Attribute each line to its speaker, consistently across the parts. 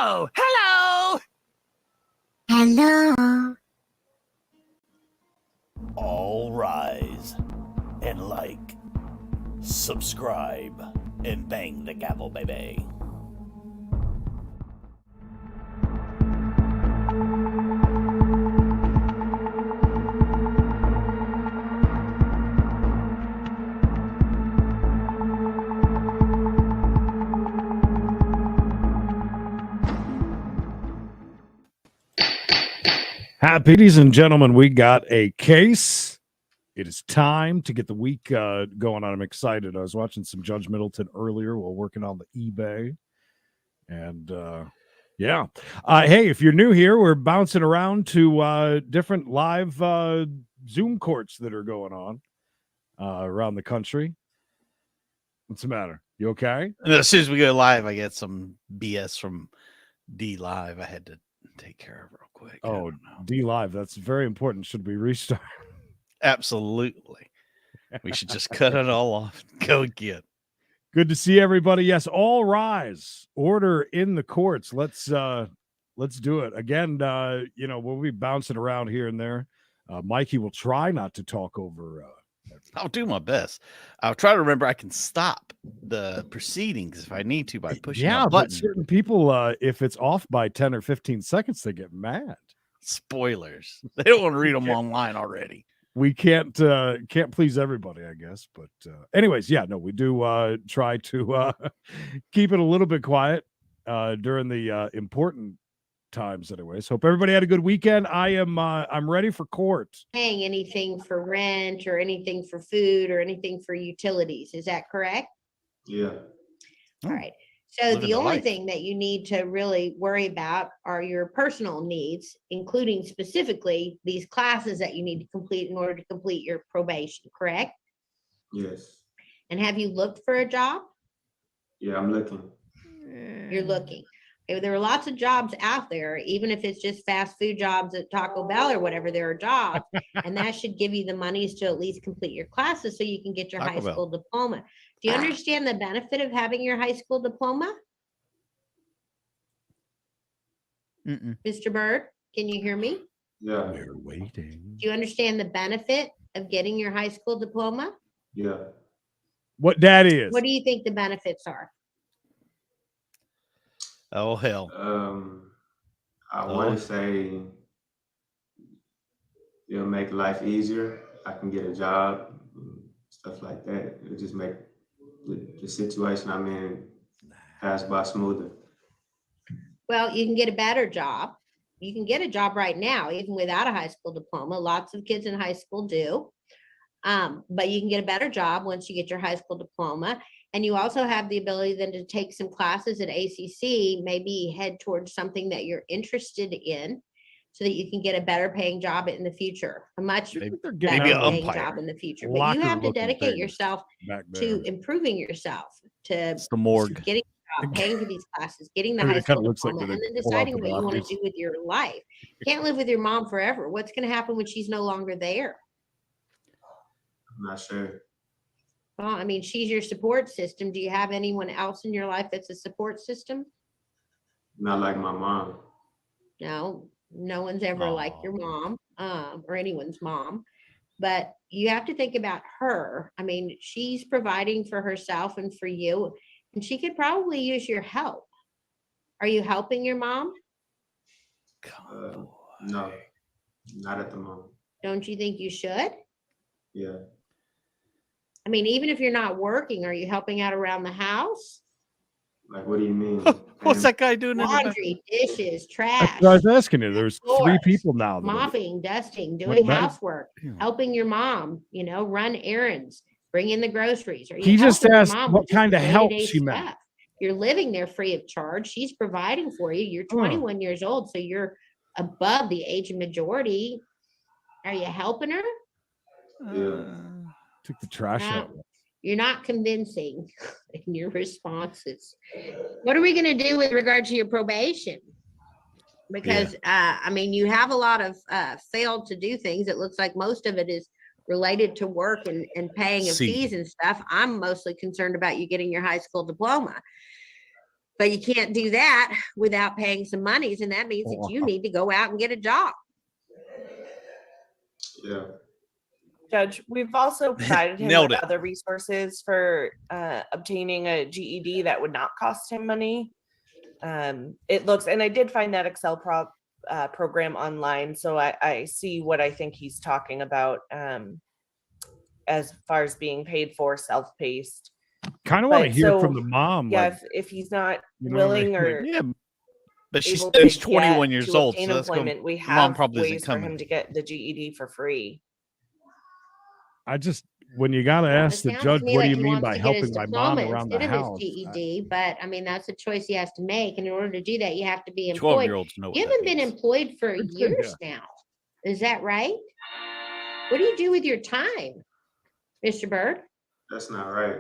Speaker 1: Oh, hello.
Speaker 2: Hello.
Speaker 3: All rise and like, subscribe, and bang the gavel, baby.
Speaker 4: Ladies and gentlemen, we got a case. It is time to get the week going on. I'm excited. I was watching some Judge Middleton earlier while working on the eBay. And yeah. Hey, if you're new here, we're bouncing around to different live Zoom courts that are going on around the country. What's the matter? You okay?
Speaker 5: As soon as we go live, I get some BS from D Live. I had to take care of real quick.
Speaker 4: Oh, D Live. That's very important. Should we restart?
Speaker 5: Absolutely. We should just cut it all off and go again.
Speaker 4: Good to see everybody. Yes, all rise. Order in the courts. Let's do it again. We'll be bouncing around here and there. Mikey will try not to talk over.
Speaker 5: I'll do my best. I'll try to remember I can stop the proceedings if I need to by pushing a button.
Speaker 4: But certain people, if it's off by 10 or 15 seconds, they get mad.
Speaker 5: Spoilers. They don't want to read them online already.
Speaker 4: We can't please everybody, I guess. But anyways, we do try to keep it a little bit quiet during the important times. Anyways, hope everybody had a good weekend. I'm ready for court.
Speaker 2: Paying anything for rent or anything for food or anything for utilities. Is that correct?
Speaker 6: Yeah.
Speaker 2: All right. So the only thing that you need to really worry about are your personal needs, including specifically these classes that you need to complete in order to complete your probation, correct?
Speaker 6: Yes.
Speaker 2: And have you looked for a job?
Speaker 6: Yeah, I'm looking.
Speaker 2: You're looking. There are lots of jobs out there, even if it's just fast food jobs at Taco Bell or whatever, there are jobs. And that should give you the monies to at least complete your classes so you can get your high school diploma. Do you understand the benefit of having your high school diploma? Mr. Bird, can you hear me?
Speaker 6: Yeah.
Speaker 4: We're waiting.
Speaker 2: Do you understand the benefit of getting your high school diploma?
Speaker 6: Yeah.
Speaker 4: What that is?
Speaker 2: What do you think the benefits are?
Speaker 5: Oh, hell.
Speaker 6: I want to say it'll make life easier. I can get a job, stuff like that. It'll just make the situation I'm in pass by smoother.
Speaker 2: Well, you can get a better job. You can get a job right now, even without a high school diploma. Lots of kids in high school do. But you can get a better job once you get your high school diploma. And you also have the ability then to take some classes at ACC, maybe head towards something that you're interested in so that you can get a better paying job in the future, a much better paying job in the future. But you have to dedicate yourself to improving yourself, to getting a job, paying for these classes, getting the high school diploma, and then deciding what you want to do with your life. You can't live with your mom forever. What's going to happen when she's no longer there?
Speaker 6: I'm not sure.
Speaker 2: Well, I mean, she's your support system. Do you have anyone else in your life that's a support system?
Speaker 6: Not like my mom.
Speaker 2: No one's ever like your mom, or anyone's mom. But you have to think about her. I mean, she's providing for herself and for you, and she could probably use your help. Are you helping your mom?
Speaker 6: No, not at the moment.
Speaker 2: Don't you think you should?
Speaker 6: Yeah.
Speaker 2: I mean, even if you're not working, are you helping out around the house?
Speaker 6: Like, what do you mean?
Speaker 5: What's that guy doing?
Speaker 2: Laundry, dishes, trash.
Speaker 4: I was asking you. There's three people now.
Speaker 2: Mopping, dusting, doing housework, helping your mom, run errands, bring in the groceries.
Speaker 4: He just asked what kind of help she meant.
Speaker 2: You're living there free of charge. She's providing for you. You're 21 years old, so you're above the age of majority. Are you helping her?
Speaker 6: Yeah.
Speaker 4: Took the trash out.
Speaker 2: You're not convincing in your responses. What are we going to do with regard to your probation? Because, you have a lot of failed to do things. It looks like most of it is related to work and paying of fees and stuff. I'm mostly concerned about you getting your high school diploma. But you can't do that without paying some monies, and that means that you need to go out and get a job.
Speaker 6: Yeah.
Speaker 1: Judge, we've also provided him
Speaker 5: Nailed
Speaker 1: with
Speaker 5: it.
Speaker 1: other resources for obtaining a GED that would not cost him money. It looks, and I did find that Excel program online, so I see what I think he's talking about as far as being paid for, self-paced.
Speaker 4: Kind of want to
Speaker 1: But
Speaker 4: hear
Speaker 1: so,
Speaker 4: from the mom.
Speaker 1: Yeah,
Speaker 4: Like,
Speaker 1: if he's not
Speaker 4: you know what I
Speaker 1: willing
Speaker 4: mean?
Speaker 1: or
Speaker 5: Yeah, but she's,
Speaker 1: able to
Speaker 5: she's 21
Speaker 1: get
Speaker 5: years
Speaker 1: to
Speaker 5: old,
Speaker 1: obtain
Speaker 5: so that's going.
Speaker 1: employment, we
Speaker 5: Mom
Speaker 1: have
Speaker 5: probably isn't
Speaker 1: ways for him
Speaker 5: coming.
Speaker 1: to get the GED for free.
Speaker 4: I just, when you got to
Speaker 2: It
Speaker 4: ask the
Speaker 2: sounds
Speaker 4: judge,
Speaker 2: to me
Speaker 4: what do
Speaker 2: like
Speaker 4: you
Speaker 2: he
Speaker 4: mean
Speaker 2: wants
Speaker 4: by
Speaker 2: to get his
Speaker 4: helping my mom
Speaker 2: diploma
Speaker 4: around the
Speaker 2: instead of his
Speaker 4: house?
Speaker 2: GED, but I mean, that's a choice he has to make. And in order to do that, you have to be employed.
Speaker 5: 12-year-olds know what
Speaker 2: You
Speaker 5: that
Speaker 2: haven't been
Speaker 5: means.
Speaker 2: employed for
Speaker 4: It's good,
Speaker 2: years now. Is that right? What do you do with your time, Mr. Bird?
Speaker 6: That's not right.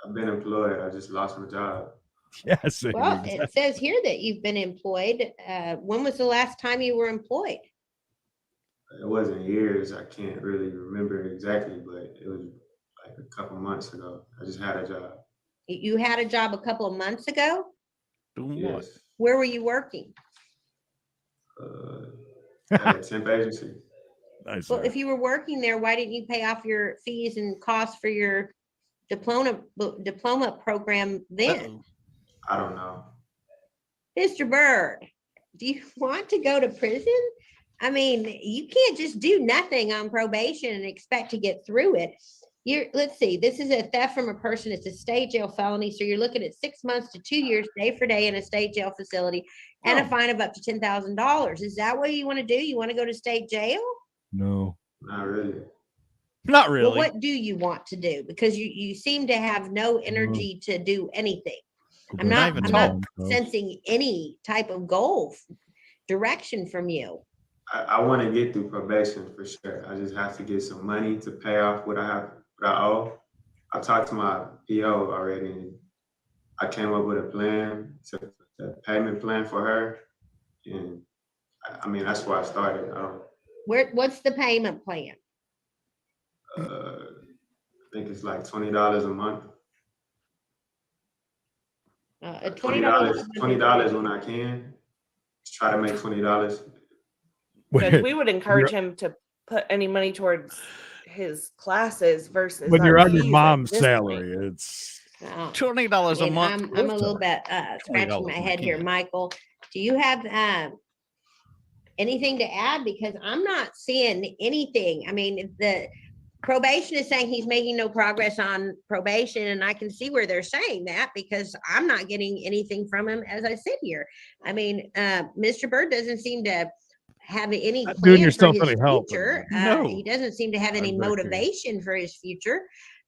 Speaker 6: I've been employed. I just lost my job.
Speaker 4: Yes.
Speaker 2: Well,
Speaker 4: exactly.
Speaker 2: it says here that you've been employed. When was the last time you were employed?
Speaker 6: It wasn't years. I can't really remember exactly, but it was like a couple months ago. I just had a job.
Speaker 2: You had a job a couple of months ago?
Speaker 5: Doing what?
Speaker 6: Yes.
Speaker 2: Where were you working?
Speaker 6: At a temp agency.
Speaker 4: Nice,
Speaker 2: Well,
Speaker 4: sir.
Speaker 2: if you were working there, why didn't you pay off your fees and costs for your diploma program then?
Speaker 5: Uh-oh.
Speaker 6: I don't know.
Speaker 2: Mr. Bird, do you want to go to prison? I mean, you can't just do nothing on probation and expect to get through it. Let's see, this is a theft from a person. It's a state jail felony. So you're looking at 6 months to 2 years, day for day in a state jail facility and a fine of up to $10,000. Is that what you want to do? You want to go to state jail?
Speaker 4: No.
Speaker 6: Not really.
Speaker 5: Not really.
Speaker 2: Well, what do you want to do? Because you seem to have no energy to do anything. I'm not sensing any type of goal direction from you.
Speaker 6: I want to get through probation for sure. I just have to get some money to pay off what I owe. I talked to my PO already, and I came up with a plan, a payment plan for her. And I mean, that's where I started.
Speaker 2: What's the payment plan?
Speaker 6: I think it's like $20 a month. $20 when I can. Just try to make $20.
Speaker 1: Because we would encourage him to put any money towards his classes versus
Speaker 4: when you're
Speaker 1: our
Speaker 4: on your
Speaker 1: fees at
Speaker 4: mom's
Speaker 1: this
Speaker 4: salary,
Speaker 1: point.
Speaker 4: it's
Speaker 5: $20 a month.
Speaker 2: I'm a little bit scratching my head here. Michael, do you have anything to add? Because I'm not seeing anything. I mean, the probation is saying he's making no progress on probation, and I can see where they're saying that because I'm not getting anything from him as I sit here. I mean, Mr. Bird doesn't seem to have any
Speaker 4: not doing
Speaker 2: plan
Speaker 4: yourself
Speaker 2: for his
Speaker 4: any help.
Speaker 2: future.
Speaker 5: No.
Speaker 2: He doesn't seem to have any
Speaker 4: Exactly.
Speaker 2: motivation for his future.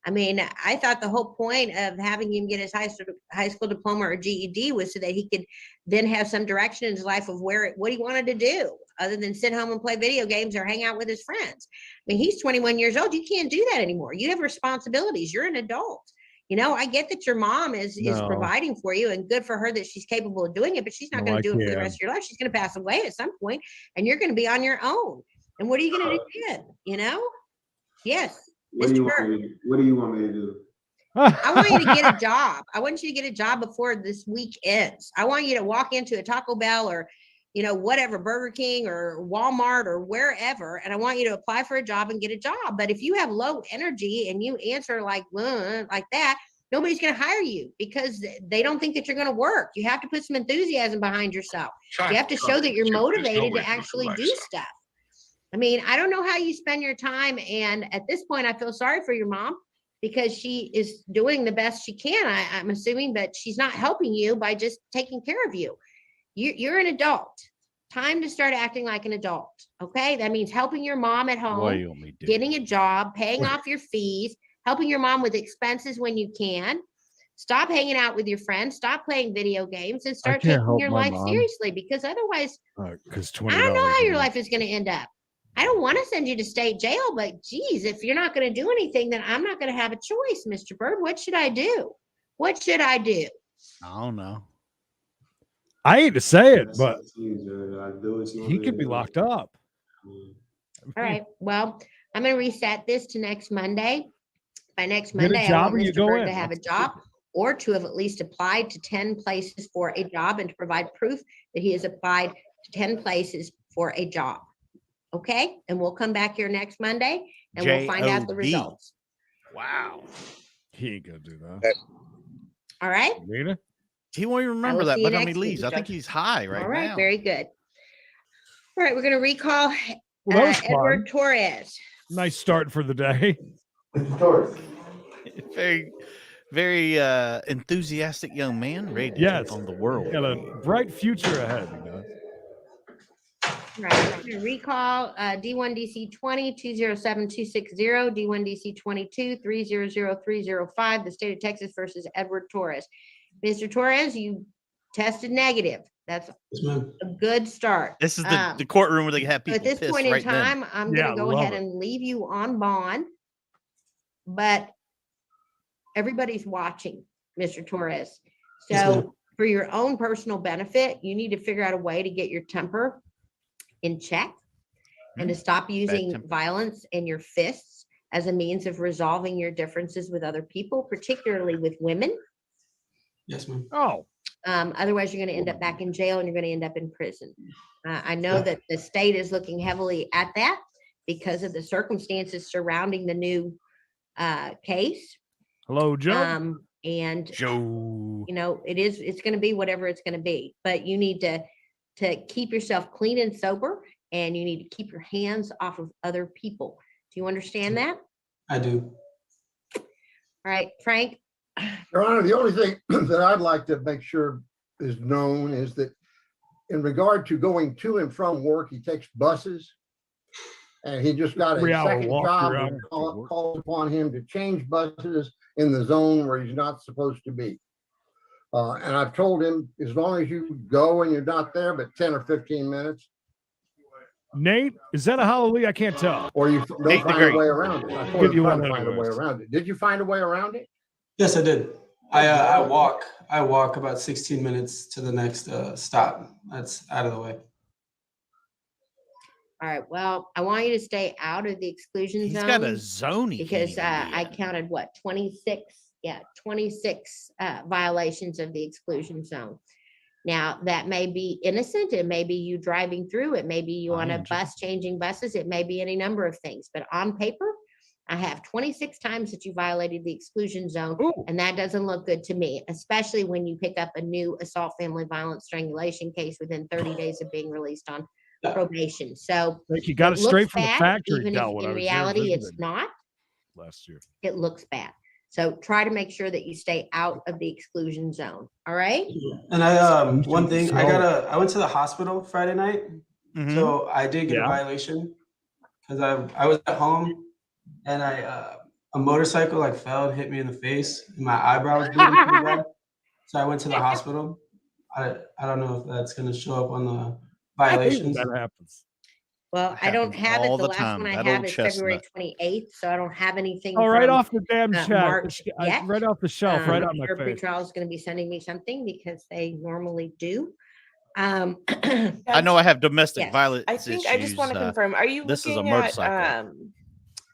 Speaker 2: I mean, I thought the whole point of having him get his high school diploma or GED was so that he could then have some direction in his life of what he wanted to do other than sit home and play video games or hang out with his friends. I mean, he's 21 years old. You can't do that anymore. You have responsibilities. You're an adult. You know, I get that your mom is providing for you, and good for her that she's capable of doing it, but she's not going to do it for the rest of your life. She's going to pass away at some point, and you're going to be on your own. And what are you going to do then? You know? Yes.
Speaker 6: What do you want me to do?
Speaker 2: I want you to get a job. I want you to get a job before this week ends. I want you to walk into a Taco Bell or, you know, whatever, Burger King or Walmart or wherever, and I want you to apply for a job and get a job. But if you have low energy and you answer like that, nobody's going to hire you because they don't think that you're going to work. You have to put some enthusiasm behind yourself. You have to show that you're motivated to actually do stuff. I mean, I don't know how you spend your time. And at this point, I feel sorry for your mom because she is doing the best she can, I'm assuming, but she's not helping you by just taking care of you. You're an adult. Time to start acting like an adult. Okay. That means helping your mom at home, getting a job, paying off your fees, helping your mom with expenses when you can. Stop hanging out with your friends, stop playing video games, and start taking your life seriously, because otherwise, I don't know how your life is going to end up. I don't want to send you to state jail, but geez, if you're not going to do anything, then I'm not going to have a choice, Mr. Bird. What should I do? What should I do?
Speaker 5: I don't know.
Speaker 4: I hate to say it, but he could be locked up.
Speaker 2: All right. Well, I'm going to reset this to next Monday. By next Monday, I want Mr. Bird to have a job. or to have at least applied to 10 places for a job and to provide proof that he has applied to 10 places for a job. Okay, and we'll come back here next Monday and we'll find out the
Speaker 5: J.O.B..
Speaker 2: results.
Speaker 5: Wow.
Speaker 4: He ain't gonna do that.
Speaker 2: All right.
Speaker 4: Nina?
Speaker 5: He won't even
Speaker 2: will
Speaker 5: remember that
Speaker 2: see you
Speaker 5: by the time he
Speaker 2: next week,
Speaker 5: leaves. I think
Speaker 2: Judge.
Speaker 5: he's high right
Speaker 2: All right,
Speaker 5: now.
Speaker 2: very good. All right, we're going to recall
Speaker 4: Well, that was
Speaker 2: Edward
Speaker 4: fun.
Speaker 2: Torres.
Speaker 4: Nice start for the day.
Speaker 5: Very, very enthusiastic young man, ready to
Speaker 4: Yes.
Speaker 5: take on the world.
Speaker 4: Got a bright future ahead, he does.
Speaker 2: Right, we're going to recall D1DC 20-207-260, D1DC 22-300305, the state of Texas versus Edward Torres. Mr. Torres, you tested negative. That's a good start.
Speaker 5: This is the courtroom where they have
Speaker 2: So
Speaker 5: people
Speaker 2: at this
Speaker 5: pissed
Speaker 2: point in
Speaker 5: right then.
Speaker 2: time, I'm
Speaker 4: Yeah,
Speaker 2: going to go
Speaker 4: love
Speaker 2: ahead
Speaker 4: it.
Speaker 2: and leave you on bond. But everybody's watching, Mr. Torres. So for your own personal benefit, you need to figure out a way to get your temper in check and to stop using
Speaker 5: temper.
Speaker 2: violence and your fists as a means of resolving your differences with other people, particularly with women.
Speaker 7: Yes, ma'am.
Speaker 4: Oh,
Speaker 2: Otherwise, you're going to end up back in jail and you're going to end up in prison. I know that the state is looking heavily at that because of the circumstances surrounding the new case.
Speaker 4: hello, Joe.
Speaker 2: And
Speaker 5: Joe.
Speaker 2: you know, it's going to be whatever it's going to be, but you need to keep yourself clean and sober, and you need to keep your hands off of other people. Do you understand that?
Speaker 7: I do.
Speaker 2: All right, Frank.
Speaker 8: Your Honor, the only thing that I'd like to make sure is known is that in regard to going to and from work, he takes buses. And he just got a
Speaker 4: 3-hour
Speaker 8: second
Speaker 4: walk,
Speaker 8: job
Speaker 4: 3
Speaker 8: that
Speaker 4: hours to work.
Speaker 8: calls upon him to change buses in the zone where he's not supposed to be. And I've told him, as long as you go and you're not there, but 10 or 15 minutes,
Speaker 4: Nate, is that a hallelujah? I can't tell.
Speaker 8: or you don't
Speaker 5: Nate the
Speaker 8: find a
Speaker 5: Great.
Speaker 8: way around it. I told
Speaker 4: Give
Speaker 8: him
Speaker 4: you
Speaker 8: try
Speaker 4: one
Speaker 8: to find a way
Speaker 4: anyways.
Speaker 8: around it. Did you find a way around it?
Speaker 7: Yes, I did. I walk about 16 minutes to the next stop. That's out of the way.
Speaker 2: All right. Well, I want you to stay out of the exclusion
Speaker 5: He's
Speaker 2: zone.
Speaker 5: got a zone he can't
Speaker 2: because
Speaker 5: even be
Speaker 2: I
Speaker 5: in.
Speaker 2: counted what 26 violations of the exclusion zone. Now that may be innocent, it may be you driving through, it may be you on a bus changing buses, it may be any number of things, but on paper I have 26 times that you violated the exclusion zone.
Speaker 4: Ooh.
Speaker 2: And that doesn't look good to me, especially when you pick up a new assault, family violence, strangulation case within 30 days of being released on probation. So
Speaker 4: Like you got it
Speaker 2: looks
Speaker 4: straight from the
Speaker 2: bad,
Speaker 4: factory.
Speaker 2: even
Speaker 4: Del,
Speaker 2: if
Speaker 4: when I
Speaker 2: in
Speaker 4: was there
Speaker 2: reality it's
Speaker 4: visiting
Speaker 2: not.
Speaker 4: last year.
Speaker 2: It looks bad. So try to make sure that you stay out of the exclusion zone. All right.
Speaker 7: And one thing, I went to the hospital Friday night.
Speaker 5: Mhm.
Speaker 7: So I did get
Speaker 4: Yeah.
Speaker 7: a violation because I was at home and a motorcycle like fell and hit me in the face and my eyebrow was bleeding pretty bad. So I went to the hospital. I don't know if that's going to show up on the violations.
Speaker 4: That happens.
Speaker 2: Well, I don't
Speaker 5: Happens
Speaker 2: have it.
Speaker 5: all
Speaker 2: The
Speaker 5: the
Speaker 2: last
Speaker 5: time.
Speaker 2: one I
Speaker 5: That
Speaker 2: have
Speaker 5: old
Speaker 2: is February
Speaker 5: chestnut.
Speaker 2: 28th. So I don't have anything.
Speaker 4: Oh, right
Speaker 2: from,
Speaker 4: off the damn chat.
Speaker 2: March yet.
Speaker 4: Right off the shelf, right on my
Speaker 2: Your
Speaker 4: face.
Speaker 2: pretrial is going to be sending me something because they normally do.
Speaker 5: I know I have domestic
Speaker 2: Yes.
Speaker 5: violence
Speaker 1: I think I just want to confirm. Are you
Speaker 5: this is a
Speaker 1: looking at
Speaker 5: motorcycle.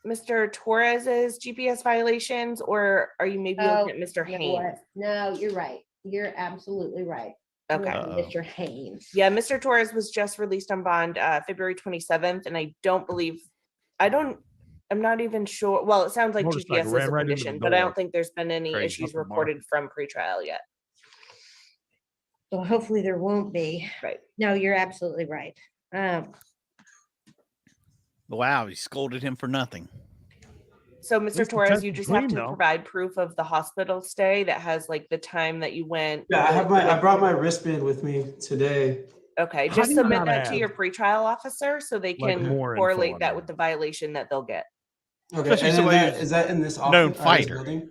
Speaker 1: Mr. Torres's GPS violations, or are you maybe looking at Mr.
Speaker 2: You know
Speaker 1: Haynes?
Speaker 2: what? No, you're right. You're absolutely right.
Speaker 1: Okay.
Speaker 2: Mr. Haynes.
Speaker 1: Yeah, Mr. Torres was just released on bond February 27th, and I'm not even sure. Well, it sounds like
Speaker 4: Motorcycle
Speaker 1: GPS is
Speaker 4: ran
Speaker 1: a
Speaker 4: right into the
Speaker 1: condition, but I
Speaker 4: door.
Speaker 1: don't think there's been any
Speaker 5: Crazy.
Speaker 1: issues
Speaker 4: Nothing more.
Speaker 1: reported from pretrial yet.
Speaker 2: So hopefully there won't be.
Speaker 1: Right.
Speaker 2: No, you're absolutely right.
Speaker 5: Wow, he scolded him for nothing.
Speaker 1: So,
Speaker 4: least
Speaker 1: Mr.
Speaker 4: the
Speaker 1: Torres,
Speaker 4: test
Speaker 1: you
Speaker 4: is
Speaker 1: just
Speaker 4: clean,
Speaker 1: have to
Speaker 4: though.
Speaker 1: provide proof of the hospital stay that has like the time that you went.
Speaker 7: Yeah, I brought my wristband with me today.
Speaker 1: Okay,
Speaker 4: How
Speaker 1: just
Speaker 4: do you
Speaker 1: submit
Speaker 4: not
Speaker 1: that to
Speaker 4: add,
Speaker 1: your pretrial officer so they
Speaker 4: like,
Speaker 1: can
Speaker 4: more info
Speaker 1: correlate
Speaker 4: on
Speaker 1: that
Speaker 4: there?
Speaker 1: with the violation that they'll get.
Speaker 7: Okay,
Speaker 5: Especially
Speaker 7: and
Speaker 5: somebody
Speaker 7: then
Speaker 5: who's
Speaker 7: is that in this office?
Speaker 5: known
Speaker 7: or this
Speaker 5: fighter.
Speaker 7: building?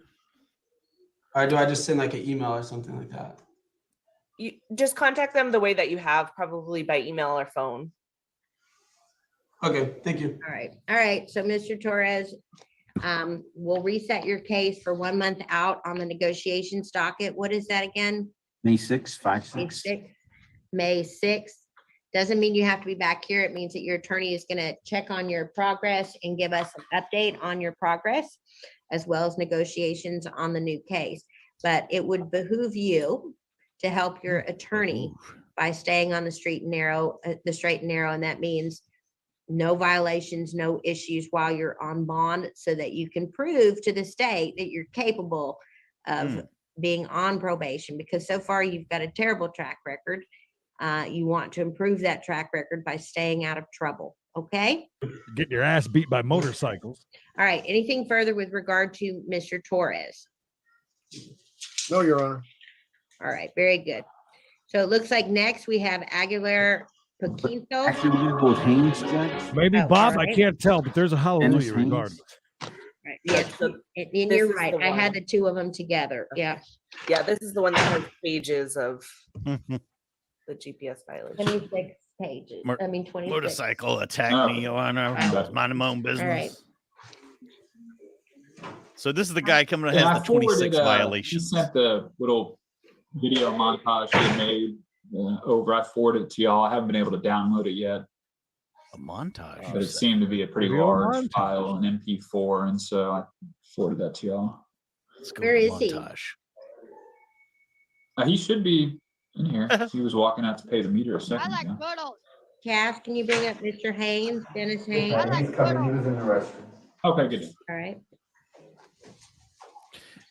Speaker 7: Or do I just send like an email or something like that?
Speaker 1: You just contact them the way that you have, probably by email or phone.
Speaker 7: Okay, thank you.
Speaker 2: All right. All right. So Mr. Torres, we'll reset your case for 1 month out on the negotiations docket. What is that again?
Speaker 9: May 6th,
Speaker 2: May
Speaker 9: 5/6.
Speaker 2: 6th. May 6th. Doesn't mean you have to be back here. It means that your attorney is going to check on your progress and give us an update on your progress, as well as negotiations on the new case. but it would behoove you to help your attorney by staying on the straight and narrow, and that means no violations, no issues while you're on bond, so that you can prove to the state that you're capable of being on probation, because so far you've got a terrible track record. You want to improve that track record by staying out of trouble. Okay.
Speaker 4: Getting your ass beat by motorcycles.
Speaker 2: All right. Anything further with regard to Mr. Torres?
Speaker 8: No, Your Honor.
Speaker 2: All right. Very good. So it looks like next we have Aguilar Paquinto.
Speaker 9: Actually, we do both Haynes, Judge.
Speaker 4: Maybe
Speaker 2: Oh,
Speaker 4: Bob,
Speaker 2: all
Speaker 4: I
Speaker 2: right.
Speaker 4: can't tell, but there's a hallelujah
Speaker 9: Dennis Haynes.
Speaker 4: regardless.
Speaker 2: Right. Yes.
Speaker 1: So
Speaker 2: And
Speaker 1: this
Speaker 2: you're
Speaker 1: is
Speaker 2: right.
Speaker 1: the
Speaker 2: I had
Speaker 1: one.
Speaker 2: the two of them together. Yeah.
Speaker 1: Yeah, this is the one that has pages of the GPS violation.
Speaker 2: 26 pages.
Speaker 5: Mer-
Speaker 2: 26.
Speaker 5: Motorcycle attacked me on
Speaker 2: Oh.
Speaker 5: mind my own business.
Speaker 2: All right.
Speaker 5: So this is the guy coming that
Speaker 10: Yeah,
Speaker 5: has the 26
Speaker 10: He
Speaker 5: violations.
Speaker 10: sent the little video montage he made over. I forwarded it to y'all. I haven't been able to download it yet,
Speaker 5: A montage.
Speaker 10: but it seemed to be a pretty
Speaker 4: Video
Speaker 10: large
Speaker 4: montage.
Speaker 10: file, an MP4, and so I forwarded that to y'all.
Speaker 5: Let's go
Speaker 2: Where
Speaker 5: with
Speaker 2: is he?
Speaker 5: montage.
Speaker 10: He should be in here. He was walking out to pay the meter a second ago.
Speaker 2: Cass, can you bring up Mr. Haynes, Dennis Haynes?
Speaker 6: He's coming, he was in the restroom.
Speaker 10: Okay, good.
Speaker 2: All right.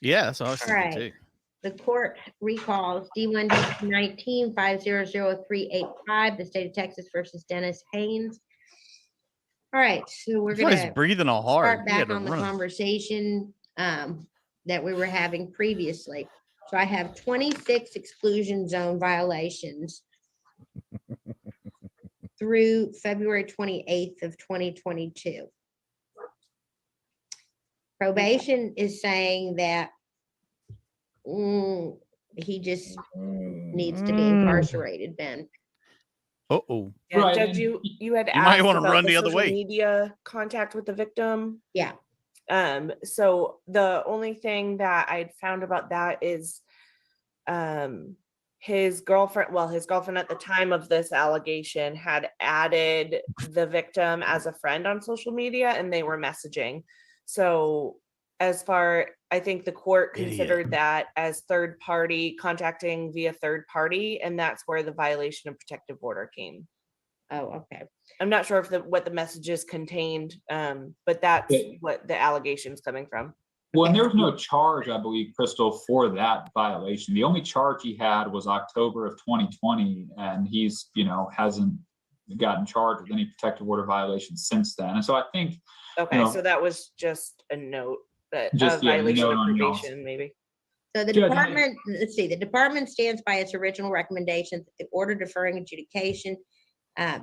Speaker 5: Yeah, that's what I was
Speaker 2: All
Speaker 5: thinking
Speaker 2: right.
Speaker 5: too.
Speaker 2: The court recalls D1 19 5000385, the state of Texas versus Dennis Haynes. All right, so we're
Speaker 5: That's why he's
Speaker 2: gonna
Speaker 5: breathing all hard.
Speaker 2: start
Speaker 5: He had
Speaker 2: back
Speaker 5: to
Speaker 2: on the
Speaker 5: run.
Speaker 2: conversation that we were having previously. So I have 26 exclusion zone violations through February 28th of 2022. Probation is saying that he just needs to be incarcerated, Ben.
Speaker 5: Uh-oh.
Speaker 1: Yeah,
Speaker 10: Right,
Speaker 1: Judge,
Speaker 10: and
Speaker 1: you had
Speaker 5: you might
Speaker 1: asked
Speaker 5: wanna
Speaker 1: about
Speaker 5: run the other
Speaker 1: social
Speaker 5: way.
Speaker 1: media contact with the victim.
Speaker 2: Yeah.
Speaker 1: So the only thing that I'd found about that is his girlfriend at the time of this allegation had added the victim as a friend on social media, and they were messaging. So I think the court
Speaker 5: Idiot.
Speaker 1: considered that as third party contacting via third party, and that's where the violation of protective order came.
Speaker 2: Oh, okay.
Speaker 1: I'm not sure if what the messages contained, but that's what the allegation's coming from.
Speaker 10: Well, and there was no charge, I believe, Crystal, for that violation. The only charge he had was October of 2020, and he's, hasn't gotten charged with any protective order violations since then. And so I think,
Speaker 1: Okay,
Speaker 10: No.
Speaker 1: so that was just a note that
Speaker 10: Just,
Speaker 1: a
Speaker 10: yeah,
Speaker 1: violation
Speaker 10: note
Speaker 1: of
Speaker 10: on y'all's.
Speaker 1: probation, maybe.
Speaker 2: So the
Speaker 10: Judge,
Speaker 2: department, let's see, the department stands by its original recommendation that the order deferring adjudication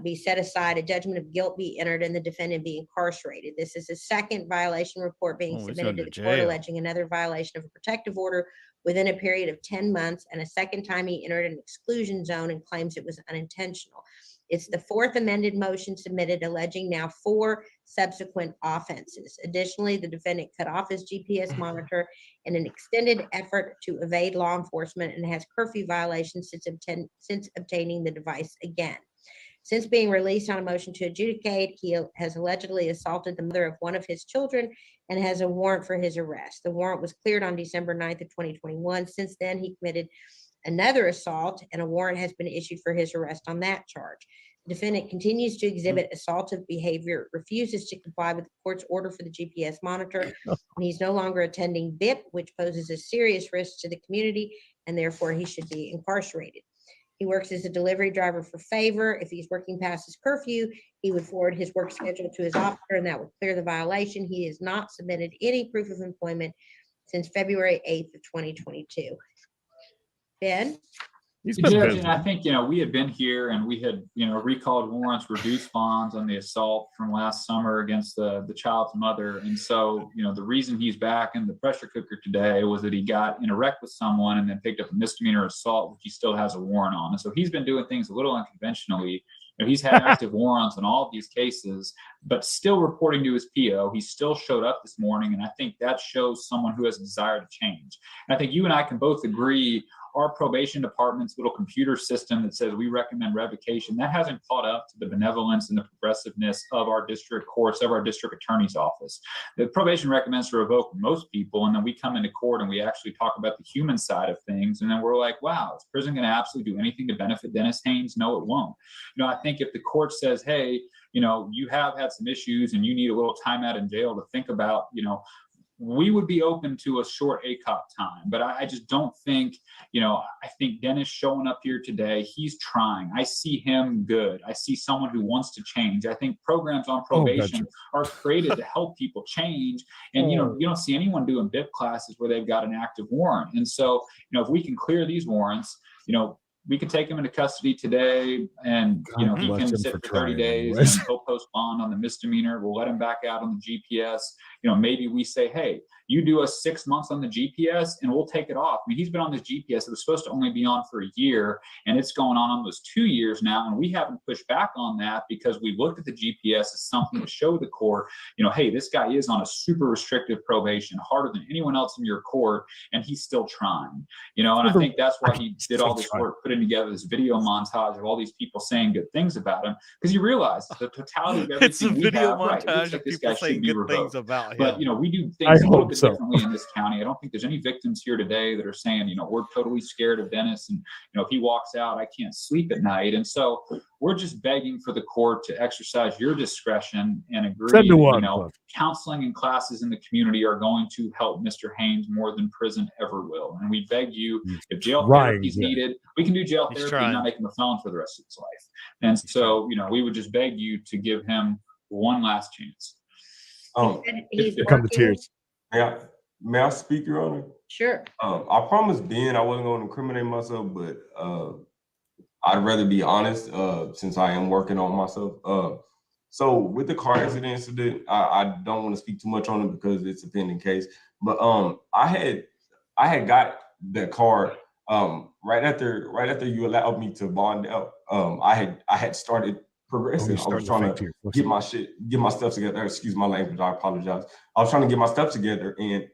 Speaker 2: be set aside, a judgment of guilt be entered, and the defendant be incarcerated. This is the second violation report being
Speaker 5: Oh, he's
Speaker 2: submitted to
Speaker 5: going
Speaker 2: the
Speaker 5: to
Speaker 2: court
Speaker 5: jail.
Speaker 2: alleging another violation of a protective order within a period of 10 months, and a second time he entered an exclusion zone and claims it was unintentional. It's the fourth amended motion submitted alleging now 4 subsequent offenses. Additionally, the defendant cut off his GPS monitor in an extended effort to evade law enforcement and has curfew violations since obtaining the device again. Since being released on a motion to adjudicate, he has allegedly assaulted the mother of one of his children and has a warrant for his arrest. The warrant was cleared on December 9th of 2021. Since then, he committed another assault, and a warrant has been issued for his arrest on that charge. The defendant continues to exhibit assaultive behavior, refuses to comply with the court's order for the GPS monitor, and he's no longer attending BIP, which poses a serious risk to the community, and therefore he should be incarcerated. He works as a delivery driver for Favor. If he's working past his curfew, he would forward his work schedule to his officer, and that would clear the violation. He has not submitted any proof of employment since February 8th of 2022. Ben?
Speaker 4: He's been
Speaker 10: Judge,
Speaker 4: busy.
Speaker 10: and I think, we had been here and we had, recalled warrants, reduced bonds on the assault from last summer against the child's mother. And so, the reason he's back in the pressure cooker today was that he got in a wreck with someone and then picked up a misdemeanor assault, which he still has a warrant on. And so he's been doing things a little unconventionally. He's had active warrants on all of these cases, but still reporting to his PO. He still showed up this morning, and I think that shows someone who has a desire to change. And I think you and I can both agree our probation department's little computer system that says we recommend revocation, that hasn't caught up to the benevolence and the progressiveness of our district courts, of our district attorney's office. The probation recommends to revoke most people, and then we come into court and we actually talk about the human side of things, and then we're like, wow, is prison going to absolutely do anything to benefit Dennis Haynes? No, it won't. I think if the court says, hey, you have had some issues and you need a little time out in jail to think about, we would be open to a short ACOP time. But I just don't think, I think Dennis showing up here today, he's trying. I see him good. I see someone who wants to change. I think programs on probation are created to help people change. And, you don't see anyone doing BIP classes where they've got an active warrant. And so, if we can clear these warrants, we could take him into custody today, and he can sit for 30 days and he'll post bond on the misdemeanor. We'll let him back out on the GPS. Maybe we say, hey, you do us 6 months on the GPS and we'll take it off. I mean, he's been on this GPS. It was supposed to only be on for a year, and it's going on almost 2 years now. And we haven't pushed back on that because we looked at the GPS as something to show the court, hey, this guy is on a super restrictive probation, harder than anyone else in your court, and he's still trying, and I think that's why he did all this work, putting together this video montage of all these people saying good things about him, because you realize the totality of everything
Speaker 5: It's a video montage
Speaker 10: like
Speaker 5: of people saying good things about him.
Speaker 10: But we do things a little bit differently in this county. I don't think there's any victims here today that are saying, we're totally scared of Dennis, and if he walks out, I can't sleep at night. And so we're just begging for the court to exercise your discretion and agree that, counseling and classes in the community are going to help Mr. Haynes more than prison ever will. And we beg you, if jail therapy is needed, we can do jail therapy and not make him a felon for the rest of his life. And so, we would just beg you to give him one last chance.
Speaker 2: He's
Speaker 4: Come to tears.
Speaker 11: May I speak, Your Honor?
Speaker 2: Sure.
Speaker 11: I promised Ben I wasn't going to incriminate myself, but I'd rather be honest since I am working on myself. So with the car accident incident, I don't want to speak too much on it because it's a pending case. But I had got that car right after you allowed me to bond out. I had started progressing. I was trying to get my stuff together. Excuse my language, I apologize. I was trying to get my stuff together, and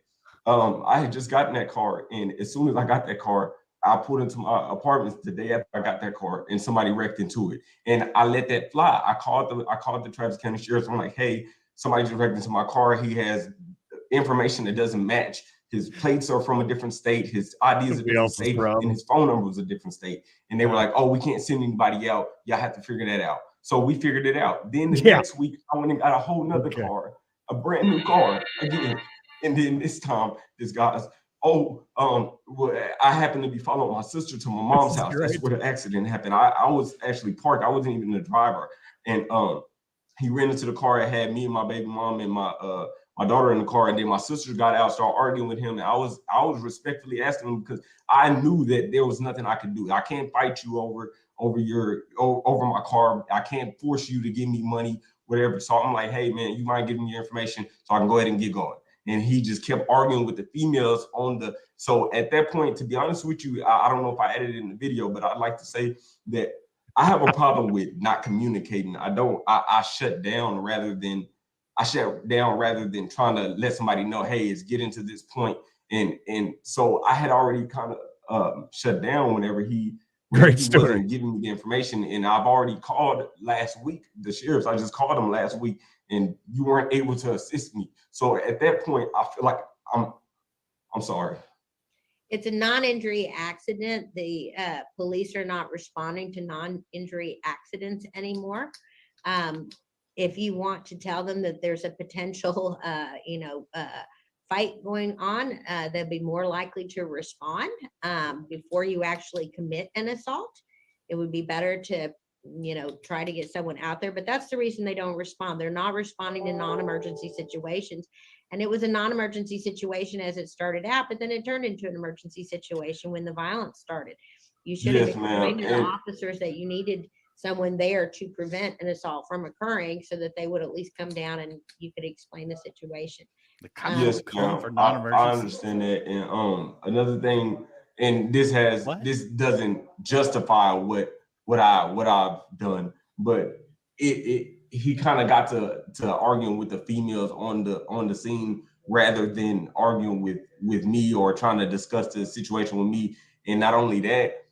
Speaker 11: I had just gotten that car. And as soon as I got that car, I pulled into my apartment the day after I got that car, and somebody wrecked into it. And I let that fly. I called the Travis County Sheriff. I'm like, hey, somebody just wrecked into my car. He has information that doesn't match. His plates are from a different state. His ID is a different state, and his phone number was a different state. And they were like, oh, we can't send anybody out. Y'all have to figure that out. So we figured it out. Then the next week, I went and got a whole nother car, a brand new car again. And then this time, this guy's, well, I happened to be following my sister to my mom's house. That's where the accident happened. I was actually parked. I wasn't even the driver. And he ran into the car. It had me and my baby mom and my daughter in the car. And then my sister got out, started arguing with him. And I was respectfully asking him because I knew that there was nothing I could do. I can't fight you over my car. I can't force you to give me money, whatever. So I'm like, hey man, you mind giving me your information so I can go ahead and get going. And he just kept arguing with the females so at that point, to be honest with you, I don't know if I edited in the video, but I'd like to say that I have a problem with not communicating. I shut down rather than trying to let somebody know, hey, it's getting to this point. And so I had already kind of shut down whenever he wasn't giving me the information. And I've already called last week, the sheriffs. I just called them last week, and you weren't able to assist me. So at that point, I feel like I'm sorry.
Speaker 2: It's a non-injury accident. The police are not responding to non-injury accidents anymore. If you want to tell them that there's a potential, fight going on, they'll be more likely to respond before you actually commit an assault. It would be better to, try to get someone out there, but that's the reason they don't respond. They're not responding to non-emergency situations. And it was a non-emergency situation as it started out, but then it turned into an emergency situation when the violence started. You should have explained to the officers that you needed someone there to prevent an assault from occurring so that they would at least come down and you could explain the situation.
Speaker 11: Yes, I understand that. And another thing, and this doesn't justify what I've done, but he kind of got to arguing with the females on the scene rather than arguing with me or trying to discuss the situation with me. And not only that,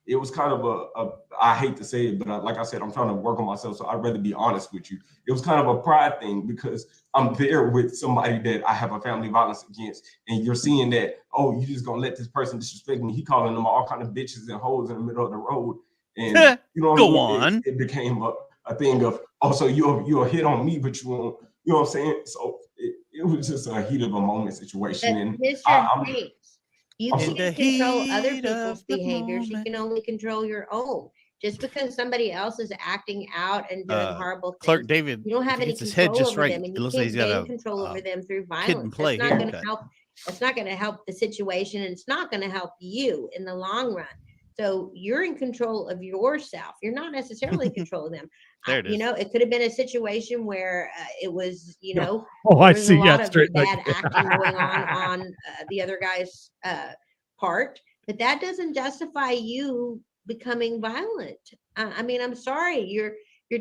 Speaker 11: it was kind of I hate to say it, but like I said, I'm trying to work on myself. So I'd rather be honest with you. It was kind of a pride thing because I'm there with somebody that I have a family violence against. And you're seeing that, oh, you just gonna let this person disrespect me. He calling them all kind of bitches and hoes in the middle of the road. And you know what
Speaker 5: Go
Speaker 11: I mean?
Speaker 5: on.
Speaker 11: It became a thing of, oh, so you'll hit on me, but you won't, you know what I'm saying? So it was just a heat of a moment situation. And
Speaker 2: Mr. Hayes, you
Speaker 11: I'm
Speaker 2: can't
Speaker 5: the
Speaker 2: control other
Speaker 5: heat of
Speaker 2: people's
Speaker 5: the
Speaker 2: behaviors. You
Speaker 5: moment.
Speaker 2: can only control your own. Just because somebody else is acting out and doing horrible
Speaker 5: Clark
Speaker 2: things,
Speaker 5: David,
Speaker 2: you don't
Speaker 5: if
Speaker 2: have
Speaker 5: he
Speaker 2: any
Speaker 5: gets his head
Speaker 2: control
Speaker 5: just
Speaker 2: over
Speaker 5: right,
Speaker 2: them, and
Speaker 5: it
Speaker 2: you
Speaker 5: looks like
Speaker 2: can't
Speaker 5: he's got
Speaker 2: gain
Speaker 5: a
Speaker 2: control over them through
Speaker 5: kid and
Speaker 2: violence.
Speaker 5: play
Speaker 2: That's not going to
Speaker 5: haircut.
Speaker 2: help. That's not going to help the situation, and it's not going to help you in the long run. So you're in control of yourself. You're not necessarily in control of them.
Speaker 5: There it
Speaker 2: You
Speaker 5: is.
Speaker 2: know, it could have been a situation where it was, you know,
Speaker 4: Oh, I
Speaker 2: there was
Speaker 4: see.
Speaker 2: a
Speaker 4: Yeah,
Speaker 2: lot of
Speaker 4: straight
Speaker 2: bad
Speaker 4: like
Speaker 2: acting going on the other guy's part, but that doesn't justify you becoming violent. I mean, I'm sorry, you're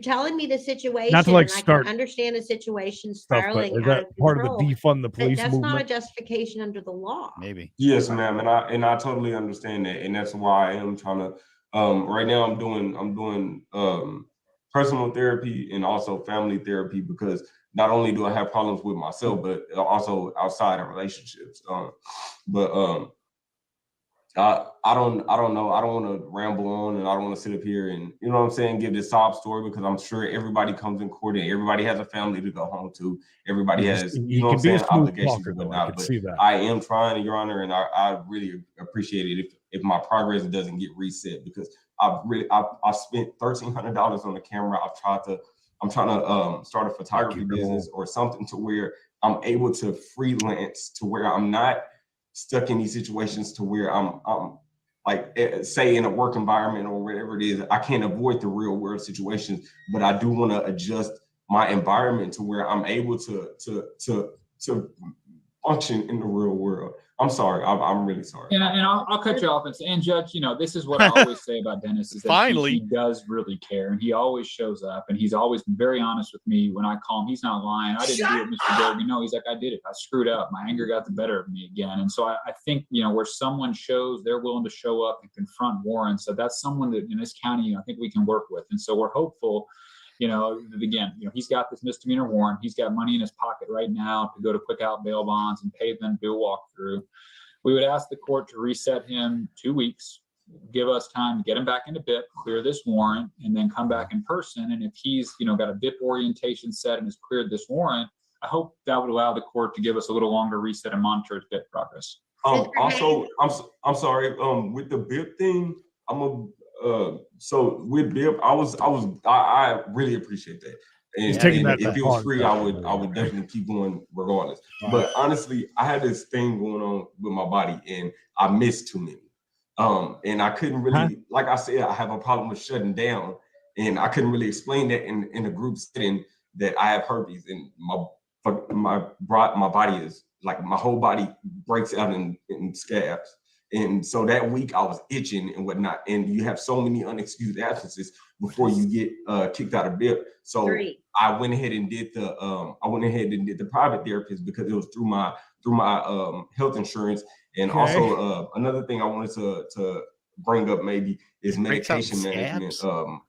Speaker 2: telling me the situation,
Speaker 4: not to like
Speaker 2: and I
Speaker 4: start
Speaker 2: can understand the situation
Speaker 4: stuff, but
Speaker 2: spiraling
Speaker 4: is
Speaker 2: out
Speaker 4: that
Speaker 2: of
Speaker 4: part of the
Speaker 2: control,
Speaker 4: defund the
Speaker 2: but
Speaker 4: police
Speaker 2: that's not a
Speaker 4: movement?
Speaker 2: justification under the law.
Speaker 5: Maybe.
Speaker 11: Yes, ma'am, and I totally understand that, and that's why I am trying to. Right now, I'm doing personal therapy and also family therapy because not only do I have problems with myself, but also outside of relationships. I don't know. I don't want to ramble on, and I don't want to sit up here and, you know what I'm saying, give this sob story, because I'm sure everybody comes in court and everybody has a family to go home to. Everybody has, you know what I'm saying, obligations and whatnot. But I am trying, Your Honor, and I really appreciate it if my progress doesn't get reset, because I spent $1,300 on the camera. I'm trying to start a photography business or something to where I'm able to freelance, to where I'm not stuck in these situations to where I'm like, say in a work environment or whatever it is. I can't avoid the real world situations, but I do want to adjust my environment to where I'm able to function in the real world. I'm sorry. I'm really sorry.
Speaker 10: And I'll cut you off and Judge, you know, this is what I always say about Dennis is that
Speaker 5: Finally.
Speaker 10: he does really care, and he always shows up, and he's always been very honest with me when I call him. He's not lying. I didn't do it, Mr. Bergen. No, he's like, I did it. I screwed up. My anger got the better of me again. And so I think, you know, where someone shows they're willing to show up and confront warrants, so that's someone that in this county, I think we can work with. And so we're hopeful. You know, again, you know, he's got this misdemeanor warrant. He's got money in his pocket right now to go to quick out bail bonds and pay them, do a walkthrough. We would ask the court to reset him 2 weeks, give us time to get him back into BIP, clear this warrant, and then come back in person. And if he's, you know, got a BIP orientation set and has cleared this warrant, I hope that would allow the court to give us a little longer reset and monitor his BIP progress.
Speaker 11: Also, I'm sorry. With the BIP thing, so with BIP, I really appreciate that. And, if it was free, I would definitely keep going regardless. But honestly, I had this thing going on with my body, and I missed too many. And I couldn't really, like I said, I have a problem with shutting down, and I couldn't really explain that in a group setting that I have herpes, and my body is like, my whole body breaks out in scabs. And so that week I was itching and whatnot. And you have so many unexcused absences before you get kicked out of BIP. So I went ahead and did the private therapist, because it was through my health insurance. And also another thing I wanted to bring up maybe is medication management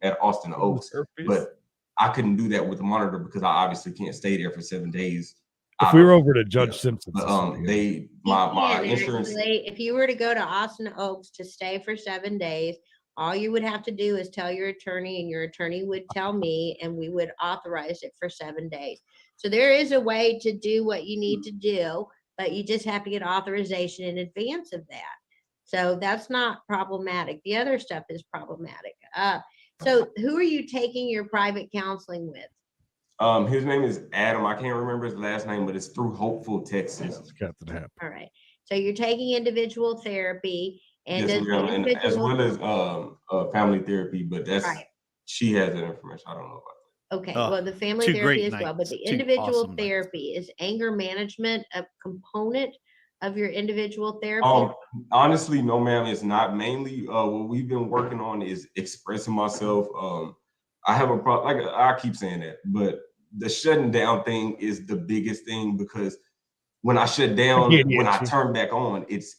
Speaker 11: at Austin Oaks. But I couldn't do that with the monitor because I obviously can't stay there for 7 days.
Speaker 4: If we were over to Judge Simpson's,
Speaker 11: my insurance.
Speaker 2: Actually, if you were to go to Austin Oaks to stay for 7 days, all you would have to do is tell your attorney, and your attorney would tell me, and we would authorize it for 7 days. So there is a way to do what you need to do, but you just have to get authorization in advance of that. So that's not problematic. The other stuff is problematic. So who are you taking your private counseling with?
Speaker 11: His name is Adam. I can't remember his last name, but it's through Hopeful, Texas.
Speaker 2: All right. So you're taking individual therapy, and,
Speaker 11: yes, and as well as family therapy, but that's she has that information. I don't know about that.
Speaker 2: Okay, well, the family therapy as well, but the individual therapy, is anger management a component of your individual therapy?
Speaker 11: Honestly, no, ma'am, it's not. Mainly, what we've been working on is expressing myself. I have a problem, like I keep saying that, but the shutting down thing is the biggest thing, because when I shut down, when I turn back on, it's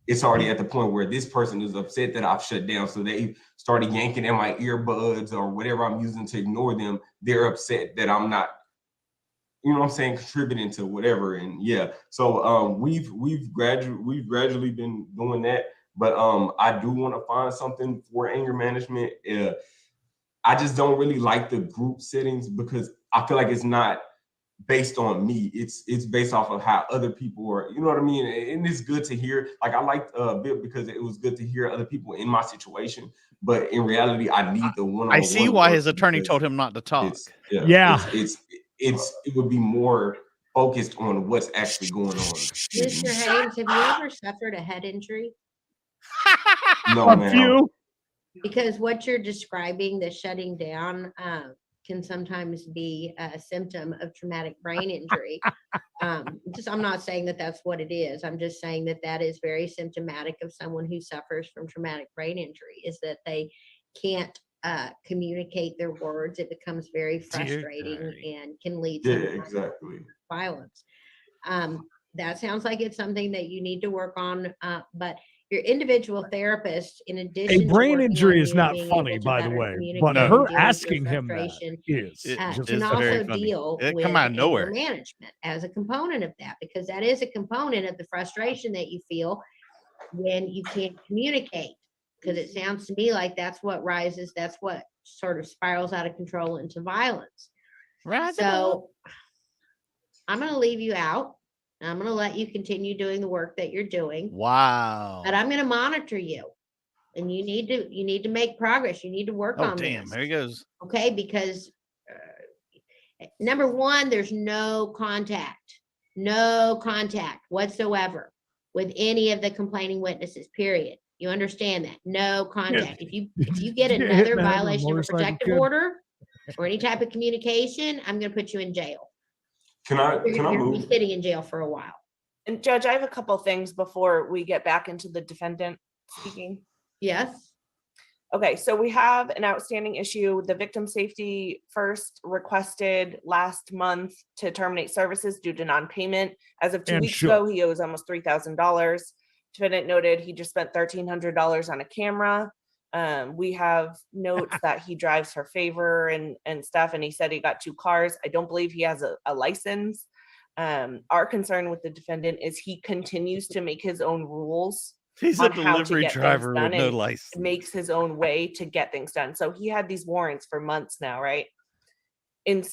Speaker 11: it's already at the point where this person is upset that I've shut down. So they started yanking at my earbuds or whatever I'm using to ignore them. They're upset that I'm not, you know what I'm saying, contributing to whatever. And yeah, so we've gradually been doing that. But I do want to find something for anger management. I just don't really like the group settings because I feel like it's not based on me. It's based off of how other people are, you know what I mean? And it's good to hear. Like I liked Bip because it was good to hear other people in my situation. But in reality, I need the one-on-one.
Speaker 5: I see why his attorney
Speaker 11: because
Speaker 5: told him not to talk.
Speaker 11: It would be more focused on what's actually going on.
Speaker 2: Mr. Haynes, have you ever suffered a head injury?
Speaker 11: No, ma'am.
Speaker 2: Because what you're describing, the shutting down, can sometimes be a symptom of traumatic brain injury. I'm not saying that that's what it is. I'm just saying that that is very symptomatic of someone who suffers from traumatic brain injury, is that they can't communicate their words. It becomes very frustrating and can lead to violence. That sounds like it's something that you need to work on, but your individual therapist, in addition
Speaker 4: a brain
Speaker 2: to
Speaker 4: injury is
Speaker 2: you
Speaker 4: not
Speaker 2: being
Speaker 4: funny,
Speaker 2: able to
Speaker 4: by the
Speaker 2: better
Speaker 4: way,
Speaker 2: communicate
Speaker 4: but
Speaker 2: and
Speaker 4: her
Speaker 2: deal with your
Speaker 4: asking him that
Speaker 2: frustration,
Speaker 4: is
Speaker 2: can also deal
Speaker 5: It
Speaker 2: with
Speaker 5: come out of
Speaker 2: anger
Speaker 5: nowhere.
Speaker 2: management as a component of that, because that is a component of the frustration that you feel when you can't communicate. Because it sounds to me like that's what rises, that's what sort of spirals out of control into violence. So I'm going to leave you out. I'm going to let you continue doing the work that you're doing.
Speaker 5: Wow.
Speaker 2: But I'm going to monitor you, and you need to make progress. You need to work on
Speaker 5: damn,
Speaker 2: this.
Speaker 5: there he goes.
Speaker 2: Okay, because number one, there's no contact whatsoever with any of the complaining witnesses, period. You understand that? No contact. If you get another violation of a protective order or any type of communication, I'm going to put you in jail.
Speaker 11: Can I
Speaker 2: You're
Speaker 11: move?
Speaker 2: be sitting in jail for a while.
Speaker 1: And Judge, I have a couple things before we get back into the defendant speaking.
Speaker 2: Yes.
Speaker 1: Okay, so we have an outstanding issue. The Victim Safety First requested last month to terminate services due to non-payment. As of 2 weeks ago, he owes almost $3,000. Defendant noted he just spent $1,300 on a camera. We have notes that he drives her favor and stuff, and he said he got 2 cars. I don't believe he has a license. Our concern with the defendant is he continues to make his own rules.
Speaker 5: He's a delivery driver with no license.
Speaker 1: Makes his own way to get things done. So he had these warrants for months now, right? And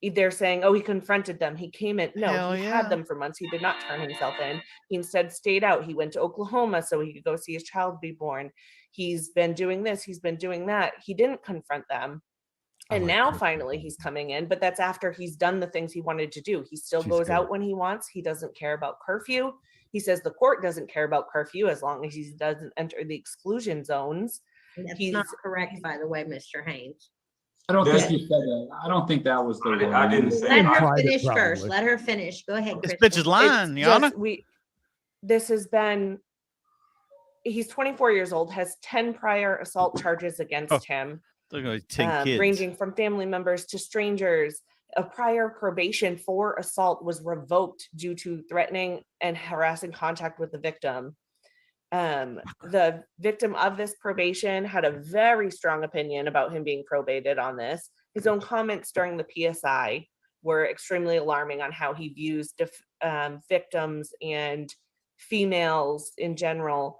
Speaker 1: they're saying, oh, he confronted them. He came in. No, he had them for months. He did not turn himself in. He instead stayed out. He went to Oklahoma so he could go see his child be born. He's been doing this. He's been doing that. He didn't confront them. And now finally he's coming in, but that's after he's done the things he wanted to do. He still goes out when he wants. He doesn't care about curfew. He says the court doesn't care about curfew as long as he doesn't enter the exclusion zones.
Speaker 2: And that's not correct, by the way, Mr. Haynes.
Speaker 10: I don't think he said that. I don't think that was the word.
Speaker 11: I didn't say
Speaker 2: Let her finish first. Let her finish. Go ahead,
Speaker 5: This
Speaker 2: Kristen.
Speaker 5: bitch is lying, Yana.
Speaker 1: This has been, he's 24 years old, has 10 prior assault charges against him.
Speaker 5: They're going to take kids.
Speaker 1: Ranging from family members to strangers. A prior probation for assault was revoked due to threatening and harassing contact with the victim. The victim of this probation had a very strong opinion about him being probated on this. His own comments during the PSI were extremely alarming on how he views victims and females in general.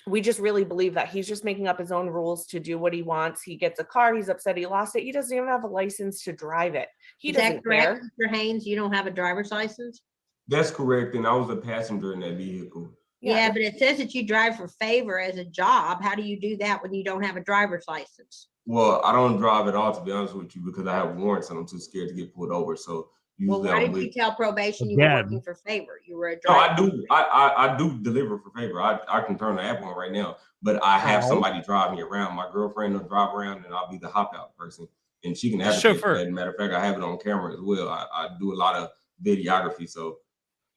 Speaker 1: We just really believe that he's just making up his own rules to do what he wants. He gets a car, he's upset he lost it. He doesn't even have a license to drive it. He doesn't care.
Speaker 2: Mr. Haynes, you don't have a driver's license?
Speaker 11: That's correct, and I was a passenger in that vehicle.
Speaker 2: Yeah, but it says that you drive for favor as a job. How do you do that when you don't have a driver's license?
Speaker 11: Well, I don't drive at all, to be honest with you, because I have warrants and I'm too scared to get pulled over. So
Speaker 2: well, why did you tell probation you were working for favor? You were a driver.
Speaker 11: No, I do deliver for favor. I can turn the app on right now, but I have somebody drive me around. My girlfriend will drive around and I'll be the hop out person. And she can advocate for that. Matter of fact, I have it on camera as well. I do a lot of videography. So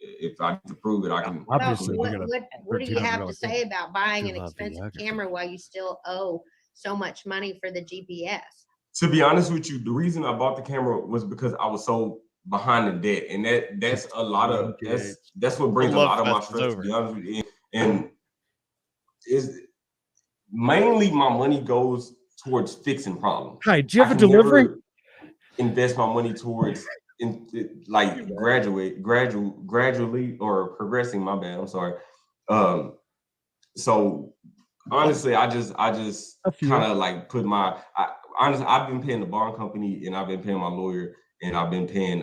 Speaker 11: if I need to prove it, I can.
Speaker 2: Obviously, what do you have to say about buying an expensive camera while you still owe so much money for the GPS?
Speaker 11: To be honest with you, the reason I bought the camera was because I was so behind the debt, and that's a lot of that's what brings a lot of my stress, to be honest with you. And is mainly my money goes towards fixing problems.
Speaker 4: Hi, do you have a delivery?
Speaker 11: Invest my money towards gradually or progressing. My bad. I'm sorry. So honestly, I just kind of like put honestly, I've been paying the bond company and I've been paying my lawyer and I've been paying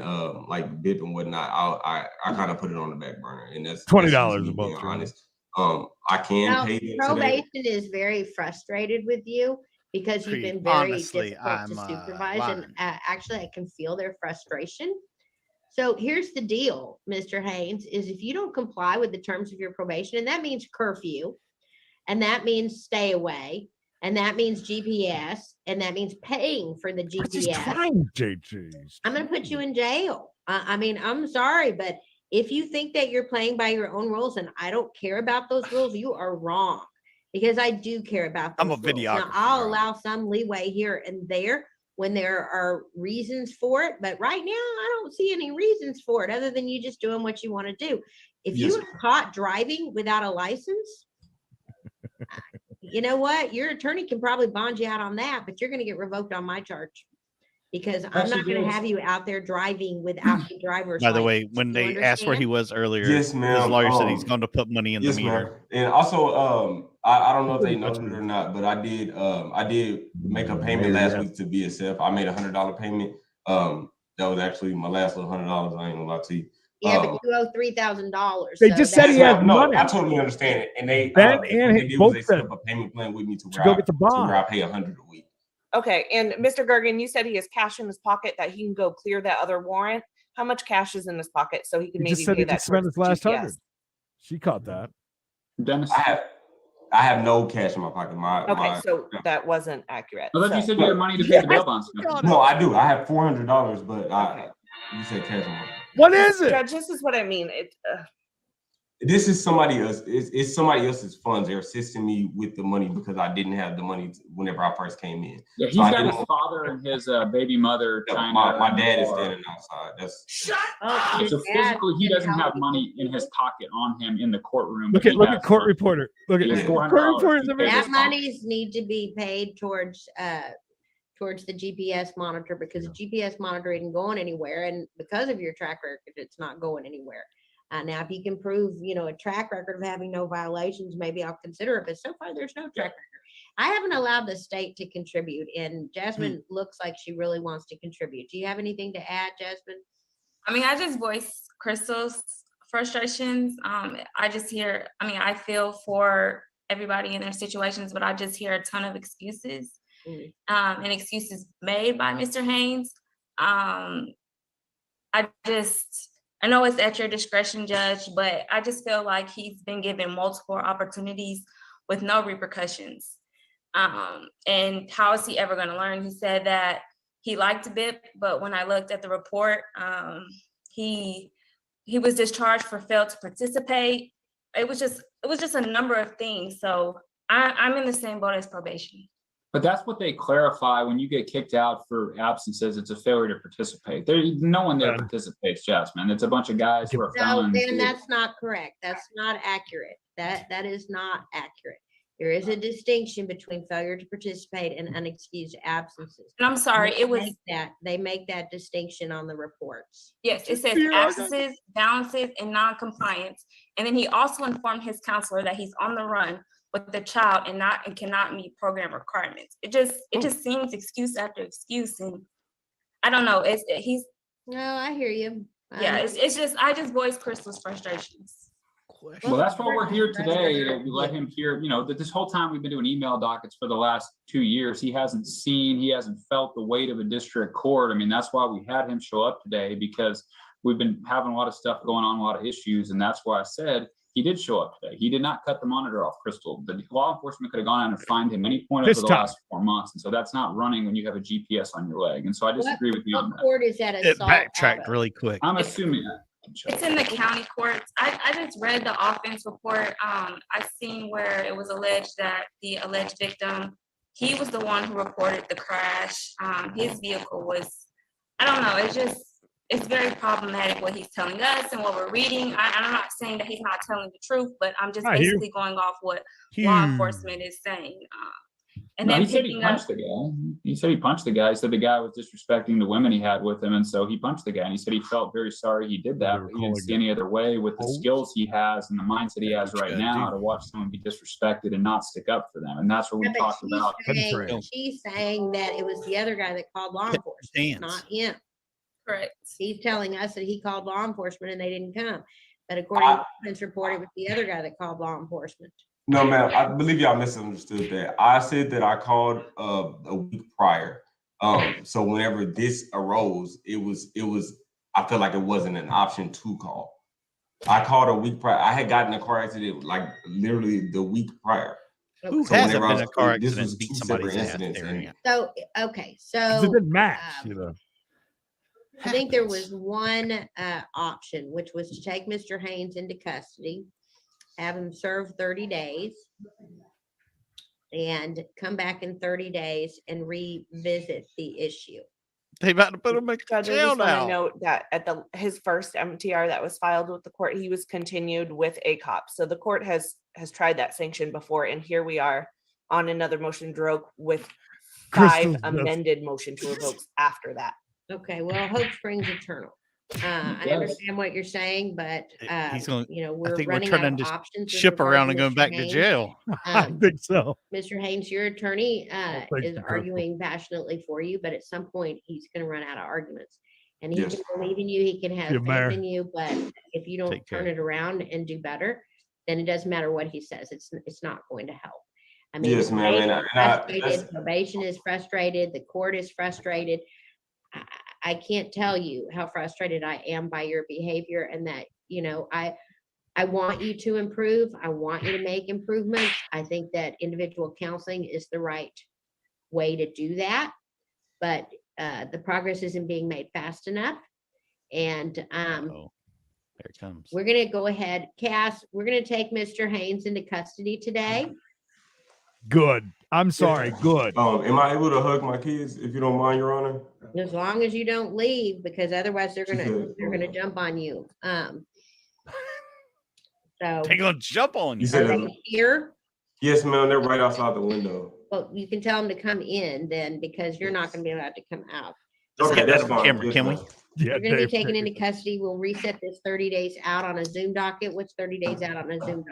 Speaker 11: like BIP and whatnot. I kind of put it on the back burner, and that's
Speaker 4: $20 a
Speaker 11: being
Speaker 4: month.
Speaker 11: honest. I can pay it
Speaker 2: probation
Speaker 11: today.
Speaker 2: is very frustrated with you because you've been very difficult to supervise, and actually I can feel their frustration. So here's the deal, Mr. Haynes, is if you don't comply with the terms of your probation, and that means curfew, and that means stay away, and that means GPS, and that means paying for the GPS. I'm going to put you in jail. I mean, I'm sorry, but if you think that you're playing by your own rules and I don't care about those rules, you are wrong, because I do care about those
Speaker 5: I'm a
Speaker 2: rules. Now,
Speaker 5: videographer.
Speaker 2: I'll allow some leeway here and there when there are reasons for it, but right now I don't see any reasons for it other than you just doing what you want to do. If you are caught driving without a license, you know what? Your attorney can probably bond you out on that, but you're going to get revoked on my charge, because I'm not going to have you out there driving without the driver's
Speaker 5: By the way,
Speaker 2: license.
Speaker 5: when they asked where he was earlier,
Speaker 11: Yes, ma'am.
Speaker 5: his lawyer said he's going to put money in the meter.
Speaker 11: Ma'am. And also, I don't know if they noted it or not, but I did make a payment last week to BSF. I made $100 payment. That was actually my last little $100. I ain't gonna lie to you.
Speaker 2: Yeah, but you owe $3,000.
Speaker 4: They just said he had money.
Speaker 11: I totally understand it, and they
Speaker 4: both
Speaker 11: set up a payment plan with me to
Speaker 4: go get the bond.
Speaker 11: where I pay $100 a week.
Speaker 1: Okay, and Mr. Gergen, you said he has cash in his pocket that he can go clear that other warrant. How much cash is in his pocket so he can maybe pay that?
Speaker 4: Spend his last $100. She caught that.
Speaker 10: Dennis,
Speaker 11: I have no cash in my pocket.
Speaker 1: So that wasn't accurate.
Speaker 10: I thought you said you had money to pay the bail bonds.
Speaker 11: No, I do. I have $400, but you said cash in my pocket.
Speaker 4: What is it?
Speaker 1: Judge, this is what I mean.
Speaker 11: This is somebody else. It's somebody else's funds. They're assisting me with the money because I didn't have the money whenever I first came in.
Speaker 10: Yeah, he's got his father and his baby mother.
Speaker 11: My dad is standing outside.
Speaker 10: Shut up. So physically, he doesn't have money in his pocket on him in the courtroom.
Speaker 4: Look at court reporter. Look at court reporter.
Speaker 2: That monies need to be paid towards the GPS monitor, because the GPS monitor isn't going anywhere, and because of your track record, it's not going anywhere. Now, if you can prove, a track record of having no violations, maybe I'll consider it. But so far, there's no track record. I haven't allowed the state to contribute, and Jasmine looks like she really wants to contribute. Do you have anything to add, Jasmine?
Speaker 12: I mean, I just voice Crystal's frustrations. I feel for everybody in their situations, but I just hear a ton of excuses and excuses made by Mr. Haynes. I know it's at your discretion, Judge, but I just feel like he's been given multiple opportunities with no repercussions. And how is he ever going to learn? He said that he liked BIP, but when I looked at the report, he was discharged for failed to participate. It was just a number of things. So I'm in the same boat as probation.
Speaker 10: But that's what they clarify when you get kicked out for absences. It's a failure to participate. No one there participates, Jasmine. It's a bunch of guys who are felons.
Speaker 2: No, then that's not correct. That's not accurate. That is not accurate. There is a distinction between failure to participate and unexcused absences.
Speaker 12: And I'm sorry,
Speaker 2: they make that distinction on the reports.
Speaker 12: Yes, it says absences, balances, and non-compliance. And then he also informed his counselor that he's on the run with the child and cannot meet program requirements. It just seems excuse after excuse, and I don't know.
Speaker 2: No, I hear you.
Speaker 12: It's just I just voice Crystal's frustrations.
Speaker 10: Well, that's why we're here today, to let him hear, that this whole time we've been doing email dockets for the last 2 years. He hasn't felt the weight of a district court. I mean, that's why we had him show up today, because we've been having a lot of stuff going on, a lot of issues. And that's why I said he did show up today. He did not cut the monitor off, Crystal. The law enforcement could have gone out and fined him any point over the last 4 months. And so that's not running when you have a GPS on your leg. And so I disagree with you on that.
Speaker 2: What court is that?
Speaker 5: It backtracked really quick.
Speaker 10: I'm assuming that.
Speaker 12: It's in the county courts. I just read the offense report. I seen where it was alleged that the alleged victim, he was the one who reported the crash. His vehicle was, I don't know. It's just, it's very problematic what he's telling us and what we're reading. I'm not saying that he's not telling the truth, but I'm just basically going off what law enforcement is saying. And
Speaker 10: no,
Speaker 12: then
Speaker 10: he said he
Speaker 12: picking up.
Speaker 10: punched the guy. He said he punched the guy. He said the guy was disrespecting the women he had with him, and so he punched the guy. And he said he felt very sorry he did that, but he didn't see any other way with the skills he has and the mindset he has right now to watch someone be disrespected and not stick up for them. And that's what we talked about.
Speaker 2: She's saying that it was the other guy that called law enforcement, not him.
Speaker 12: Correct.
Speaker 2: He's telling us that he called law enforcement and they didn't come. But according to this report, it was the other guy that called law enforcement.
Speaker 11: No, ma'am. I believe y'all misunderstood that. I said that I called a week prior. So whenever this arose, it was. I feel like it wasn't an option to call. I called a week prior. I had gotten a car accident like literally the week prior.
Speaker 5: Who hasn't been in a car accident and beat somebody's ass?
Speaker 2: So okay, so
Speaker 4: it didn't match,
Speaker 2: I think there was one option, which was to take Mr. Haynes into custody, have him serve 30 days, and come back in 30 days and revisit the issue.
Speaker 5: They about to put him in
Speaker 1: Judge, I
Speaker 5: jail
Speaker 1: just want
Speaker 5: now.
Speaker 1: to note that at his first MTR that was filed with the court, he was continued with ACOP. So the court has tried that sanction before, and here we are on another motion to revoke with 5 amended motion to revoke after that.
Speaker 2: Okay, well, hope springs eternal. I understand what you're saying, but
Speaker 5: He's gonna,
Speaker 2: we're
Speaker 5: we're
Speaker 2: running out
Speaker 5: turning
Speaker 2: of
Speaker 5: this
Speaker 2: options. with
Speaker 5: ship
Speaker 2: regard
Speaker 5: around
Speaker 2: to
Speaker 5: and going
Speaker 2: Mr.
Speaker 5: back to
Speaker 2: Haynes.
Speaker 5: jail.
Speaker 4: I think so.
Speaker 2: Mr. Haynes, your attorney
Speaker 4: thank
Speaker 2: is
Speaker 4: you,
Speaker 2: arguing passionately for you, but at some point he's going to run out of arguments. And he
Speaker 11: Yes.
Speaker 2: can believe in you, he can have
Speaker 4: Yeah,
Speaker 2: faith
Speaker 4: Mayor.
Speaker 2: in you, but if you don't
Speaker 5: Take care.
Speaker 2: turn it around and do better, then it doesn't matter what he says. It's not going to help. I mean,
Speaker 11: Yes, ma'am,
Speaker 2: they
Speaker 11: and
Speaker 2: are
Speaker 11: I-
Speaker 2: frustrated, probation is frustrated, the court is frustrated. I can't tell you how frustrated I am by your behavior, and that, I want you to improve. I want you to make improvements. I think that individual counseling is the right way to do that, but the progress isn't being made fast enough. And
Speaker 5: Uh-oh. There it comes.
Speaker 2: we're going to go ahead, Cass, we're going to take Mr. Haynes into custody today.
Speaker 4: Good. I'm sorry. Good.
Speaker 11: Am I able to hug my kids if you don't mind, Your Honor?
Speaker 2: As long as you don't leave, because otherwise they're
Speaker 11: She said,
Speaker 2: gonna jump on you. So
Speaker 5: They're gonna jump on
Speaker 11: You
Speaker 5: you.
Speaker 11: said
Speaker 2: are they here?
Speaker 11: yes, ma'am. They're right outside the window.
Speaker 2: Well, you can tell them to come in then, because you're not gonna be allowed to come out.
Speaker 5: Let's
Speaker 11: Okay,
Speaker 5: get
Speaker 11: that's
Speaker 5: that on
Speaker 11: fine.
Speaker 5: camera,
Speaker 11: Yes,
Speaker 5: can we?
Speaker 11: ma'am.
Speaker 4: Yeah,
Speaker 2: You're gonna be
Speaker 4: Dave,
Speaker 2: taken into custody. We'll reset this 30 days out on a Zoom docket. What's 30 days out on a Zoom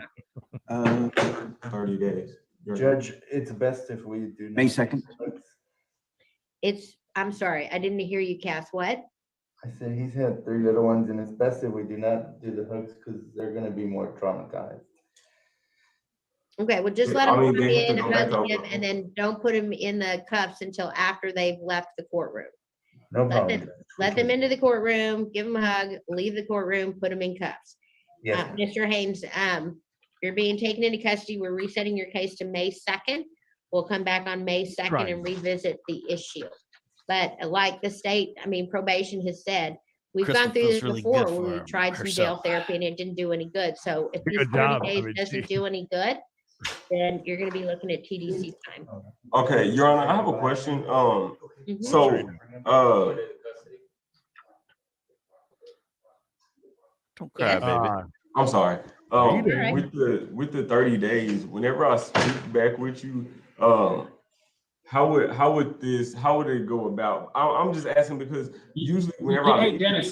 Speaker 2: docket?
Speaker 11: 30 days.
Speaker 13: Judge, it's best if we do.
Speaker 9: May 2nd.
Speaker 2: I'm sorry, I didn't hear you, Cass. What?
Speaker 13: I said he's had 3 little ones, and it's best if we do not do the hooks because they're gonna be more traumatized.
Speaker 2: Okay, well, just
Speaker 11: Yeah,
Speaker 2: let
Speaker 11: I
Speaker 2: them
Speaker 11: mean,
Speaker 2: come
Speaker 11: they have to
Speaker 2: in,
Speaker 11: go back
Speaker 2: hug him,
Speaker 11: over.
Speaker 2: and then don't put him in the cuffs until after they've left the courtroom.
Speaker 13: No
Speaker 2: Let
Speaker 13: problem.
Speaker 2: Let them into the courtroom, give them a hug, leave the courtroom, put them in cuffs.
Speaker 13: Yes.
Speaker 2: Mr. Haynes, you're being taken into custody. We're resetting your case to May 2nd. We'll come back on May 2nd
Speaker 4: Right.
Speaker 2: and revisit the issue. But like the state, probation has said, we've
Speaker 5: Crystal
Speaker 2: gone through
Speaker 5: feels
Speaker 2: this
Speaker 5: really
Speaker 2: before,
Speaker 5: good
Speaker 2: where
Speaker 5: for
Speaker 2: we tried some
Speaker 5: herself.
Speaker 2: jail therapy and it didn't do any good. So if these
Speaker 4: Good
Speaker 2: 30
Speaker 4: job.
Speaker 2: days
Speaker 4: I mean,
Speaker 2: doesn't do any good, then you're gonna be looking at TDC time.
Speaker 11: Okay, Your Honor, I have a question.
Speaker 2: Mhm.
Speaker 11: So,
Speaker 5: Don't cry,
Speaker 2: Yes.
Speaker 5: baby.
Speaker 11: I'm sorry.
Speaker 4: You did.
Speaker 11: With the 30 days, whenever I speak back with you, how would it go about? I'm just asking because usually whenever I
Speaker 10: Hey, Dennis,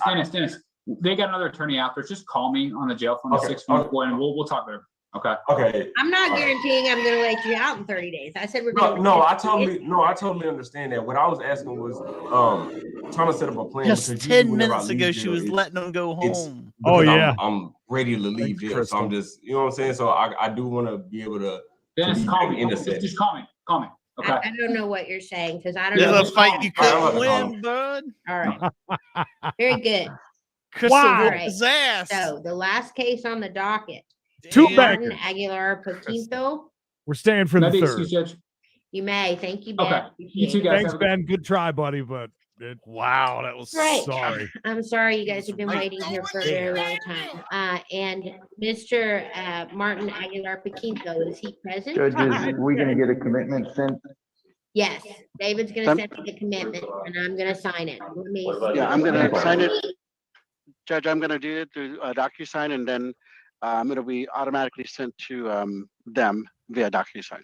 Speaker 10: they got another attorney out there. Just call me on the jail phone at
Speaker 11: Okay,
Speaker 10: 614 and we'll talk about it. Okay.
Speaker 11: Okay.
Speaker 2: I'm not guaranteeing I'm gonna let you out in 30 days. I said we're gonna.
Speaker 11: No, I totally understand that. What I was asking was trying to set up a plan.
Speaker 5: Just
Speaker 11: because usually
Speaker 5: 10
Speaker 11: whenever I
Speaker 5: minutes
Speaker 11: leave
Speaker 5: ago,
Speaker 11: jail,
Speaker 5: she was
Speaker 11: it's-
Speaker 5: letting them go
Speaker 11: it's
Speaker 5: home.
Speaker 4: Oh,
Speaker 11: because
Speaker 4: yeah.
Speaker 11: I'm ready to leave
Speaker 4: Thanks,
Speaker 11: jail. So I'm
Speaker 4: Crystal.
Speaker 11: just, you know what I'm saying? So I do want to be able to
Speaker 10: Dennis,
Speaker 11: be
Speaker 10: call
Speaker 11: back
Speaker 10: me.
Speaker 11: in the
Speaker 10: Just
Speaker 11: setting.
Speaker 10: call me. Call me. Okay.
Speaker 2: I don't know what you're saying, because I don't
Speaker 5: This
Speaker 2: know.
Speaker 5: is a fight you
Speaker 11: All right, I'm
Speaker 5: couldn't
Speaker 11: about to call
Speaker 5: win,
Speaker 11: him.
Speaker 5: bud.
Speaker 2: All right, very good.
Speaker 5: Crystal
Speaker 4: Wow.
Speaker 5: whooped his ass.
Speaker 2: So the last case on the docket,
Speaker 4: Two
Speaker 5: Damn.
Speaker 2: Martin
Speaker 4: bangers.
Speaker 2: Aguilar Paquinto.
Speaker 4: We're staying for
Speaker 10: May I
Speaker 4: the
Speaker 10: be
Speaker 4: third.
Speaker 10: excused, Judge?
Speaker 2: You may. Thank you, Ben.
Speaker 10: Okay. You too,
Speaker 2: Appreciate it.
Speaker 10: guys.
Speaker 4: Thanks,
Speaker 10: have a good-
Speaker 4: Ben. Good try, buddy, but wow, that was
Speaker 2: Right.
Speaker 4: sorry.
Speaker 2: I'm sorry you guys have been waiting here for a very long time. And Mr. Martin Aguilar Paquinto, is he present?
Speaker 13: Judges, we're gonna get a commitment sent
Speaker 2: Yes, David's gonna send me the commitment and I'm gonna sign it. Let me.
Speaker 14: Yeah, I'm gonna sign it. Judge, I'm gonna do it through DocuSign, and then it'll be automatically sent to them via DocuSign.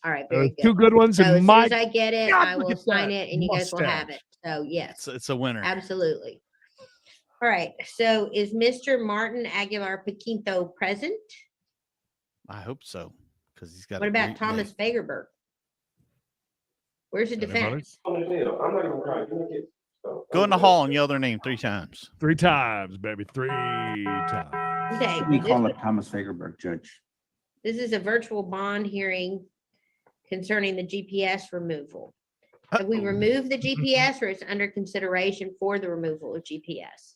Speaker 2: All right, very good.
Speaker 4: Two good ones.
Speaker 2: So
Speaker 4: And
Speaker 2: as soon
Speaker 4: my
Speaker 2: as I get it,
Speaker 4: God,
Speaker 2: I
Speaker 4: look
Speaker 2: will
Speaker 4: at
Speaker 2: sign
Speaker 4: that
Speaker 2: it and you guys will have it.
Speaker 4: mustache.
Speaker 2: So yes,
Speaker 5: It's a winner.
Speaker 2: absolutely. All right, so is Mr. Martin Aguilar Paquinto present?
Speaker 5: I hope so, because he's got.
Speaker 2: What
Speaker 5: a
Speaker 2: about
Speaker 5: great
Speaker 2: Thomas
Speaker 5: name.
Speaker 2: Fagerberg? Where's the
Speaker 4: Anybody?
Speaker 2: defense?
Speaker 5: Go in the hall and yell their name 3 times.
Speaker 4: 3 times, baby. 3 times.
Speaker 2: Okay,
Speaker 9: We call it Thomas Fagerberg, Judge.
Speaker 2: this is a virtual bond hearing concerning the GPS removal. Have we removed the GPS or it's under consideration for the removal of GPS?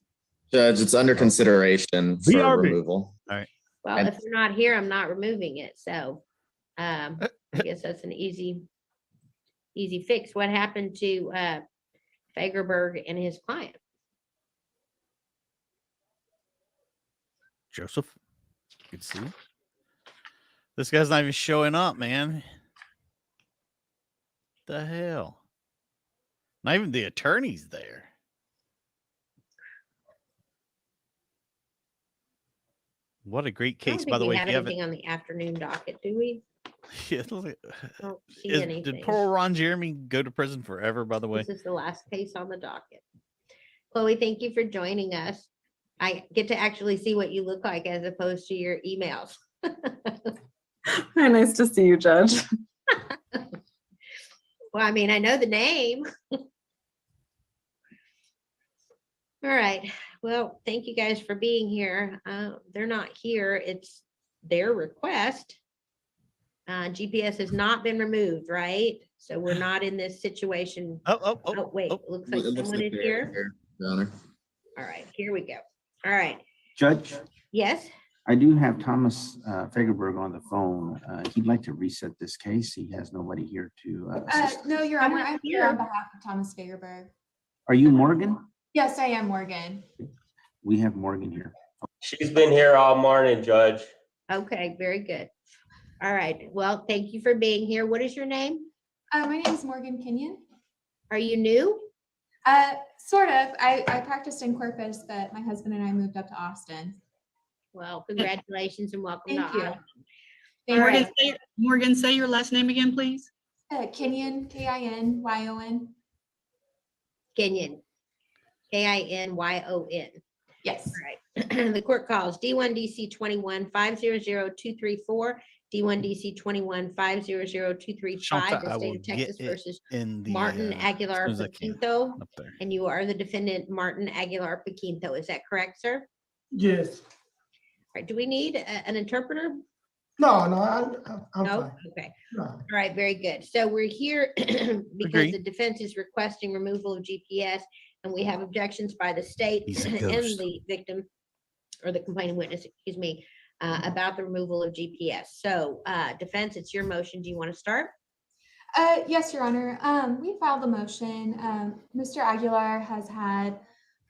Speaker 15: Judge, it's under consideration for
Speaker 4: BRB.
Speaker 15: removal.
Speaker 5: All right.
Speaker 2: Well,
Speaker 15: And-
Speaker 2: if you're not here, I'm not removing it. So I guess that's an easy fix. What happened to Fagerberg and his client?
Speaker 5: Joseph, good to see you. This guy's not even showing up, man. The hell? Not even the attorney's there. What a great
Speaker 2: I don't
Speaker 5: case,
Speaker 2: think
Speaker 5: by the
Speaker 2: we
Speaker 5: way.
Speaker 2: have
Speaker 5: If you haven't,
Speaker 2: anything on the afternoon docket, do we?
Speaker 5: Yeah, look at-
Speaker 2: I don't see anything.
Speaker 5: did poor Ron Jeremy go to prison forever, by the way?
Speaker 2: This is the last case on the docket. Chloe, thank you for joining us. I get to actually see what you look like as opposed to your emails.
Speaker 16: Very nice to see you, Judge.
Speaker 2: Well, I mean, I know the name. All right. Well, thank you guys for being here. They're not here. It's their request. GPS has not been removed, right? So we're not in this situation.
Speaker 5: Oh,
Speaker 2: wait, it looks like someone is here.
Speaker 15: Your Honor.
Speaker 2: All right, here we go. All right.
Speaker 9: Judge,
Speaker 2: Yes,
Speaker 9: I do have Thomas Fagerberg on the phone. He'd like to reset this case. He has nobody here to assist.
Speaker 17: No, Your
Speaker 2: I'm
Speaker 17: Honor,
Speaker 2: not
Speaker 17: I'm here
Speaker 2: here.
Speaker 17: on behalf of Thomas Fagerberg.
Speaker 9: Are you Morgan?
Speaker 17: Yes, I am Morgan.
Speaker 9: We have Morgan here.
Speaker 18: She's been here all morning, Judge.
Speaker 2: okay, very good. All right, well, thank you for being here. What is your name?
Speaker 17: My name is Morgan Kenyon.
Speaker 2: Are you new?
Speaker 17: Sort of. I practiced in Corpus, but my husband and I moved up to Austin.
Speaker 2: Well, congratulations and welcome
Speaker 17: Thank
Speaker 2: to
Speaker 17: you.
Speaker 2: Austin.
Speaker 17: Thank
Speaker 2: All
Speaker 17: you.
Speaker 2: right.
Speaker 16: Morgan, say your last name again, please.
Speaker 17: Kenyon, Kinyon.
Speaker 2: Kenyon, Kinyon.
Speaker 17: Yes.
Speaker 2: All right. The court calls D1 DC 21 500234, D1 DC 21 500235,
Speaker 5: Shanta,
Speaker 2: the
Speaker 5: I
Speaker 2: state
Speaker 5: will
Speaker 2: of Texas
Speaker 5: get it
Speaker 2: versus
Speaker 5: in the,
Speaker 2: Martin
Speaker 5: as
Speaker 2: Aguilar
Speaker 5: soon as I can,
Speaker 2: Paquinto.
Speaker 5: up there.
Speaker 2: And you are the defendant, Martin Aguilar Paquinto. Is that correct, sir?
Speaker 19: Yes.
Speaker 2: All right. Do we need an interpreter?
Speaker 19: No, I'm
Speaker 2: No?
Speaker 19: fine.
Speaker 2: Okay.
Speaker 19: No.
Speaker 2: All right, very good. So we're here because
Speaker 5: Agreed.
Speaker 2: the defense is requesting removal of GPS and we have objections by the state
Speaker 5: He's a
Speaker 2: and
Speaker 5: ghost.
Speaker 2: the victim or the complaining witness, excuse me, about the removal of GPS. So defense, it's your motion. Do you want to start?
Speaker 17: Yes, Your Honor. We filed a motion. Mr. Aguilar has had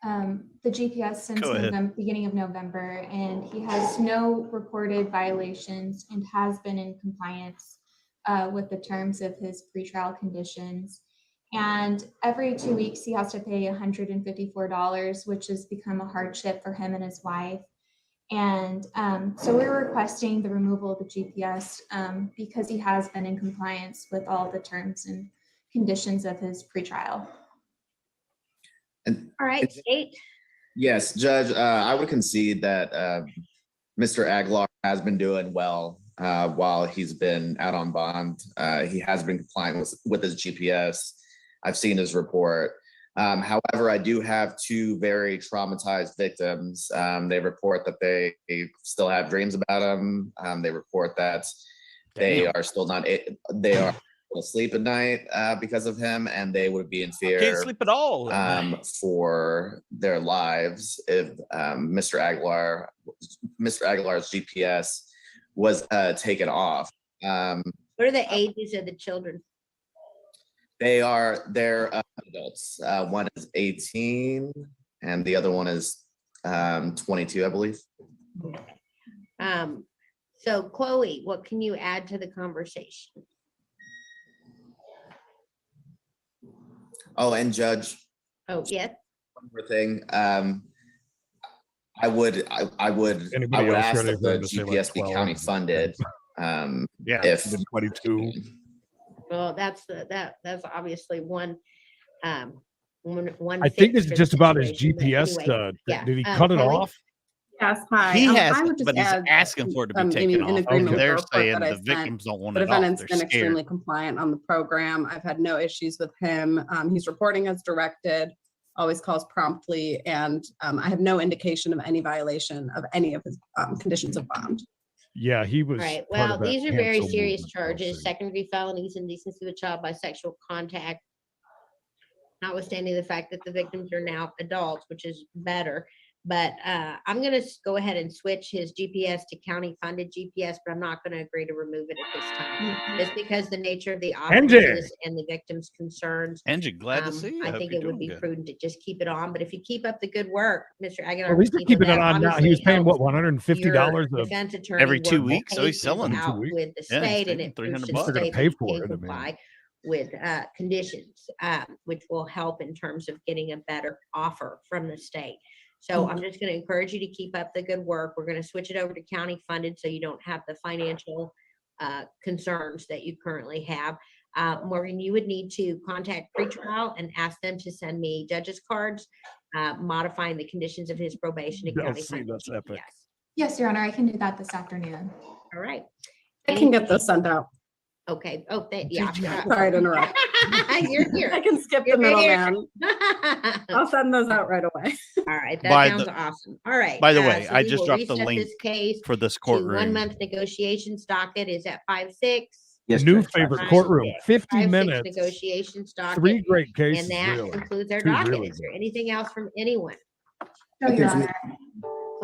Speaker 17: the GPS since
Speaker 5: Go ahead.
Speaker 17: beginning of November, and he has no reported violations and has been in compliance with the terms of his pretrial conditions. And every 2 weeks, he has to pay $154, which has become a hardship for him and his wife. And so we're requesting the removal of the GPS because he has been in compliance with all the terms and conditions of his pretrial.
Speaker 15: And
Speaker 2: All right, state.
Speaker 15: yes, Judge, I would concede that Mr. Aguilar has been doing well while he's been out on bond. He has been compliant with his GPS. I've seen his report. However, I do have 2 very traumatized victims. They report that they still have dreams about him. They report that they are still not, they are asleep at night because of him, and they would be in fear.
Speaker 5: Can't sleep at all.
Speaker 15: For their lives if Mr. Aguilar's GPS was taken off.
Speaker 2: What are the ages of the children?
Speaker 15: They're adults. One is 18 and the other one is 22, I believe.
Speaker 2: So Chloe, what can you add to the conversation?
Speaker 15: Oh, and Judge,
Speaker 2: Oh, yes.
Speaker 15: one more thing. I would
Speaker 4: Anybody else
Speaker 15: ask
Speaker 4: ready
Speaker 15: that
Speaker 4: for him
Speaker 15: the
Speaker 4: to say, like,
Speaker 15: GPS be
Speaker 4: 12?
Speaker 15: county funded.
Speaker 4: Yeah,
Speaker 15: if
Speaker 4: even 22.
Speaker 2: Well, that's obviously one. One
Speaker 4: I think
Speaker 2: fix
Speaker 4: it's
Speaker 2: for the
Speaker 4: just about his
Speaker 2: situation, but
Speaker 4: GPS.
Speaker 2: anyway, yeah.
Speaker 4: Did he cut it
Speaker 2: Kelly?
Speaker 4: off?
Speaker 16: Yes, hi.
Speaker 5: He
Speaker 16: I
Speaker 5: has,
Speaker 16: would just
Speaker 5: but he's
Speaker 16: add,
Speaker 5: asking for it to be
Speaker 16: Amy,
Speaker 5: taken
Speaker 16: in
Speaker 5: off.
Speaker 16: agreement with the
Speaker 5: They're
Speaker 16: report
Speaker 5: saying
Speaker 16: that I
Speaker 5: the
Speaker 16: sent,
Speaker 5: victims don't want
Speaker 16: the
Speaker 5: it off.
Speaker 16: defendant's
Speaker 5: They're
Speaker 16: been
Speaker 5: scared.
Speaker 16: extremely compliant on the program. I've had no issues with him. He's reporting as directed, always calls promptly, and I have no indication of any violation of any of his conditions of bond.
Speaker 4: Yeah, he was.
Speaker 2: Right.
Speaker 4: part
Speaker 2: Well,
Speaker 4: of that
Speaker 2: these are very
Speaker 4: cancel
Speaker 2: serious
Speaker 4: movement, I'll
Speaker 2: charges,
Speaker 4: say.
Speaker 2: second-degree felonies, indecency with child by sexual contact. Notwithstanding the fact that the victims are now adults, which is better. But I'm going to go ahead and switch his GPS to county-funded GPS, but I'm not going to agree to remove it at this time, just because the nature of the offenses and the victim's concerns.
Speaker 5: Angie, glad to see you.
Speaker 2: I
Speaker 5: hope
Speaker 2: think
Speaker 5: you're
Speaker 2: it would
Speaker 5: doing
Speaker 2: be
Speaker 5: good.
Speaker 2: prudent to just keep it on. But if you keep up the good work, Mr. Aguilar,
Speaker 4: Well, he's just keeping it on now. He was paying what, $150
Speaker 2: your defense attorney
Speaker 5: every 2
Speaker 2: work
Speaker 5: weeks, so he's
Speaker 2: patience
Speaker 5: selling
Speaker 2: out with the
Speaker 5: Yeah, he's
Speaker 2: state, and
Speaker 5: taking
Speaker 2: it proves to
Speaker 5: $300.
Speaker 2: the
Speaker 4: They're gonna
Speaker 2: state
Speaker 4: pay
Speaker 2: that
Speaker 4: for
Speaker 2: you
Speaker 4: it, I
Speaker 2: can
Speaker 4: mean.
Speaker 2: comply with conditions, which will help in terms of getting a better offer from the state. So I'm just going to encourage you to keep up the good work. We're going to switch it over to county funded so you don't have the financial concerns that you currently have. Morgan, you would need to contact pretrial and ask them to send me judge's cards, modifying the conditions of his probation to county funded.
Speaker 4: That's epic.
Speaker 17: Yes, Your Honor, I can do that this afternoon.
Speaker 2: All right.
Speaker 16: I can get this sent out.
Speaker 2: Okay. Oh, yeah.
Speaker 16: Sorry to interrupt.
Speaker 2: You're here.
Speaker 16: I can skip the
Speaker 2: You're
Speaker 16: middleman.
Speaker 2: here.
Speaker 16: I'll send those out right away.
Speaker 2: All right, that
Speaker 5: By
Speaker 2: sounds
Speaker 5: the-
Speaker 2: awesome. All right.
Speaker 5: By the way,
Speaker 2: so
Speaker 5: I
Speaker 2: we
Speaker 5: just
Speaker 2: will
Speaker 5: dropped the
Speaker 2: reset
Speaker 5: link
Speaker 2: this case
Speaker 5: for this
Speaker 2: to
Speaker 5: courtroom.
Speaker 2: 1 month negotiations docket is at 5-6.
Speaker 9: Yes,
Speaker 4: New
Speaker 9: Judge.
Speaker 4: favorite courtroom, 50
Speaker 2: 5-6
Speaker 4: minutes.
Speaker 2: negotiations docket.
Speaker 4: 3 great cases,
Speaker 2: And that
Speaker 4: really.
Speaker 2: concludes our
Speaker 4: 2
Speaker 2: docket.
Speaker 4: really
Speaker 2: Is there anything else from anyone?
Speaker 17: No, Your Honor.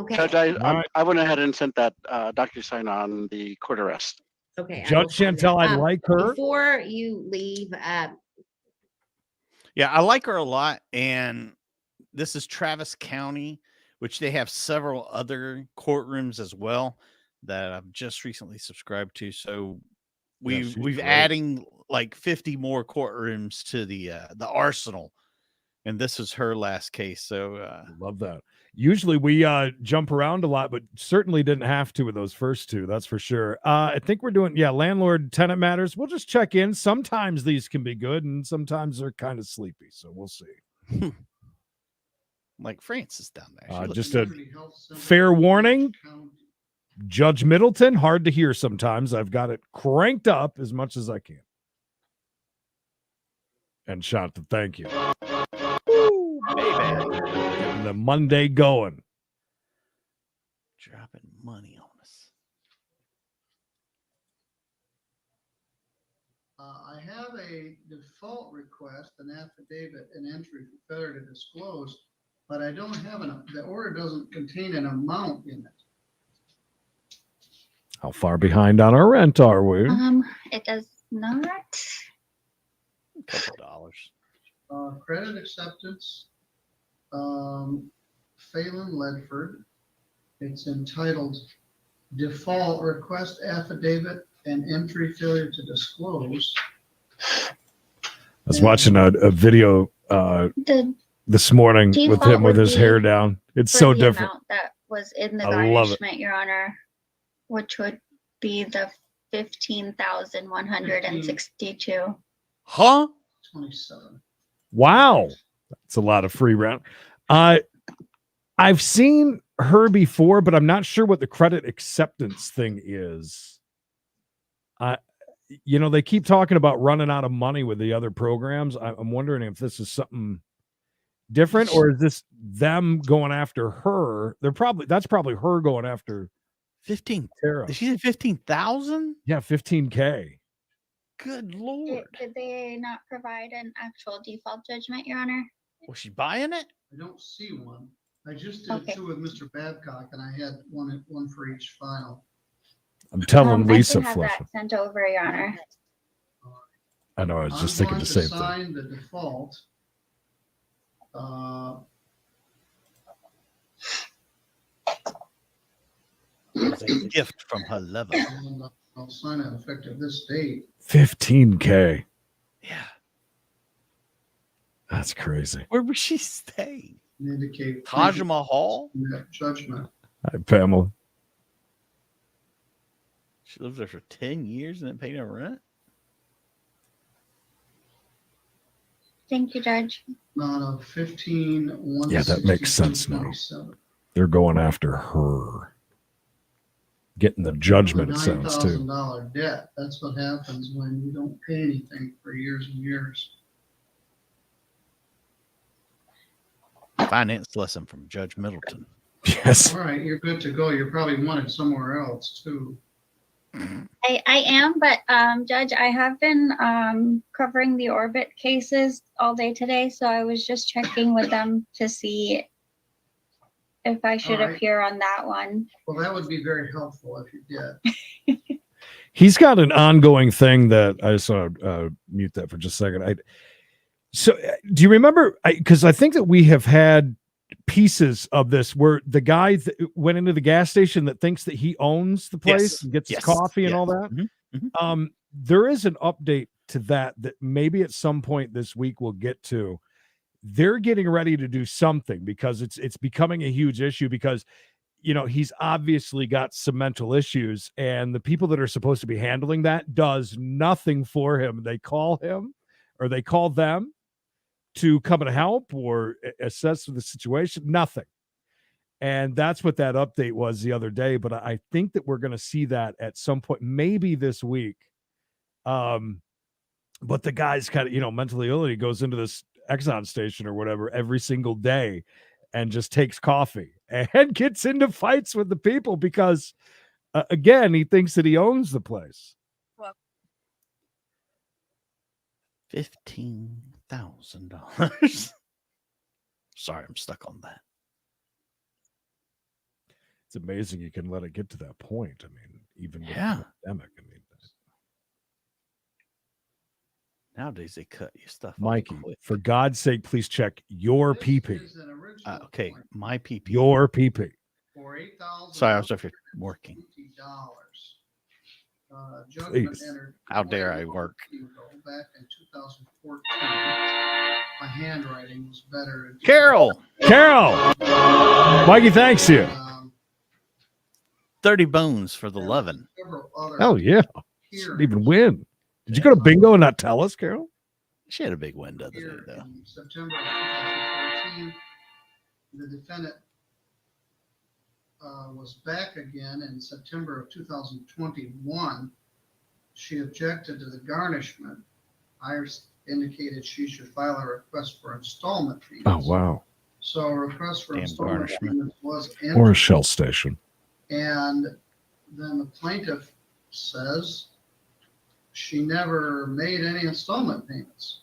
Speaker 2: Okay.
Speaker 14: Judge, I went ahead and sent that DocuSign on the court arrest.
Speaker 2: Okay. I
Speaker 4: Judge
Speaker 2: will sign that.
Speaker 4: Chantel, I like her.
Speaker 2: Before you leave,
Speaker 5: Yeah, I like her a lot. And this is Travis County, which they have several other courtrooms as well that I've just recently subscribed to. So we've
Speaker 4: great.
Speaker 5: adding like 50 more courtrooms to the arsenal. And this is her last case. So
Speaker 4: Love that. Usually we jump around a lot, but certainly didn't have to with those first 2. That's for sure. I think we're doing, landlord tenant matters. We'll just check in. Sometimes these can be good and sometimes they're kind of sleepy. So we'll see.
Speaker 5: like Francis down there. She
Speaker 4: Just
Speaker 5: looks-
Speaker 4: a fair warning. Judge Middleton, hard to hear sometimes. I've got it cranked up as much as I can. And Shanta, thank you.
Speaker 5: Woo, baby.
Speaker 4: Getting the Monday going.
Speaker 5: Dropping money on us.
Speaker 20: I have a default request, an affidavit, an entry for failure to disclose, but I don't have the order doesn't contain an amount in it.
Speaker 4: How far behind on our rent are we?
Speaker 21: It does not.
Speaker 5: A couple dollars.
Speaker 20: Credit acceptance, Phelan Ledford. It's entitled Default Request Affidavit and Entry Failure to Disclose.
Speaker 4: I was watching a video
Speaker 21: The
Speaker 4: this morning with
Speaker 21: default
Speaker 4: him with
Speaker 21: would
Speaker 4: his
Speaker 21: be
Speaker 4: hair down. It's
Speaker 21: for
Speaker 4: so
Speaker 21: the
Speaker 4: different.
Speaker 21: amount that was in the
Speaker 4: I love it.
Speaker 21: garnishment, Your Honor, which would be the 15,162.
Speaker 5: Huh?
Speaker 20: 27.
Speaker 4: Wow. That's a lot of free rent. I've seen her before, but I'm not sure what the credit acceptance thing is. They keep talking about running out of money with the other programs. I'm wondering if this is something different, or is this them going after her? That's probably her going after
Speaker 5: 15.
Speaker 4: Tara.
Speaker 5: She said 15,000?
Speaker 4: Yeah, 15K.
Speaker 5: Good Lord.
Speaker 21: Did they not provide an actual default judgment, Your Honor?
Speaker 5: Was she buying it?
Speaker 20: I don't see one. I just did
Speaker 21: Okay.
Speaker 20: 2 with Mr. Babcock, and I had one for each file.
Speaker 4: I'm telling Lisa
Speaker 21: I can have
Speaker 4: Fletcher.
Speaker 21: that sent over, Your Honor.
Speaker 4: I know. I was just
Speaker 20: I'm
Speaker 4: thinking
Speaker 20: going
Speaker 4: the
Speaker 20: to
Speaker 4: same thing.
Speaker 20: sign the default.
Speaker 5: It's a gift from her lover.
Speaker 20: And I'll sign it effective this date.
Speaker 4: 15K.
Speaker 5: Yeah.
Speaker 4: That's crazy.
Speaker 5: Where was she staying?
Speaker 20: Indicate
Speaker 5: Taj Mahal?
Speaker 20: judgment.
Speaker 4: Hi, Pamela.
Speaker 5: She lived there for 10 years and didn't pay no rent?
Speaker 21: Thank you, Judge.
Speaker 20: Not of 15.
Speaker 4: Yeah, that makes sense now. They're going after her. Getting the judgment, it sounds, too.
Speaker 20: $9,000 debt. That's what happens when you don't pay anything for years and years.
Speaker 5: Finance lesson from Judge Middleton.
Speaker 4: Yes.
Speaker 20: All right, you're good to go. You're probably wanted somewhere else too.
Speaker 21: I am, but Judge, I have been covering the Orbit cases all day today, so I was just checking with them to see if I should
Speaker 20: All right.
Speaker 21: appear on that one.
Speaker 20: Well, that would be very helpful if you did.
Speaker 4: He's got an ongoing thing that I just want to mute that for just a second. So do you remember? Because I think that we have had pieces of this where the guy that went into the gas station that thinks that he owns the place and gets his coffee and all that.
Speaker 5: Mm-hmm.
Speaker 4: There is an update to that maybe at some point this week we'll get to. They're getting ready to do something because it's becoming a huge issue because, you know, he's obviously got some mental issues and the people that are supposed to be handling that does nothing for him. They call him or they call them to come and help or assess the situation, nothing. And that's what that update was the other day. But I think that we're going to see that at some point, maybe this week. But the guy's kind of, you know, mentally ill. He goes into this Exxon station or whatever every single day and just takes coffee and gets into fights with the people because, again, he thinks that he owns the place.
Speaker 5: $15,000. Sorry, I'm stuck on that.
Speaker 4: It's amazing you can let it get to that point. I mean, even with the pandemic. I mean,
Speaker 5: nowadays they cut your stuff.
Speaker 4: Mikey, for God's sake, please check your PP.
Speaker 5: Okay, my PP.
Speaker 4: Your PP.
Speaker 20: For $8,000.
Speaker 5: Sorry, I was over here working.
Speaker 4: Please.
Speaker 5: How dare I work?
Speaker 20: Back in 2014, my handwriting was better.
Speaker 4: Carol, Mikey, thanks you.
Speaker 5: 30 bones for the lovin'.
Speaker 4: Hell yeah. Didn't even win. Did you go to bingo and not tell us, Carol?
Speaker 5: She had a big win the other day, though.
Speaker 20: In September of 2014, the defendant was back again in September of 2021. She objected to the garnishment. I indicated she should file a request for installment fees.
Speaker 4: Oh, wow.
Speaker 20: So a request for installment
Speaker 4: garnishment.
Speaker 20: payments was
Speaker 4: Or a
Speaker 20: entered,
Speaker 4: Shell station.
Speaker 20: and then the plaintiff says she never made any installment payments.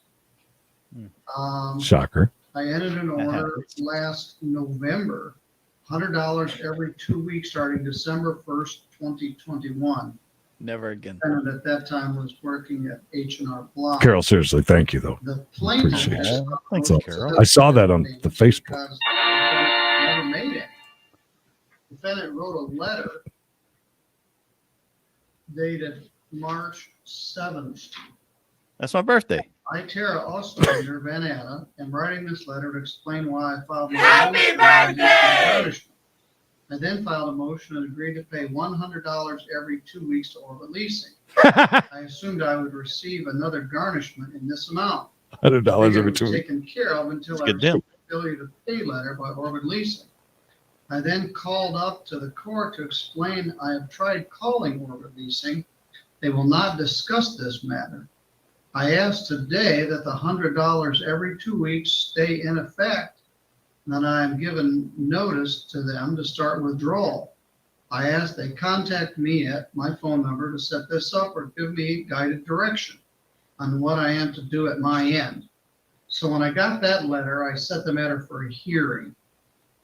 Speaker 4: Shocker.
Speaker 20: I entered an
Speaker 5: That
Speaker 20: order
Speaker 5: happens.
Speaker 20: last November, $100 every 2 weeks starting December 1st, 2021.
Speaker 5: Never again.
Speaker 20: And at that time was working at H&R Block.
Speaker 4: Carol, seriously, thank you, though.
Speaker 20: The plaintiff
Speaker 4: Appreciate
Speaker 20: has
Speaker 4: it.
Speaker 5: Thanks,
Speaker 4: So,
Speaker 5: Carol.
Speaker 4: I saw that on the Facebook.
Speaker 20: because the defendant never made it. The defendant wrote a letter dated March 7th.
Speaker 5: That's my birthday.
Speaker 20: I, Tara Ostrander, Van Anna, am writing this letter to explain why I filed my motion on additional garnishment. I then filed a motion and agreed to pay $100 every 2 weeks to Orbit Leasing. I assumed I would receive another garnishment in this amount.
Speaker 4: $100 every
Speaker 20: It was
Speaker 4: 2 weeks.
Speaker 20: taken care of until I
Speaker 5: Good deal.
Speaker 20: received the ability to pay letter by Orbit Leasing. I then called up to the court to explain I have tried calling Orbit Leasing. They will not discuss this matter. I asked today that the $100 every 2 weeks stay in effect, and that I am given notice to them to start withdrawal. I asked they contact me at my phone number to set this up or give me guided direction on what I am to do at my end. So when I got that letter, I set the matter for a hearing.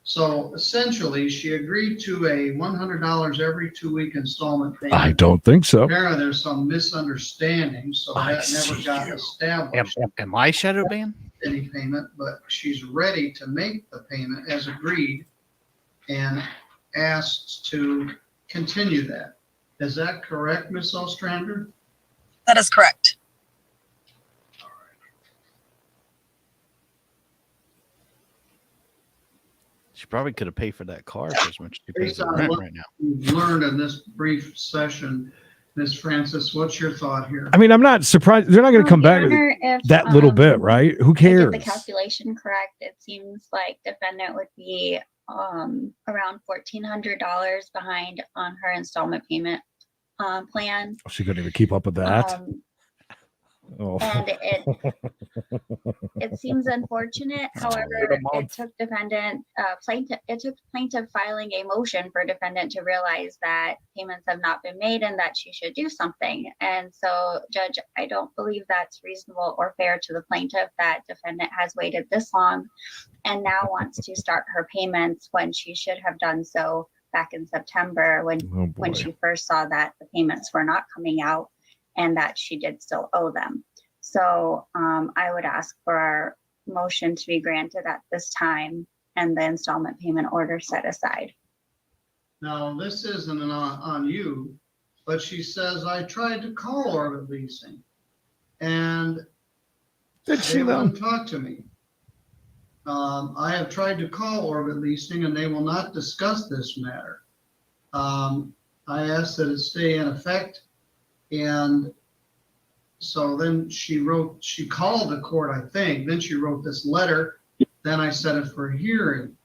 Speaker 20: So essentially, she agreed to a $100 every 2 week installment payment.
Speaker 4: I don't think so.
Speaker 20: Apparently, there's some misunderstanding, so
Speaker 5: I
Speaker 20: that never
Speaker 5: see
Speaker 20: got
Speaker 5: you.
Speaker 20: established.
Speaker 5: Am I shadow banned?
Speaker 20: Any payment, but she's ready to make the payment as agreed and asked to continue that. Is that correct, Ms. Ostrander?
Speaker 3: That is correct.
Speaker 5: She probably could have paid for that car for as much as she pays
Speaker 20: Based
Speaker 5: for
Speaker 20: on
Speaker 5: rent
Speaker 20: what
Speaker 5: right now.
Speaker 20: you've learned in this brief session, Ms. Francis, what's your thought here?
Speaker 4: I mean, I'm not surprised. They're not going to come
Speaker 21: Your
Speaker 4: back with
Speaker 21: Honor, if,
Speaker 4: that little bit, right? Who
Speaker 21: I did the
Speaker 4: cares?
Speaker 21: calculation correct, it seems like defendant would be around $1,400 behind on her installment payment plan.
Speaker 4: She couldn't even keep up with that. Oh.
Speaker 21: And it seems unfortunate. However, it took plaintiff filing a motion for defendant to realize that payments have not been made and that she should do something. And so, Judge, I don't believe that's reasonable or fair to the plaintiff that defendant has waited this long and now wants to start her payments when she should have done so back in September when she first saw that the payments were not coming out and that she did still owe them. So I would ask for our motion to be granted at this time and the installment payment order set aside.
Speaker 20: Now, this isn't on you, but she says, I tried to call Orbit Leasing and they wouldn't talk to me. I have tried to call Orbit Leasing and they will not discuss this matter. I asked that it stay in effect. And so then she called the court, I think. Then she wrote this letter. Then I set it for a hearing.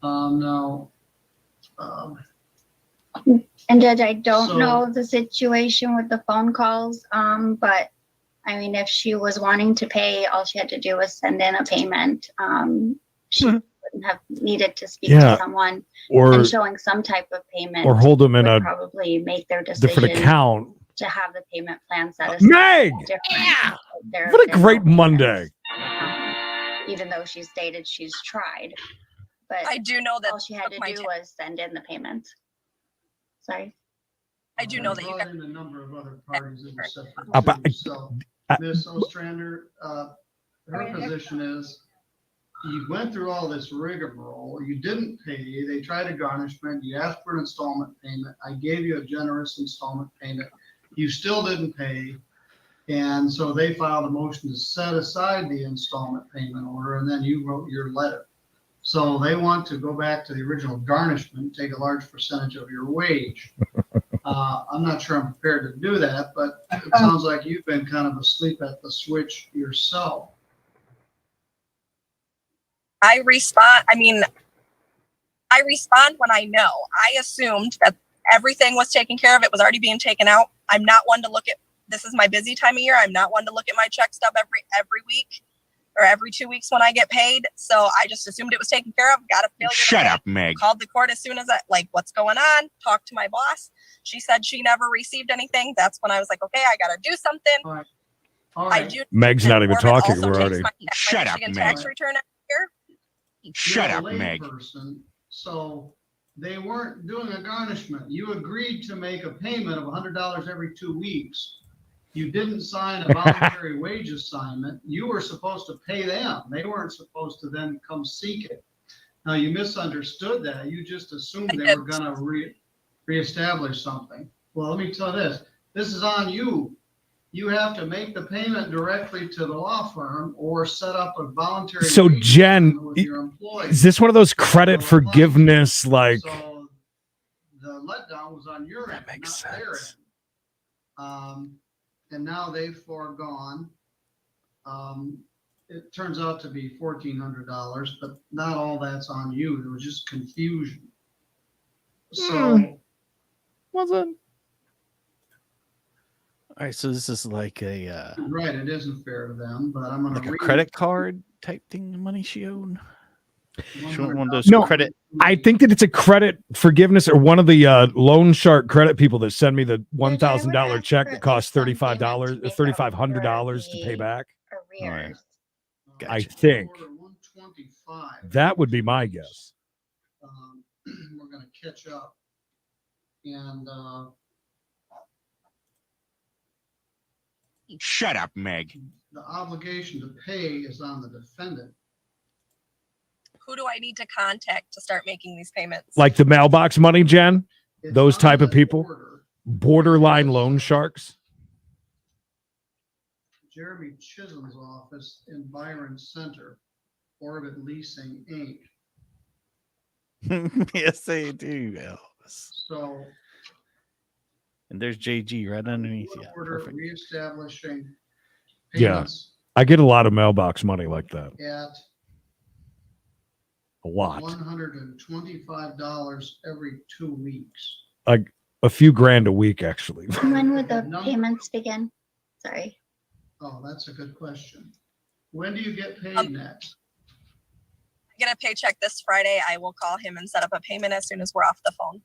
Speaker 20: And
Speaker 21: Judge, I don't know the situation with the phone calls, but I mean, if she was wanting to pay, all she had to do was send in a payment. She wouldn't have needed to speak to someone, and showing some type of payment,
Speaker 4: or hold them in
Speaker 21: would
Speaker 4: a
Speaker 21: probably make their decision
Speaker 4: different account.
Speaker 21: to have the payment plan set aside.
Speaker 4: Meg!
Speaker 21: Different.
Speaker 4: What a great Monday.
Speaker 21: Even though she stated she's tried, but
Speaker 3: I do know that
Speaker 21: all she had to do was send in the payments. Sorry.
Speaker 3: I do know that you got
Speaker 20: a number of other parties that were separate. Too. So Ms. Ostrander, her position is you went through all this rigmarole, you didn't pay, they tried a garnishment, you asked for an installment payment, I gave you a generous installment payment, you still didn't pay, and so they filed a motion to set aside the installment payment order, and then you wrote your letter. So they want to go back to the original garnishment, take a large percentage of your wage. I'm not sure I'm prepared to do that, but it sounds like you've been kind of asleep at the switch yourself.
Speaker 3: I respond when I know. I assumed that everything was taken care of. It was already being taken out. I'm not one to look at, this is my busy time of year. I'm not one to look at my check stub every week or every 2 weeks when I get paid. So I just assumed it was taken care of. Got a failure.
Speaker 22: Shut up, Meg.
Speaker 3: Called the court as soon as what's going on? Talked to my boss. She said she never received anything. That's when I was like, okay, I got to do something.
Speaker 20: All right.
Speaker 3: I do.
Speaker 4: Meg's not even talking. We're already.
Speaker 22: Shut up,
Speaker 3: Michigan
Speaker 22: Meg.
Speaker 3: tax return every year.
Speaker 22: Shut
Speaker 20: You're
Speaker 22: up,
Speaker 20: a lay
Speaker 22: Meg.
Speaker 20: person, so they weren't doing a garnishment. You agreed to make a payment of $100 every 2 weeks. You didn't sign a voluntary wage assignment. You were supposed to pay them. They weren't supposed to then come seek it. Now, you misunderstood that. You just assumed they were going to reestablish something. Well, let me tell you this. This is on you. You have to make the payment directly to the law firm or set up a voluntary
Speaker 4: So,
Speaker 20: wage
Speaker 4: Jen,
Speaker 20: assignment with your employee.
Speaker 4: is this one of those credit forgiveness, like?
Speaker 20: So the letdown was on your end, not their end. And now they've foregone. It turns out to be $1,400, but not all that's on you. There was just confusion. So
Speaker 4: wasn't.
Speaker 5: All right, so this is like a
Speaker 20: right, it isn't fair to them, but I'm going to
Speaker 5: like a credit card type thing. The money she owed. She want one of those
Speaker 4: No,
Speaker 5: credit.
Speaker 4: I think that it's a credit forgiveness, or one of the loan shark credit people that send me the $1,000 check that costs $3,500 to pay back.
Speaker 5: All right.
Speaker 4: I think that would be my guess.
Speaker 20: We're going to catch up, and
Speaker 22: Shut up, Meg.
Speaker 20: the obligation to pay is on the defendant.
Speaker 3: Who do I need to contact to start making these payments?
Speaker 4: Like the mailbox money, Jen? Those type of people? Borderline loan sharks?
Speaker 20: Jeremy Chisholm's office in Byron Center, Orbit Leasing, Inc.
Speaker 5: Yes, they do, Elvis.
Speaker 20: So
Speaker 5: And there's JG right underneath you.
Speaker 20: order
Speaker 5: Perfect.
Speaker 20: reestablishing
Speaker 4: Yeah.
Speaker 20: payments
Speaker 4: I get a lot of mailbox money like that.
Speaker 20: at
Speaker 4: A lot.
Speaker 20: $125 every 2 weeks.
Speaker 4: Like a few grand a week, actually.
Speaker 21: When would the payments begin? Sorry.
Speaker 20: Oh, that's a good question. When do you get paid next?
Speaker 3: I get a paycheck this Friday. I will call him and set up a payment as soon as we're off the phone.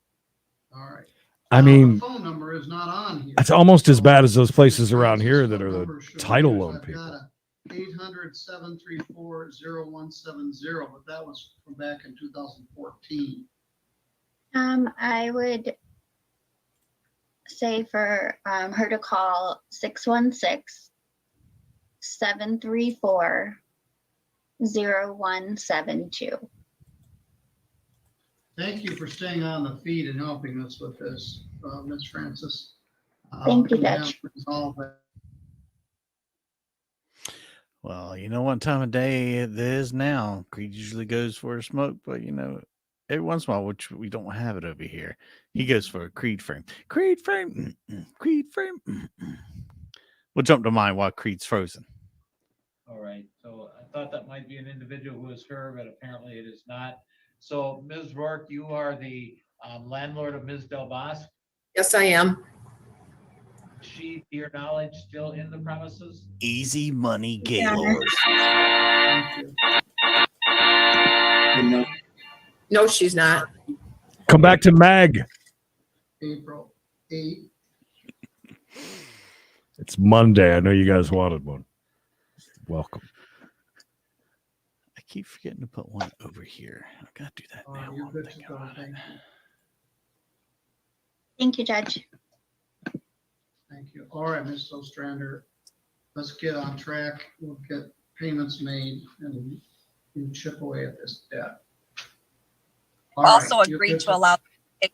Speaker 20: All right.
Speaker 4: I mean,
Speaker 20: The phone number is not on here.
Speaker 4: it's almost as bad as those places around here that are the title loan
Speaker 20: I've
Speaker 4: people.
Speaker 20: got a 800-734-0170, but that was from back in 2014.
Speaker 21: I would say for her to call 616-734-0172.
Speaker 20: Thank you for staying on the feed and helping us with this, Ms. Francis.
Speaker 21: Thank you,
Speaker 20: We have
Speaker 21: Judge.
Speaker 20: resolved that.
Speaker 5: Well, you know what time of day it is now. Creed usually goes for a smoke, but you know, every once in a while, which we don't have it over here, he goes for a Creed frame. Creed frame. Creed frame. We'll jump to mine while Creed's frozen.
Speaker 7: All right. So I thought that might be an individual who is her, but apparently it is not. So Ms. Rourke, you are the landlord of Ms. Del Bosque.
Speaker 8: Yes, I am.
Speaker 7: Is she, to your knowledge, still in the premises?
Speaker 5: Easy money game.
Speaker 8: No, she's not.
Speaker 4: Come back to Mag.
Speaker 20: April 8.
Speaker 4: It's Monday. I know you guys wanted one. Welcome.
Speaker 5: I keep forgetting to put one over here. I gotta do that now.
Speaker 20: You're good to go. Thank you.
Speaker 21: Thank you, Judge.
Speaker 20: Thank you. All right, Ms. Ostrander, let's get on track. We'll get payments made and you chip away at this debt. All
Speaker 3: Also
Speaker 20: right, you're
Speaker 3: agreed
Speaker 20: good
Speaker 3: to allow a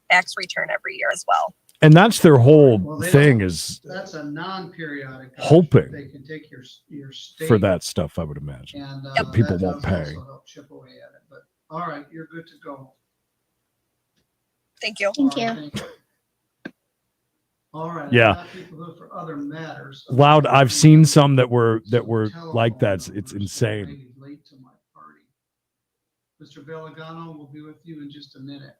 Speaker 3: tax return every year as well.
Speaker 4: And that's their whole
Speaker 20: Well, they
Speaker 4: thing
Speaker 20: don't-
Speaker 4: is
Speaker 20: That's a non-periodic.
Speaker 4: hoping
Speaker 20: They can take your state.
Speaker 4: for that stuff, I would imagine.
Speaker 20: And
Speaker 4: But people
Speaker 20: that
Speaker 4: won't
Speaker 20: does
Speaker 4: pay.
Speaker 20: also help chip away at it. But all right, you're good to go.
Speaker 3: Thank you.
Speaker 21: Thank
Speaker 20: All right,
Speaker 21: you.
Speaker 20: thank you. All right.
Speaker 4: Yeah.
Speaker 20: I've got people who for other matters.
Speaker 4: Loud. I've seen some that were like that. It's insane.
Speaker 20: Maybe late to my party. Mr. Belagano will be with you in just a minute.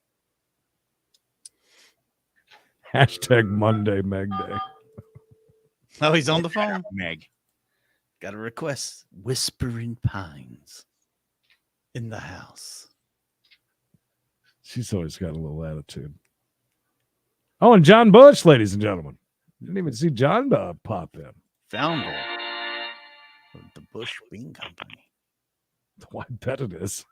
Speaker 4: Hashtag Monday Meg Day.
Speaker 5: Oh, he's on the phone. Meg. Got a request. Whispering Pines in the house.
Speaker 4: She's always got a little attitude. Oh, and John Bush, ladies and gentlemen. Didn't even see John pop in.
Speaker 5: Founder of the Bush Bean Company.
Speaker 4: I bet it is.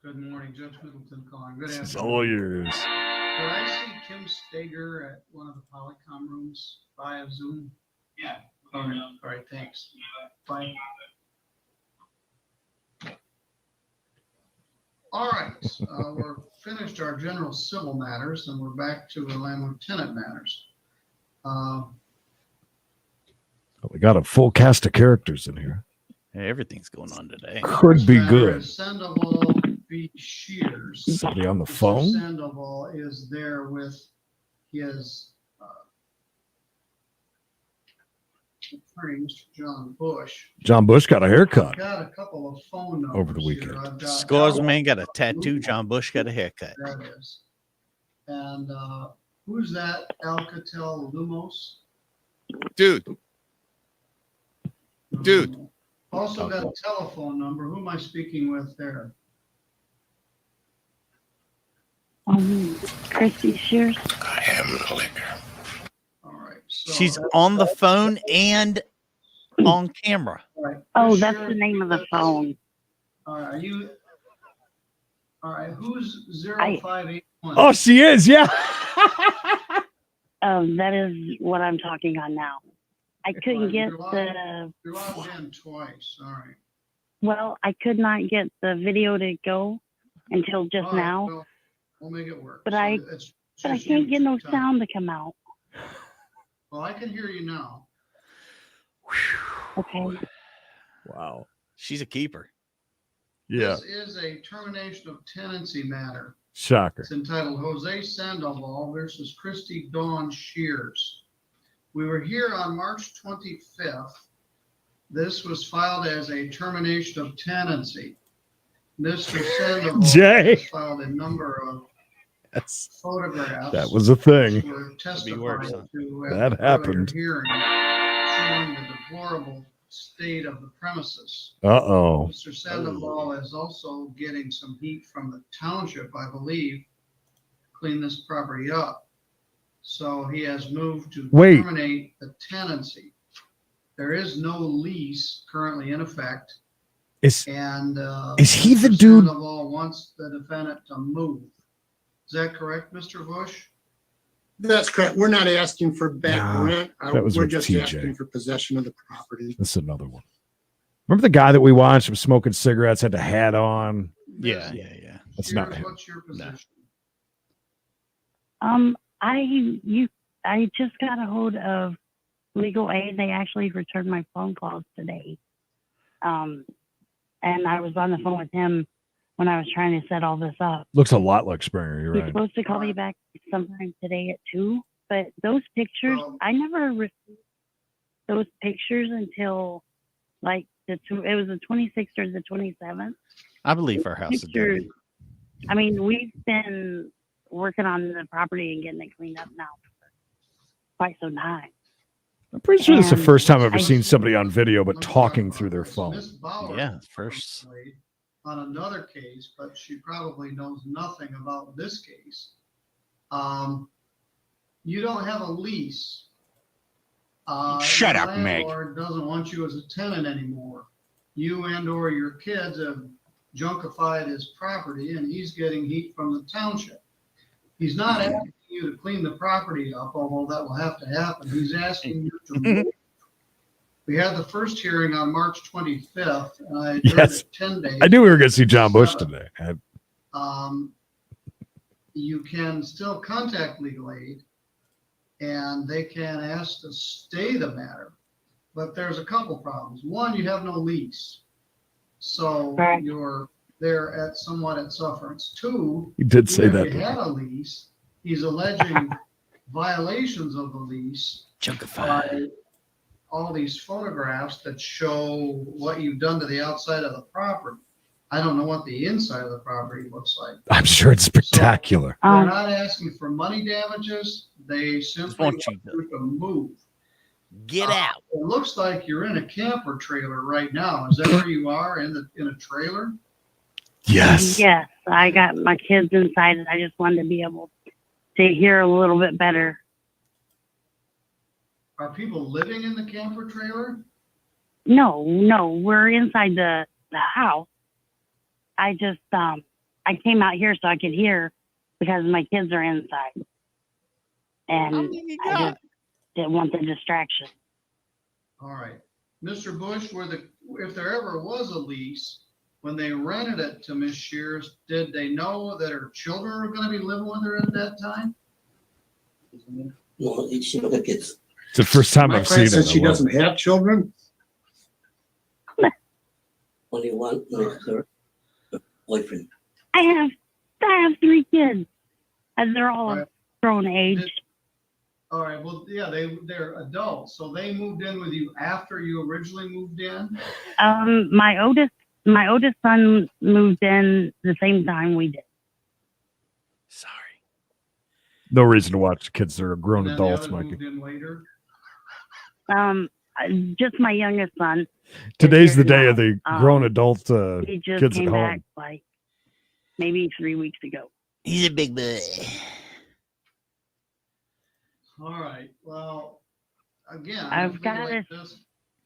Speaker 20: Good morning, Judge Middleton calling. Good
Speaker 4: It's
Speaker 20: afternoon.
Speaker 4: all yours.
Speaker 20: Did I see Kim Stager at one of the Polycom rooms via Zoom? Yeah. All right, thanks. Bye. All right, we're finished our general civil matters and we're back to the landlord tenant matters.
Speaker 4: We got a full cast of characters in here.
Speaker 5: Hey, everything's going on today.
Speaker 4: Could be good.
Speaker 20: Sandoval v. Shears.
Speaker 4: Somebody on the
Speaker 20: Mr.
Speaker 4: phone?
Speaker 20: Sandoval is there with his attorney, Mr. John Bush.
Speaker 4: John Bush got a haircut
Speaker 20: I've got a couple of phone numbers
Speaker 4: over the
Speaker 20: here.
Speaker 4: weekend.
Speaker 20: I've got
Speaker 5: Scores man got a tattoo. John Bush got a haircut.
Speaker 20: That is. And who's that? Alcatel Lumos?
Speaker 22: Dude.
Speaker 20: Also got a telephone number. Who am I speaking with there?
Speaker 23: Christy Shears.
Speaker 22: I am the liquor.
Speaker 20: All right. So
Speaker 5: She's on the phone and on camera.
Speaker 20: All right.
Speaker 23: Oh,
Speaker 20: Chris
Speaker 23: that's
Speaker 20: Shears,
Speaker 23: the name of the phone.
Speaker 20: All right. Are you? All right. Who's 0581?
Speaker 4: Oh, she is. Yeah.
Speaker 23: That is what I'm talking on now. I couldn't get the,
Speaker 20: You're logged in twice. All right.
Speaker 23: well, I could not get the video to go until just
Speaker 20: All right,
Speaker 23: now,
Speaker 20: well, we'll make it work.
Speaker 23: but
Speaker 20: So
Speaker 23: I
Speaker 20: it's
Speaker 23: but I
Speaker 20: just
Speaker 23: can't
Speaker 20: you
Speaker 23: get no
Speaker 20: time.
Speaker 23: sound to come out.
Speaker 20: Well, I can hear you now.
Speaker 23: Okay.
Speaker 4: Wow.
Speaker 5: She's a keeper.
Speaker 4: Yeah.
Speaker 20: This is a termination of tenancy matter.
Speaker 4: Shocker.
Speaker 20: It's entitled Jose Sandoval versus Christy Dawn Shears. We were here on March 25th. This was filed as a termination of tenancy. Mr. Sandoval
Speaker 4: Jay.
Speaker 20: has filed a number of
Speaker 4: That's,
Speaker 20: photographs.
Speaker 4: that was a thing.
Speaker 20: which were testified to at
Speaker 4: That
Speaker 20: the
Speaker 4: happened.
Speaker 20: earlier hearing, showing the deplorable state of the premises.
Speaker 4: Uh-oh.
Speaker 20: Mr. Sandoval is also getting some heat from the township, I believe, to clean this property up. So he has moved to terminate the tenancy. There is no lease currently in effect.
Speaker 4: Is
Speaker 20: he
Speaker 4: the dude?
Speaker 20: Sandoval wants the defendant to move. Is that correct, Mr. Bush?
Speaker 1: That's correct. We're not asking for back
Speaker 4: Nah,
Speaker 1: rent.
Speaker 4: that was
Speaker 1: We're
Speaker 4: with
Speaker 1: just
Speaker 4: TJ.
Speaker 1: asking for possession of the property.
Speaker 4: This is another one. Remember the guy that we watched was smoking cigarettes, had the hat on?
Speaker 5: Yeah.
Speaker 4: That's not him.
Speaker 20: What's your position?
Speaker 23: I just got a hold of legal aid. They actually returned my phone calls today. And I was on the phone with him when I was trying to set all this up.
Speaker 4: Looks a lot like Springer. You're
Speaker 23: He's
Speaker 4: right.
Speaker 23: supposed to call me back sometime today at 2, but those pictures, I never received those pictures until like it was the 26th or the 27th.
Speaker 5: I believe our house is
Speaker 23: Pictures.
Speaker 5: dirty.
Speaker 23: I mean, we've been working on the property and getting it cleaned up now for quite some time.
Speaker 4: I'm pretty sure this is the
Speaker 23: And
Speaker 4: first time I've ever
Speaker 23: I-
Speaker 4: seen somebody on video but talking through their
Speaker 20: Miss
Speaker 4: phone.
Speaker 20: Bauer
Speaker 5: Yeah, first.
Speaker 20: on another case, but she probably knows nothing about this case. You don't have a lease.
Speaker 22: Shut
Speaker 20: Your
Speaker 22: up, Meg.
Speaker 20: landlord doesn't want you as a tenant anymore. You and or your kids have junkified his property and he's getting heat from the township. He's not asking you to clean the property up, although that will have to happen. He's asking you to move. We had the first hearing on March 25th, and I adjourned
Speaker 4: Yes.
Speaker 20: it 10 days.
Speaker 4: I knew we were going to see John Bush today.
Speaker 20: You can still contact legal aid, and they can ask to stay the matter. But there's a couple problems. One, you have no lease, so you're there at somewhat at sufferance. Two,
Speaker 4: He did say
Speaker 20: even
Speaker 4: that,
Speaker 20: if you
Speaker 4: didn't
Speaker 20: had a lease, he's alleging violations of the lease by all these photographs that show what you've done to the outside of the property. I don't know what the inside of the property looks like.
Speaker 4: I'm sure it's spectacular.
Speaker 20: They're not asking for money damages. They simply want you to move.
Speaker 5: Get out.
Speaker 20: It looks like you're in a camper trailer right now. Is that where you are, in a trailer?
Speaker 4: Yes.
Speaker 23: Yes, I got my kids inside and I just wanted to be able to hear a little bit better.
Speaker 20: Are people living in the camper trailer?
Speaker 23: No, we're inside the house. I just I came out here so I could hear because my kids are inside. And I just didn't want the distraction.
Speaker 20: All right. Mr. Bush, if there ever was a lease, when they rented it to Miss Shears, did they know that her children were going to be living with her at that time?
Speaker 6: No, she don't have kids.
Speaker 4: It's the first time
Speaker 1: My
Speaker 4: I've
Speaker 1: client
Speaker 4: seen it.
Speaker 1: said she
Speaker 4: I love
Speaker 1: doesn't have children.
Speaker 6: Only one with her boyfriend.
Speaker 23: I have 3 kids. And they're all grown age.
Speaker 20: All right. Well, yeah, they're adults. So they moved in with you after you originally moved in?
Speaker 23: My oldest son moved in the same time we did.
Speaker 4: No reason to watch the kids that are grown
Speaker 20: And then the
Speaker 4: adults,
Speaker 20: others
Speaker 4: Mikey.
Speaker 20: moved in later?
Speaker 23: Just my youngest son.
Speaker 4: Today's the day of the
Speaker 23: Um,
Speaker 4: grown adult
Speaker 23: He just
Speaker 4: kids at
Speaker 23: came back
Speaker 4: home.
Speaker 23: like maybe 3 weeks ago.
Speaker 5: He's a big boy.
Speaker 20: All right. Well, again,
Speaker 23: I've
Speaker 20: if
Speaker 23: got
Speaker 20: legal aid
Speaker 23: it.
Speaker 20: does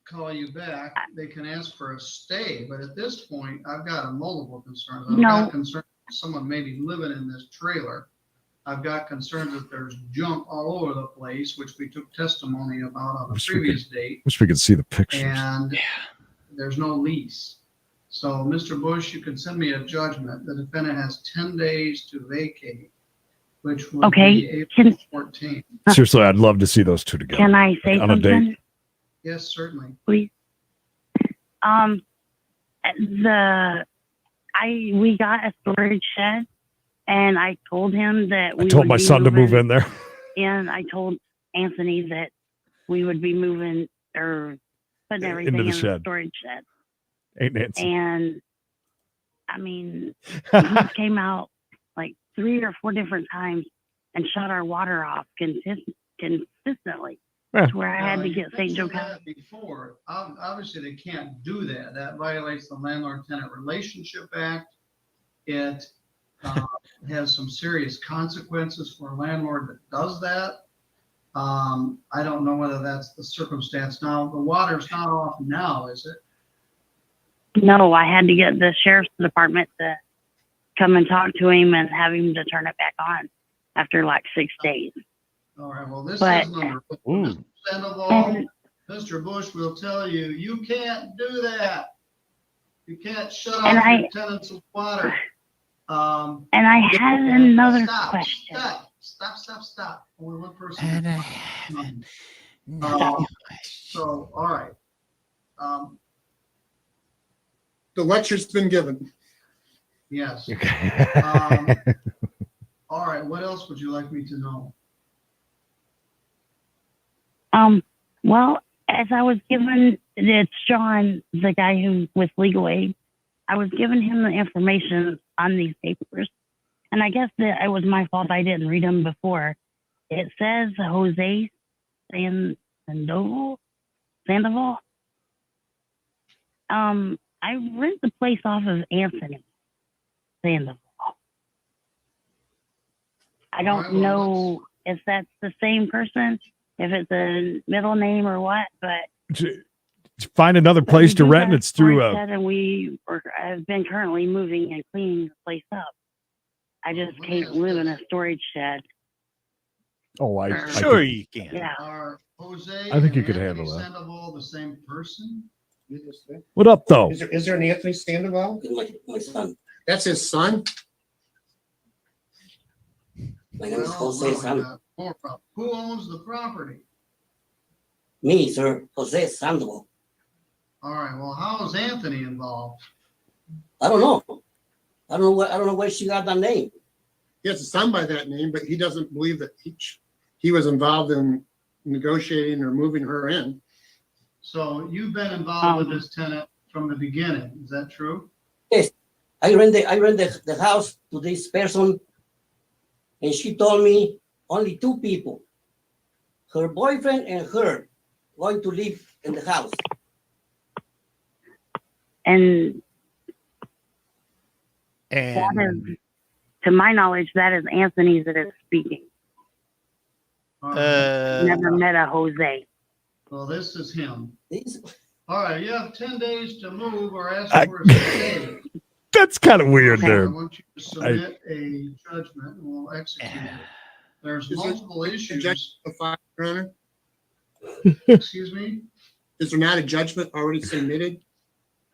Speaker 20: call you back, they can ask for a stay. But at this point, I've got a multiple concerns. I've got concerns that someone may be living in this trailer. I've got concerns that there's junk all over the place, which we took testimony about on the previous date.
Speaker 4: Wish we could see the pictures.
Speaker 20: And there's no lease. So, Mr. Bush, you can send me a judgment. The defendant has 10 days to vacate which would
Speaker 23: Okay,
Speaker 20: be April 14th.
Speaker 4: Seriously, I'd love to see those two together.
Speaker 23: Can I say
Speaker 4: on a date.
Speaker 23: something,
Speaker 20: Yes, certainly.
Speaker 23: please? We got a storage shed, and I told him that
Speaker 4: I told my son to move in there.
Speaker 23: and I told Anthony that we would be moving or putting everything
Speaker 4: Into the
Speaker 23: in the
Speaker 4: shed.
Speaker 23: storage shed.
Speaker 4: Ain't Nancy.
Speaker 23: And I mean, he came out like 3 or 4 different times and shut our water off consistently.
Speaker 4: Yeah.
Speaker 23: To where I had to
Speaker 20: You
Speaker 23: get St. Joe
Speaker 20: mentioned
Speaker 23: County.
Speaker 20: that Before, obviously they can't do that. That violates the Landlord-Tenant Relationship Act. It has some serious consequences for a landlord that does that. I don't know whether that's the circumstance now. The water's not off now, is it?
Speaker 23: No, I had to get the sheriff's department to come and talk to him and have him to turn it back on after like 6 days.
Speaker 20: All right, well, this
Speaker 23: But-
Speaker 20: isn't under.
Speaker 4: Ooh.
Speaker 20: Mr. Sandoval,
Speaker 23: And-
Speaker 20: Mr. Bush will tell you, you can't do that. You can't shut
Speaker 23: And
Speaker 20: off
Speaker 23: I-
Speaker 20: your tenants of water.
Speaker 23: And I had another
Speaker 20: Stop,
Speaker 23: question.
Speaker 20: Stop. Only one person.
Speaker 5: And I
Speaker 20: haven't.
Speaker 5: No.
Speaker 20: So, all right.
Speaker 1: The lecture's been given.
Speaker 20: Yes.
Speaker 4: Okay.
Speaker 20: All right, what else would you like me to know?
Speaker 23: Well, as I was given, it's John, the guy who with legal aid, I was giving him the information on these papers. And I guess that it was my fault. I didn't read them before. It says Jose Sandoval. I rent the place off of Anthony Sandoval. I don't
Speaker 20: Alright, well,
Speaker 23: know if that's the same person, if it's a middle name or what, but
Speaker 4: Find another place to rent, and it's through a.
Speaker 23: and I've been currently moving and cleaning the place up. I just can't live in a storage shed.
Speaker 4: Oh, I
Speaker 5: Sure
Speaker 4: could-
Speaker 5: you can.
Speaker 23: Yeah.
Speaker 20: Are Jose
Speaker 4: I think you
Speaker 20: and
Speaker 4: could
Speaker 20: Anthony
Speaker 4: handle that.
Speaker 20: Sandoval the same person?
Speaker 4: What up, though?
Speaker 1: Is there an Anthony Sandoval?
Speaker 6: My son.
Speaker 1: That's his son?
Speaker 6: My name is
Speaker 20: Well,
Speaker 6: Jose
Speaker 20: we
Speaker 6: Sandoval.
Speaker 20: got more problems. Who owns the property?
Speaker 6: Me, sir, Jose Sandoval.
Speaker 20: All right, well, how is Anthony involved?
Speaker 6: I don't know. I don't know where she got that name.
Speaker 1: He has a son by that name, but he doesn't believe that he was involved in negotiating or moving her in.
Speaker 20: So you've been involved with this tenant from the beginning, is that true?
Speaker 6: Yes, I rent the house to this person, and she told me only 2 people, her boyfriend and her, going to live in the house.
Speaker 23: And that
Speaker 5: And
Speaker 23: is, to my knowledge, that is Anthony that is speaking.
Speaker 20: All right.
Speaker 23: Never met a Jose.
Speaker 20: Well, this is him.
Speaker 6: This,
Speaker 20: All right, you have 10 days to move or ask
Speaker 4: I-
Speaker 20: for a stay.
Speaker 4: That's kind of weird
Speaker 20: I
Speaker 4: there.
Speaker 20: want you to submit a judgment and we'll execute it. There's
Speaker 1: Is there
Speaker 20: multiple
Speaker 1: a
Speaker 20: issues.
Speaker 1: judgment filed, Your Honor?
Speaker 20: Excuse me?
Speaker 1: Is there not a judgment already submitted?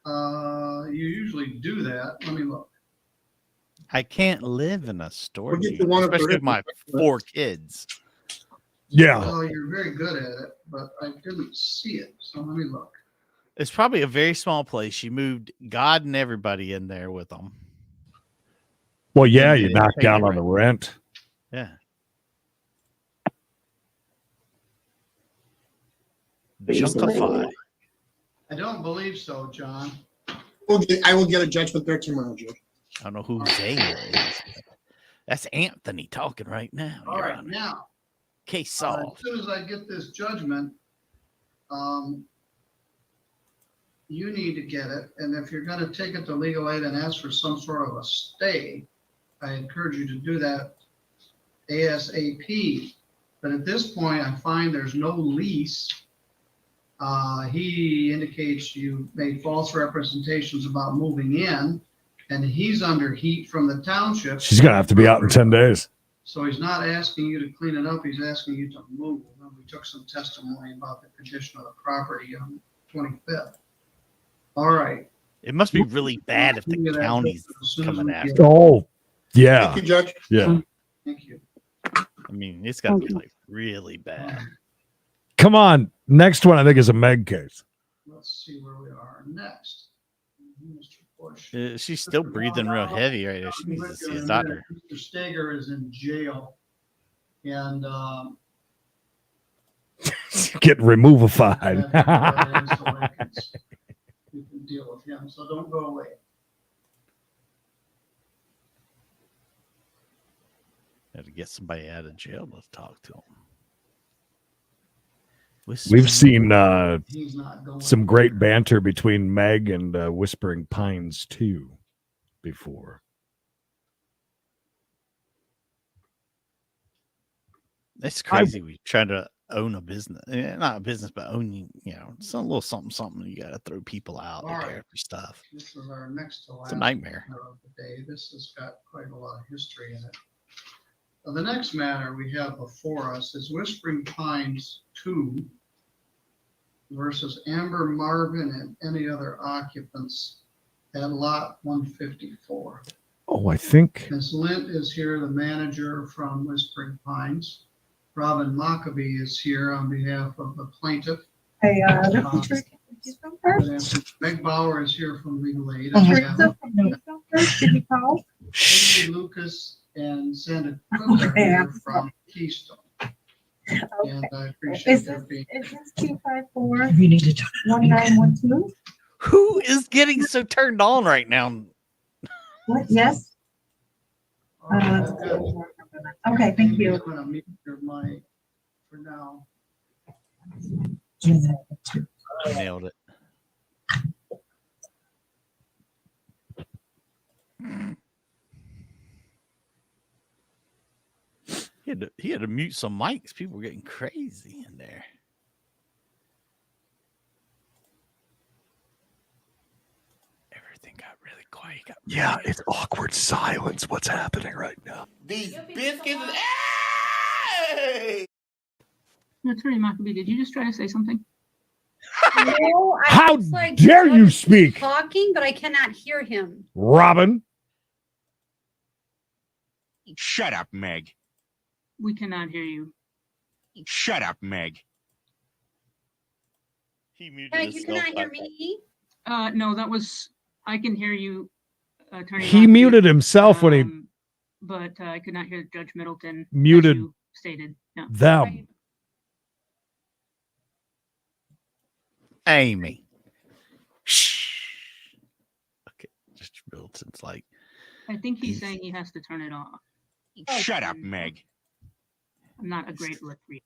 Speaker 20: You usually do that. Let me look.
Speaker 5: I can't live in a storage
Speaker 1: get the
Speaker 5: unit,
Speaker 1: one up
Speaker 5: especially
Speaker 1: there.
Speaker 5: with my 4 kids.
Speaker 4: Yeah.
Speaker 20: Well, you're very good at it, but I didn't see it. So let me look.
Speaker 5: It's probably a very small place. She moved God and everybody in there with them.
Speaker 4: Well, yeah,
Speaker 5: And they
Speaker 4: you
Speaker 5: didn't
Speaker 4: knock
Speaker 5: pay
Speaker 4: down
Speaker 5: the
Speaker 4: on the rent.
Speaker 5: Yeah. Junkify.
Speaker 20: I don't believe so, John.
Speaker 1: I will get a judgment there tomorrow, Judge.
Speaker 5: I don't know who Zay is. That's Anthony talking right now.
Speaker 20: All
Speaker 5: Your
Speaker 20: right,
Speaker 5: Honor.
Speaker 20: now,
Speaker 5: Case
Speaker 20: as
Speaker 5: solved.
Speaker 20: soon as I get this judgment, you need to get it, and if you're gonna take it to legal aid and ask for some sort of a stay, I encourage you to do that ASAP. But at this point, I find there's no lease. He indicates you made false representations about moving in, and he's under heat from the township.
Speaker 4: She's going to have to be out in 10 days.
Speaker 20: So he's not asking you to clean it up, he's asking you to move. And we took some testimony about the condition of the property on 25th. All right.
Speaker 5: It must be really bad if the
Speaker 20: Give me that
Speaker 5: county's
Speaker 20: as soon as
Speaker 5: coming
Speaker 20: we
Speaker 5: after.
Speaker 20: get it.
Speaker 4: Oh, yeah.
Speaker 1: Thank you, Judge.
Speaker 4: Yeah.
Speaker 20: Thank you.
Speaker 5: mean, it's got to be like really bad.
Speaker 4: Come on. Next one, I think, is a Meg case.
Speaker 20: Let's see where we are next. Mr. Bush.
Speaker 5: She's still breathing real heavy right now. She needs to see a doctor.
Speaker 20: Mr. Steger is in jail, and
Speaker 4: Get removified.
Speaker 20: you can deal with him, so don't go away.
Speaker 5: Had to get somebody out of jail to talk to him.
Speaker 4: We've seen
Speaker 20: He's not going
Speaker 4: some great banter between Meg and Whispering Pines too before.
Speaker 5: It's crazy. We try to own a business, not a business, but owning, some little something. You got to throw people out
Speaker 20: All
Speaker 5: to
Speaker 20: right.
Speaker 5: care for stuff.
Speaker 20: This is our next to last.
Speaker 5: It's a nightmare.
Speaker 20: matter of the day. This has got quite a lot of history in it. The next matter we have before us is Whispering Pines 2 versus Amber Marvin and any other occupants at lot 154.
Speaker 4: Oh, I think
Speaker 20: Ms. Lint is here, the manager from Whispering Pines. Robin Maccabee is here on behalf of the plaintiff.
Speaker 10: Hey,
Speaker 20: Meg Bauer is here from Legal Aid.
Speaker 10: Teresa from Newfield first, did you call?
Speaker 20: Amy Lucas and Sandra Cook are here from Keystone. And I appreciate
Speaker 10: Is
Speaker 20: their
Speaker 10: this,
Speaker 20: being.
Speaker 10: is this 254-1912?
Speaker 5: Who is getting so turned on right now?
Speaker 10: What, yes? Okay, thank you.
Speaker 20: I'm gonna mute your mic for now.
Speaker 5: Nailed it. He had to mute some mics. People were getting crazy in there. Everything got really quiet.
Speaker 4: Yeah, it's awkward silence. What's happening right now?
Speaker 22: These biscuits. Hey!
Speaker 11: Attorney Maccabee, did you just try to say something?
Speaker 12: No,
Speaker 4: How
Speaker 12: was like,
Speaker 4: dare you speak?
Speaker 12: talking, but I cannot hear him.
Speaker 4: Robin.
Speaker 22: Shut up, Meg.
Speaker 11: We cannot hear you.
Speaker 22: Shut up, Meg.
Speaker 5: He muted
Speaker 12: Meg, you cannot hear me?
Speaker 11: No, that was, I can hear you, Attorney
Speaker 4: He
Speaker 11: Maccabee,
Speaker 4: muted himself when he
Speaker 11: but I could not hear Judge Middleton. as
Speaker 4: muted
Speaker 11: you stated. No.
Speaker 4: them.
Speaker 5: Amy. Shh. Okay, Judge Middleton's like,
Speaker 11: I think he's saying he has to turn it off.
Speaker 22: Shut up, Meg.
Speaker 11: I'm not a great lip reader.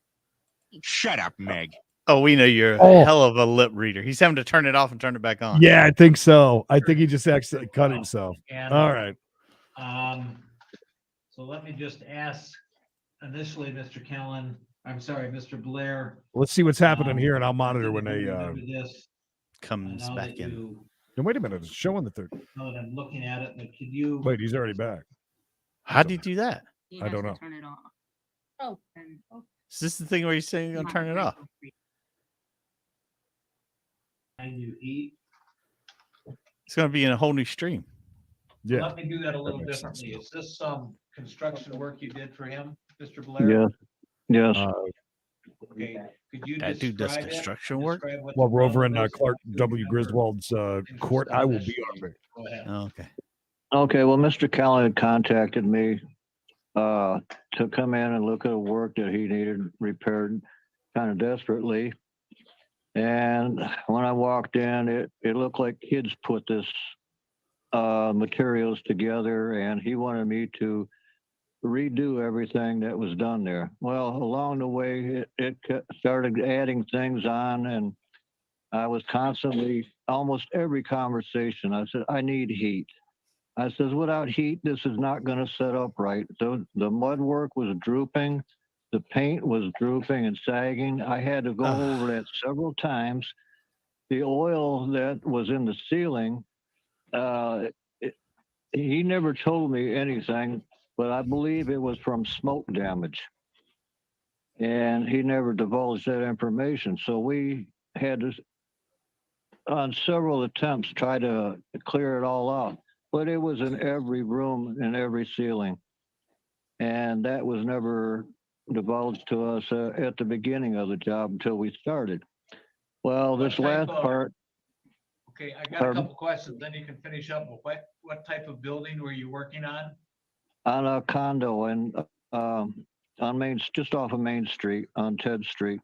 Speaker 22: Shut up, Meg.
Speaker 5: oh, we know you're a hell of a lip reader. He's having to turn it off and turn it back on.
Speaker 4: Yeah, I think so. I think he just accidentally cut himself.
Speaker 7: And,
Speaker 4: All right.
Speaker 7: So let me just ask initially, Mr. Mr. Blair.
Speaker 4: Let's see what's happening here, and I'll monitor when they
Speaker 5: comes back in.
Speaker 4: And wait a minute, it's showing the third.
Speaker 7: Now that I'm looking at it, but could you?
Speaker 4: Wait, he's already back.
Speaker 5: How do you do that?
Speaker 11: He
Speaker 4: I
Speaker 11: has
Speaker 4: don't
Speaker 11: to
Speaker 4: know.
Speaker 11: Turn it off.
Speaker 12: Oh.
Speaker 5: Is this the thing where you're saying you're gonna turn it off?
Speaker 7: And you eat.
Speaker 5: It's gonna be in a whole new stream.
Speaker 4: Yeah.
Speaker 7: Let me do that a little
Speaker 4: makes sense.
Speaker 7: differently. Is this some construction work you did for him, Mr. Blair?
Speaker 24: Yes. Yes.
Speaker 7: Okay. Could you
Speaker 5: That dude does
Speaker 7: describe it?
Speaker 5: construction work?
Speaker 7: Describe what
Speaker 4: While
Speaker 7: the
Speaker 4: we're over in
Speaker 7: problem is?
Speaker 4: Clark W. Griswold's court, I will be on there.
Speaker 7: Go ahead.
Speaker 5: Oh, okay.
Speaker 24: Okay. Well, Mr. Callen had contacted me to come in and look at the work that he needed repaired kind of desperately. And when I walked in, it looked like kids put this materials together, and he wanted me to redo everything that was done there. Well, along the way, it started adding things on, and I was constantly, almost every conversation, I said, I need heat. I says, without heat, this is not going to set up right. The mud work was drooping. The paint was drooping and sagging. I had to go over that several times. The oil that was in the ceiling, he never told me anything, but I believe it was from smoke damage. And he never divulged that information. So we had to, on several attempts, try to clear it all out. But it was in every room and every ceiling. And that was never divulged to us at the beginning of the job until we started. Well,
Speaker 7: What
Speaker 24: this
Speaker 7: type
Speaker 24: last
Speaker 7: of-
Speaker 24: part,
Speaker 7: Okay, I got a
Speaker 24: Pardon?
Speaker 7: couple questions, then you can finish up. What type of building were you working on?
Speaker 24: on a condo and on just off of Main Street on Ted Street.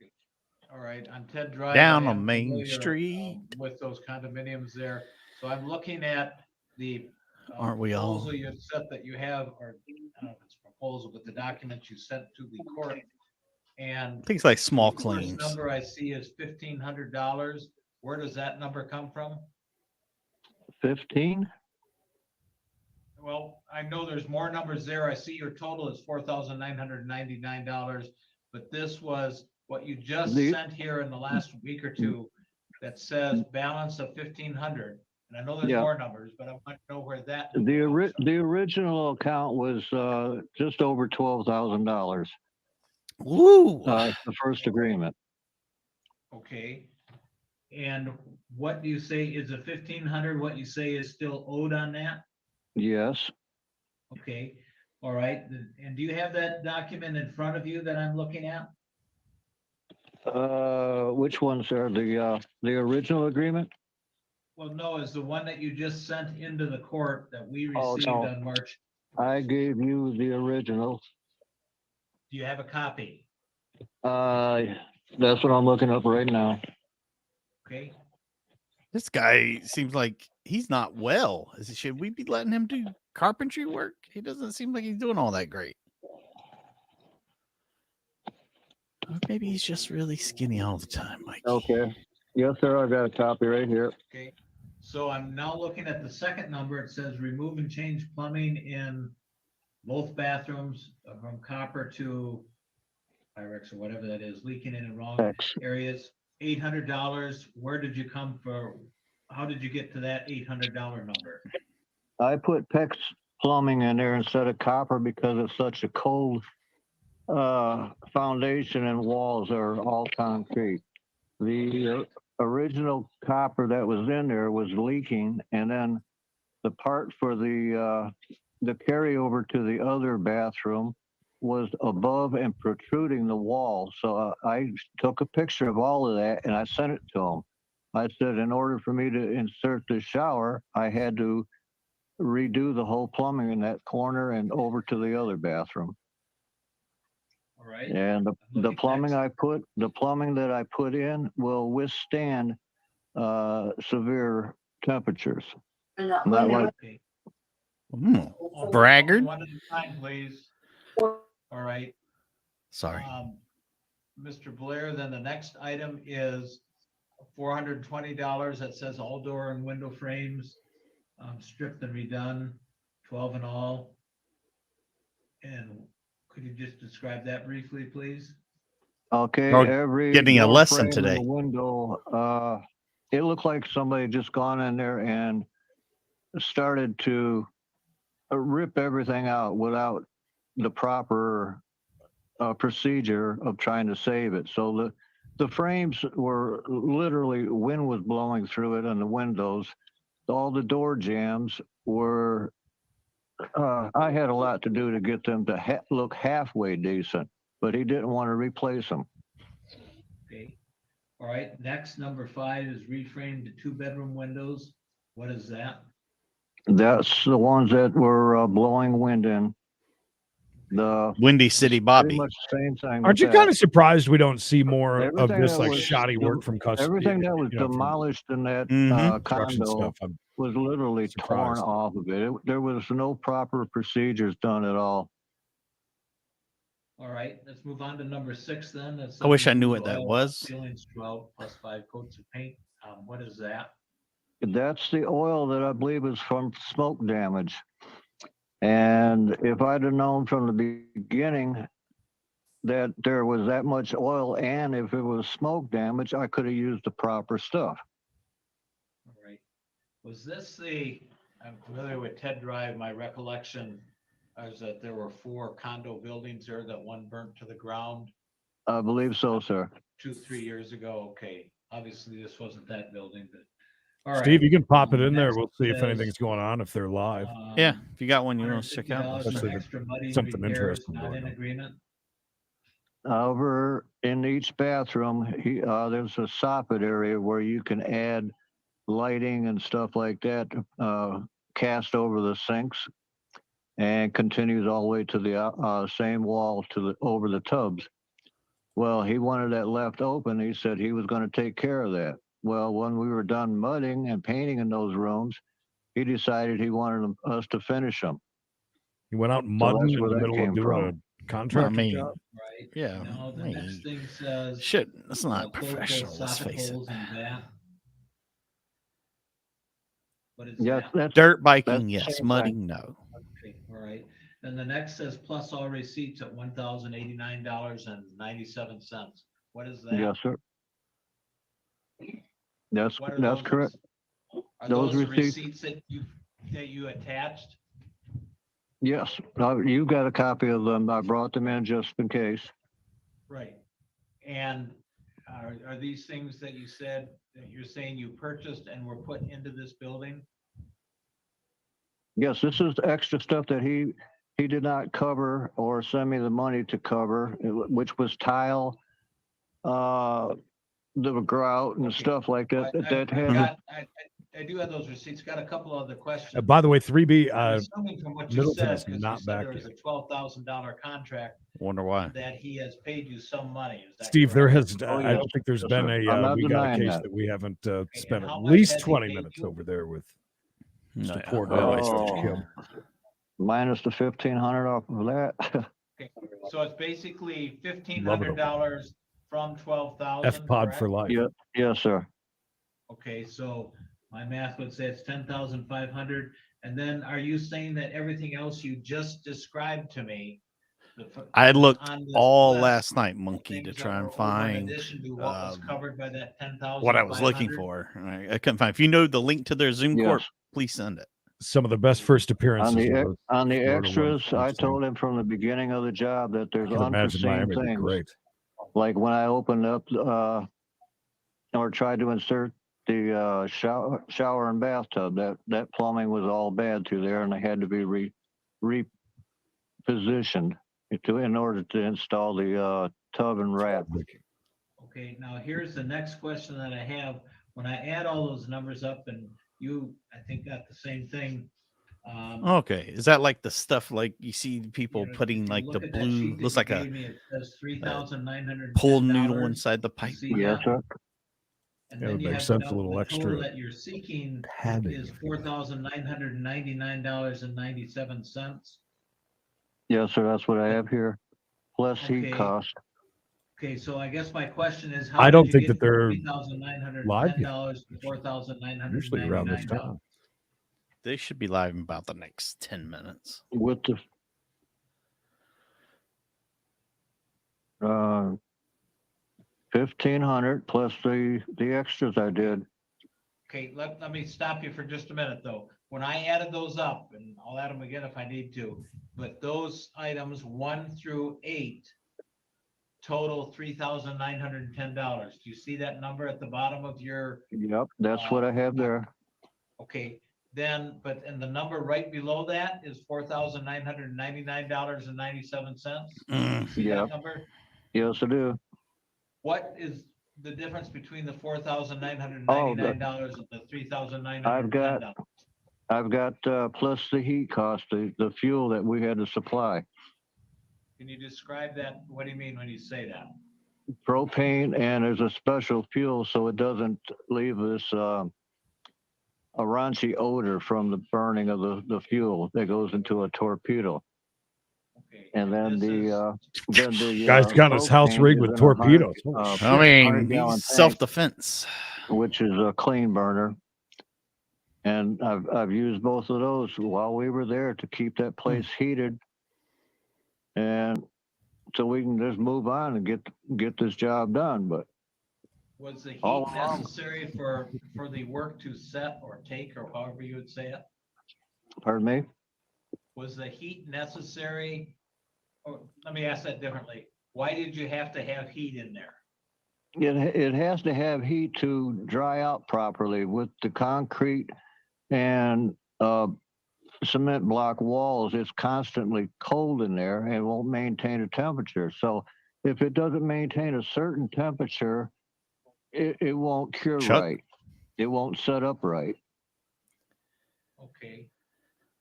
Speaker 7: All right, on Ted Drive.
Speaker 5: Down
Speaker 7: I
Speaker 5: on
Speaker 7: am
Speaker 5: Main
Speaker 7: familiar,
Speaker 5: Street.
Speaker 7: With those condominiums there. So I'm looking at the
Speaker 5: Aren't we all?
Speaker 7: proposal you said that you have, or I don't know if it's a proposal, but the documents you sent to the court. And
Speaker 5: Things like small
Speaker 7: the first
Speaker 5: claims.
Speaker 7: number I see is $1,500. Where does that number come from?
Speaker 24: 15?
Speaker 7: Well, I know there's more numbers there. I see your total is $4,999, but this was what you just sent here in the last week or two that says balance of 1,500. And I know there's
Speaker 24: Yeah.
Speaker 7: more numbers, but I want to know where that.
Speaker 24: The original account was just over $12,000.
Speaker 5: Woo!
Speaker 24: The first agreement.
Speaker 7: Okay. And what do you say is a 1,500? What you say is still owed on that?
Speaker 24: Yes.
Speaker 7: Okay. All right. And do you have that document in front of you that I'm looking at?
Speaker 24: Which ones are the original agreement?
Speaker 7: Well, no, is the one that you just sent into the court that we
Speaker 24: Oh,
Speaker 7: received
Speaker 24: no.
Speaker 7: on March.
Speaker 24: I gave you the original.
Speaker 7: Do you have a copy?
Speaker 24: That's what I'm looking up right now.
Speaker 7: Okay.
Speaker 5: This guy seems like he's not well. Should we be letting him do carpentry work? He doesn't seem like he's doing all that great. Or maybe he's just really skinny all the time, Mike.
Speaker 24: Okay. Yes, sir. I've got a copy right here.
Speaker 7: Okay. So I'm now looking at the second number. It says remove and change plumbing in both bathrooms from copper to Pyrex or whatever that is, leaking in the wrong areas. $800. Where did you come for? How did you get to that $800 number?
Speaker 24: I put PEX plumbing in there instead of copper because it's such a cold foundation and walls are all concrete. The original copper that was in there was leaking, and then the part for the carryover to the other bathroom was above and protruding the wall. So I took a picture of all of that and I sent it to him. I said, in order for me to insert the shower, I had to redo the whole plumbing in that corner and over to the other bathroom.
Speaker 7: All right.
Speaker 24: And the plumbing that I put in will withstand severe temperatures. Not like
Speaker 5: braggart.
Speaker 7: One at a time, please. All right.
Speaker 5: Sorry.
Speaker 7: Mr. Blair, then the next item is $420 that says all door and window frames stripped and redone, 12 in all. And could you just describe that briefly, please?
Speaker 24: Okay,
Speaker 5: Oh,
Speaker 24: every
Speaker 5: getting a
Speaker 24: door
Speaker 5: lesson
Speaker 24: frame in
Speaker 5: today.
Speaker 24: the window, it looked like somebody just gone in there and started to rip everything out without the proper procedure of trying to save it. So the frames were literally, wind was blowing through it, and the windows, all the door jambs were. I had a lot to do to get them to look halfway decent, but he didn't want to replace them.
Speaker 7: Okay. All right. Next, number 5 is reframed to 2-bedroom windows. What is that?
Speaker 24: That's the ones that were blowing wind in. The
Speaker 5: Windy City Bobby.
Speaker 24: Pretty much the same thing.
Speaker 4: Aren't you kind of surprised we don't see more of
Speaker 24: Everything
Speaker 4: this
Speaker 24: that
Speaker 4: like
Speaker 24: was
Speaker 4: shoddy work from customers?
Speaker 24: Everything that was demolished in that
Speaker 4: construction
Speaker 24: condo
Speaker 4: stuff. I'm
Speaker 24: was literally torn
Speaker 4: surprised.
Speaker 24: off of it. There was no proper procedures done at all.
Speaker 7: All right. Let's move on to number 6 then. That's
Speaker 5: I wish I knew what that was.
Speaker 7: Ceilings 12 plus 5 coats of paint. What is that?
Speaker 24: That's the oil that I believe is from smoke damage. And if I'd have known from the beginning that there was that much oil, and if it was smoke damage, I could have used the proper stuff.
Speaker 7: All right. Was this I'm familiar with Ted Drive. My recollection is that there were 4 condo buildings there that one burnt to the ground
Speaker 24: I believe so, sir.
Speaker 7: 2-3 years ago. Okay. Obviously, this wasn't that building, but all right.
Speaker 4: Steve, you can pop it in there.
Speaker 7: Next
Speaker 4: We'll see if
Speaker 7: is,
Speaker 4: anything's going on, if they're live.
Speaker 5: Yeah, if you got one you want to check out.
Speaker 7: $150
Speaker 4: Especially
Speaker 7: for
Speaker 4: if
Speaker 7: extra
Speaker 4: it's
Speaker 7: muddy
Speaker 4: something
Speaker 7: repairs,
Speaker 4: interesting
Speaker 7: not
Speaker 4: going
Speaker 7: in
Speaker 4: on.
Speaker 7: agreement.
Speaker 24: over in each bathroom, there's a soffit area where you can add lighting and stuff like that, cast over the sinks, and continues all the way to the same wall over the tubs. Well, he wanted that left open. He said he was going to take care of that. Well, when we were done mudding and painting in those rooms, he decided he wanted us to finish them.
Speaker 4: He went out
Speaker 24: So
Speaker 4: mudding
Speaker 24: that's
Speaker 4: in
Speaker 24: where
Speaker 4: the
Speaker 24: that
Speaker 4: middle of
Speaker 24: came
Speaker 4: doing
Speaker 24: from.
Speaker 4: a contractor job.
Speaker 7: Right.
Speaker 5: Yeah.
Speaker 7: Now, the next thing says.
Speaker 5: Shit, that's not
Speaker 7: close those
Speaker 5: professional. Let's
Speaker 7: soffit
Speaker 5: face it.
Speaker 7: holes in the bath. What is
Speaker 24: Yes,
Speaker 7: that?
Speaker 24: that's
Speaker 5: Dirt biking,
Speaker 24: that's
Speaker 5: yes.
Speaker 24: the same
Speaker 5: Mudding,
Speaker 24: thing.
Speaker 5: no.
Speaker 7: Okay, all right. Then the next says plus all receipts at $1,089.97. What is that?
Speaker 24: Yes, sir. That's
Speaker 7: What are
Speaker 24: that's
Speaker 7: those
Speaker 24: correct.
Speaker 7: Are
Speaker 24: Those
Speaker 7: those the
Speaker 24: receipts.
Speaker 7: receipts that you attached?
Speaker 24: Yes, you got a copy of them. I brought them in just in case.
Speaker 7: Right. And are these things that you said that you're saying you purchased and were put into this building?
Speaker 24: Yes, this is extra stuff that he did not cover or send me the money to cover, which was tile, the grout and stuff like that.
Speaker 7: I do have those receipts. Got a couple other questions.
Speaker 4: By the way, 3B,
Speaker 7: I'm assuming from what you
Speaker 4: Middleton
Speaker 7: said,
Speaker 4: is
Speaker 7: because you
Speaker 4: not
Speaker 7: said
Speaker 4: back
Speaker 7: there was
Speaker 4: yet.
Speaker 7: a $12,000 contract
Speaker 5: Wonder why.
Speaker 7: that he has paid you some money. Is that
Speaker 4: Steve, there
Speaker 7: correct?
Speaker 4: has,
Speaker 24: Oh,
Speaker 4: I
Speaker 24: yes.
Speaker 4: don't think there's
Speaker 24: Yes,
Speaker 4: been
Speaker 24: sir. I'm not
Speaker 4: we got a
Speaker 24: denying
Speaker 4: case
Speaker 24: that.
Speaker 4: that we haven't spent at
Speaker 7: how much
Speaker 4: least
Speaker 7: has he
Speaker 4: 20
Speaker 7: paid
Speaker 4: minutes
Speaker 7: you?
Speaker 4: over there with
Speaker 5: No,
Speaker 4: Mr.
Speaker 5: yeah,
Speaker 4: Cordell.
Speaker 5: well,
Speaker 4: Kim.
Speaker 24: Minus the 1,500 off of that.
Speaker 7: Okay, so it's basically
Speaker 4: Love it.
Speaker 7: $1,500 from 12,000.
Speaker 4: F-Pod for life.
Speaker 24: Yeah, yes, sir.
Speaker 7: Okay, so my math would say it's 10,500. And then are you saying that everything else you just described to me?
Speaker 5: I looked
Speaker 7: on this
Speaker 5: all
Speaker 7: list,
Speaker 5: last night, Monkey, to
Speaker 7: things that
Speaker 5: try
Speaker 7: were
Speaker 5: and
Speaker 7: over in
Speaker 5: find
Speaker 7: addition to what was covered by that 10,500?
Speaker 5: what I was looking for. I couldn't find. If you know the link to their Zoom Corp,
Speaker 24: Yes.
Speaker 5: please send it.
Speaker 4: Some of the best first appearances.
Speaker 24: On the
Speaker 4: of those
Speaker 24: on the
Speaker 4: Florida
Speaker 24: extras,
Speaker 4: ones
Speaker 24: I
Speaker 4: I've seen.
Speaker 24: told him from the beginning of the job that there's
Speaker 4: I can imagine
Speaker 24: unforeseen
Speaker 4: Miami would be
Speaker 24: things.
Speaker 4: great.
Speaker 24: Like when I opened up or tried to insert the shower and bathtub, that plumbing was all bad through there, and they had to be repositioned in order to install the tub and wrap.
Speaker 7: Okay, now here's the next question that I have. When I add all those numbers up, and you, I think, got the same thing.
Speaker 5: Okay, is that like the stuff like you see people putting
Speaker 7: if you
Speaker 5: like the
Speaker 7: look at that
Speaker 5: blue?
Speaker 7: sheet that
Speaker 5: Looks
Speaker 7: you
Speaker 5: like a
Speaker 7: gave me, it says $3,910.
Speaker 5: pull noodle inside the pipe.
Speaker 7: See
Speaker 24: Yes,
Speaker 7: that?
Speaker 24: sir.
Speaker 7: And
Speaker 4: Yeah,
Speaker 7: then
Speaker 4: it
Speaker 7: you
Speaker 4: makes
Speaker 7: have
Speaker 4: sense, a little
Speaker 7: the
Speaker 4: extra
Speaker 7: total that you're seeking
Speaker 4: padding,
Speaker 7: is
Speaker 4: if you will.
Speaker 7: $4,999.97.
Speaker 24: Yes, sir. That's what I have here. Plus heat
Speaker 7: Okay.
Speaker 24: cost.
Speaker 7: Okay, so I guess my question is,
Speaker 4: I
Speaker 7: how
Speaker 4: don't
Speaker 7: did you
Speaker 4: think
Speaker 7: get
Speaker 4: that they're
Speaker 7: $3,910 to
Speaker 4: usually around this
Speaker 7: $4,999?
Speaker 4: time.
Speaker 5: They should be live in about the next 10 minutes.
Speaker 24: With the 1,500 plus the extras I did.
Speaker 7: Okay, let me stop you for just a minute, though. When I added those up, and I'll add them again if I need to, but those items 1 through 8 total $3,910. Do you see that number at the bottom of your?
Speaker 24: Yep, that's what I have there.
Speaker 7: Okay, then, and the number right below that is $4,999.97. See
Speaker 24: Yep.
Speaker 7: that number?
Speaker 24: Yes, I do.
Speaker 7: What is the difference between the $4,999 and the $3,910?
Speaker 24: I've got plus the heat cost, the fuel that we had to supply.
Speaker 7: Can you describe that? What do you mean when you say that?
Speaker 24: Propane, and there's a special fuel so it doesn't leave this a raunchy odor from the burning of the fuel that goes into a torpedo.
Speaker 7: Okay.
Speaker 24: And then the
Speaker 4: Guy's got his house
Speaker 24: propane
Speaker 4: rigged
Speaker 24: is
Speaker 4: with
Speaker 24: in a
Speaker 4: torpedoes.
Speaker 24: 100,
Speaker 5: I mean,
Speaker 24: 100-gallon
Speaker 5: he's
Speaker 24: tank,
Speaker 5: self-defense.
Speaker 24: which is a clean burner. And I've used both of those while we were there to keep that place heated, and so we can just move on and get this job done. But
Speaker 7: Was the heat
Speaker 24: all along-
Speaker 7: necessary for the work to set or take, or however you would say it?
Speaker 24: Pardon me?
Speaker 7: Was the heat necessary? Or let me ask that differently. Why did you have to have heat in there?
Speaker 24: It has to have heat to dry out properly. With the concrete and cement block walls, it's constantly cold in there and won't maintain a temperature. So if it doesn't maintain a certain temperature, it won't cure
Speaker 5: Chuck?
Speaker 24: right. It won't set up right.
Speaker 7: Okay,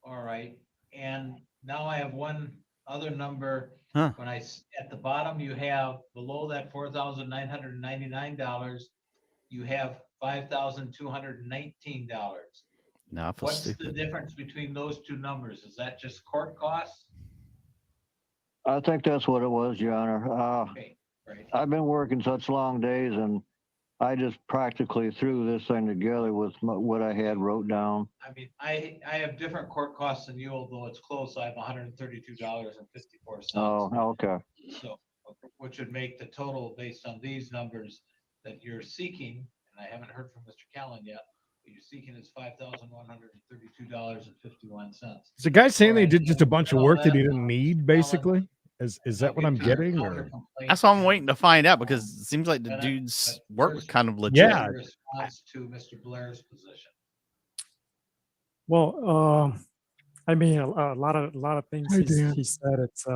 Speaker 7: all right. And now I have one other number.
Speaker 5: Huh.
Speaker 7: When at the bottom, you have below that $4,999, you have $5,219.
Speaker 5: No, I feel
Speaker 7: What's the
Speaker 5: stupid.
Speaker 7: difference between those two numbers? Is that just court costs?
Speaker 24: I think that's what it was, Your Honor.
Speaker 7: Okay, right.
Speaker 24: I've been working such long days, and I just practically threw this thing together with what I had wrote down.
Speaker 7: I mean, I have different court costs than you, although it's close. I have $132.54.
Speaker 24: Oh, okay.
Speaker 7: So, which would make the total based on these numbers that you're seeking, and I haven't heard from Mr. Callen yet, but you're seeking is $5,132.51.
Speaker 4: Is the guy saying they
Speaker 7: Alright,
Speaker 4: did just a bunch of
Speaker 7: all
Speaker 4: work that he
Speaker 7: that,
Speaker 4: didn't need, basically? Is that what I'm getting? Or?
Speaker 5: That's what I'm waiting to find out, because it seems like the dude's work was kind of legit.
Speaker 4: Yeah.
Speaker 7: Response to Mr. Blair's position.
Speaker 13: Well, I mean, a lot of things
Speaker 4: Hi, Dan.
Speaker 13: he said it's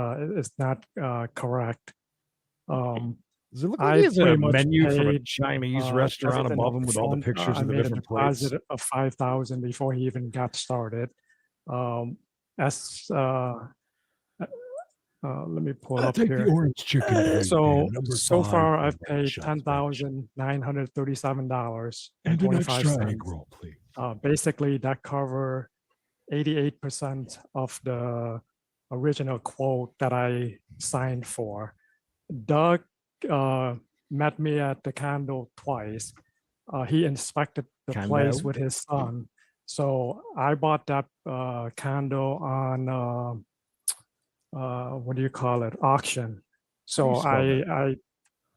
Speaker 13: not correct.
Speaker 4: Does it look like he has a menu from a Chinese restaurant above him with all the pictures of the different plates?
Speaker 13: I made a deposit of $5,000 before he even got started. Let me pull
Speaker 4: I'll
Speaker 13: up
Speaker 4: take
Speaker 13: here.
Speaker 4: the orange chicken. Egg,
Speaker 13: So
Speaker 4: Dan,
Speaker 13: so
Speaker 4: number
Speaker 13: far
Speaker 4: 5,
Speaker 13: I've paid
Speaker 4: Sean's
Speaker 13: $10,937.25.
Speaker 4: egg roll, please.
Speaker 13: Basically, that cover 88% of the original quote that I signed for. Doug met me at the condo twice. He inspected the place
Speaker 4: Condo?
Speaker 13: with his son. So I bought that condo on what do you call it? Auction. So
Speaker 4: How do you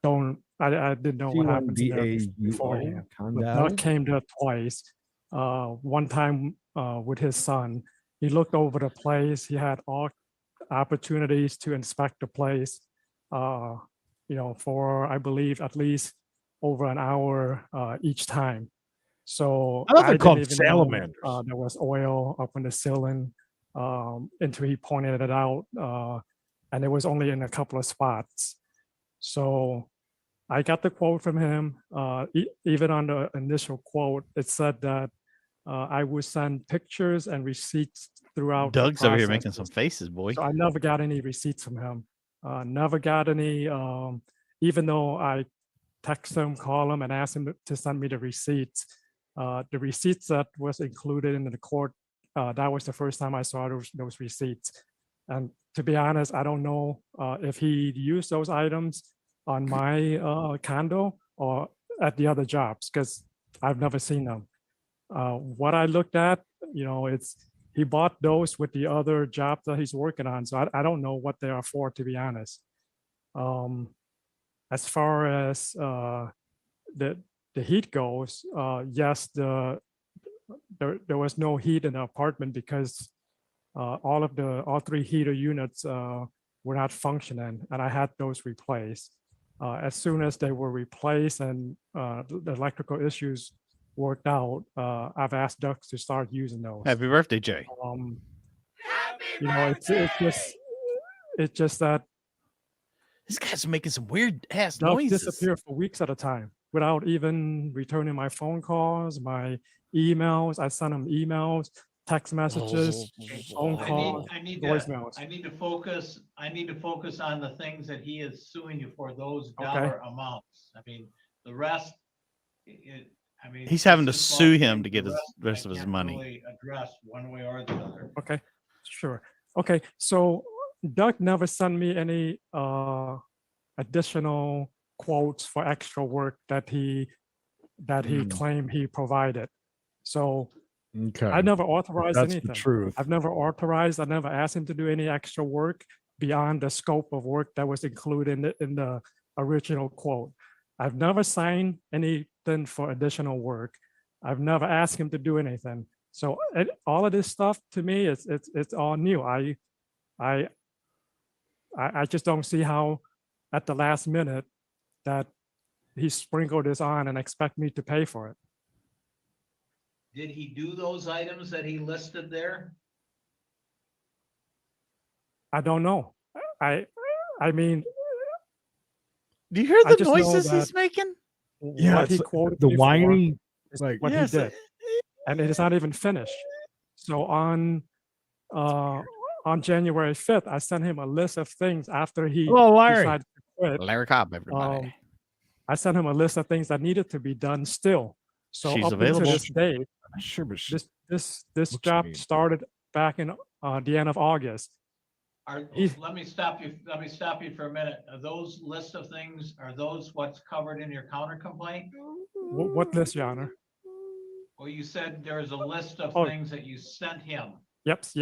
Speaker 4: spell
Speaker 13: I didn't know what happened to there beforehand. But Doug came there twice. One time with his son. He looked over the place. He had all opportunities to inspect the place. For I believe at least over an hour each time. So
Speaker 4: I thought they're
Speaker 13: didn't
Speaker 4: called
Speaker 13: even know,
Speaker 4: salamanders.
Speaker 13: there was oil up on the ceiling until he pointed it out, and it was only in a couple of spots. So I got the quote from him. Even on the initial quote, it said that I would send pictures and receipts throughout. the
Speaker 5: Doug's over here
Speaker 13: process.
Speaker 5: making some faces, boy.
Speaker 13: So I never got any receipts from him. Never got any, even though I text him, call him, and ask him to send me the receipts. The receipts that was included in the court, that was the first time I saw those receipts. And to be honest, I don't know if he used those items on my condo or at the other jobs, because I've never seen them. What I looked at, he bought those with the other job that he's working on. So I don't know what they are for, to be honest. As far as the heat goes, yes, there was no heat in the apartment because all 3 heater units were not functioning, and I had those replaced. As soon as they were replaced and the electrical issues worked out, I've asked Doug to start using those.
Speaker 5: Happy birthday, Jay.
Speaker 13: It's just that
Speaker 5: this guy's making some weird ass
Speaker 13: Doug
Speaker 5: noises.
Speaker 13: disappeared for weeks at a time without even returning my phone calls, my emails. I sent him emails, text messages, phone calls, voicemails.
Speaker 7: I need to focus on the things that he is suing you for, those
Speaker 13: Okay.
Speaker 7: dollar amounts. I mean, the rest,
Speaker 5: He's having to
Speaker 7: it's his
Speaker 5: sue
Speaker 7: fault.
Speaker 5: him to get
Speaker 7: The
Speaker 5: the
Speaker 7: I
Speaker 5: rest of his
Speaker 7: can't
Speaker 5: money.
Speaker 7: really address one way or the other.
Speaker 13: Okay, sure. Okay, so Doug never sent me any additional quotes for extra work that he claimed he provided. So
Speaker 4: Okay.
Speaker 13: I never authorized
Speaker 4: That's
Speaker 13: anything.
Speaker 4: the truth.
Speaker 13: I never asked him to do any extra work beyond the scope of work that was included in the original quote. I've never signed anything for additional work. I've never asked him to do anything. So all of this stuff to me, it's all new. I just don't see how at the last minute that he sprinkled this on and expect me to pay for it.
Speaker 7: Did he do those items that he listed there?
Speaker 13: I don't know. I mean,
Speaker 5: Do you hear
Speaker 13: I
Speaker 5: the
Speaker 13: just know
Speaker 5: noises
Speaker 13: that
Speaker 5: he's making?
Speaker 4: Yeah,
Speaker 13: what he
Speaker 4: it's
Speaker 13: quoted
Speaker 4: the
Speaker 13: me for
Speaker 4: whiny,
Speaker 13: is
Speaker 4: like
Speaker 13: what he
Speaker 5: Yes.
Speaker 13: did, and it is not even finished. So uh, on January 5th, I sent him a list of things after he
Speaker 4: hello, Larry.
Speaker 13: decided to quit.
Speaker 5: Larry Cobb, everybody.
Speaker 13: I sent him a list of things that needed to be done still. So
Speaker 5: She's
Speaker 13: up until
Speaker 5: available.
Speaker 13: this day,
Speaker 4: Sure, but
Speaker 13: this
Speaker 4: looks
Speaker 13: job
Speaker 4: mean.
Speaker 13: started back in the end of August.
Speaker 7: Let me stop you for a minute. Are those list of things, are those what's covered in your counter complaint?
Speaker 13: What list, Your Honor?
Speaker 7: Well, you said there's a list of
Speaker 13: Oh.
Speaker 7: things that you sent him.
Speaker 13: Yes.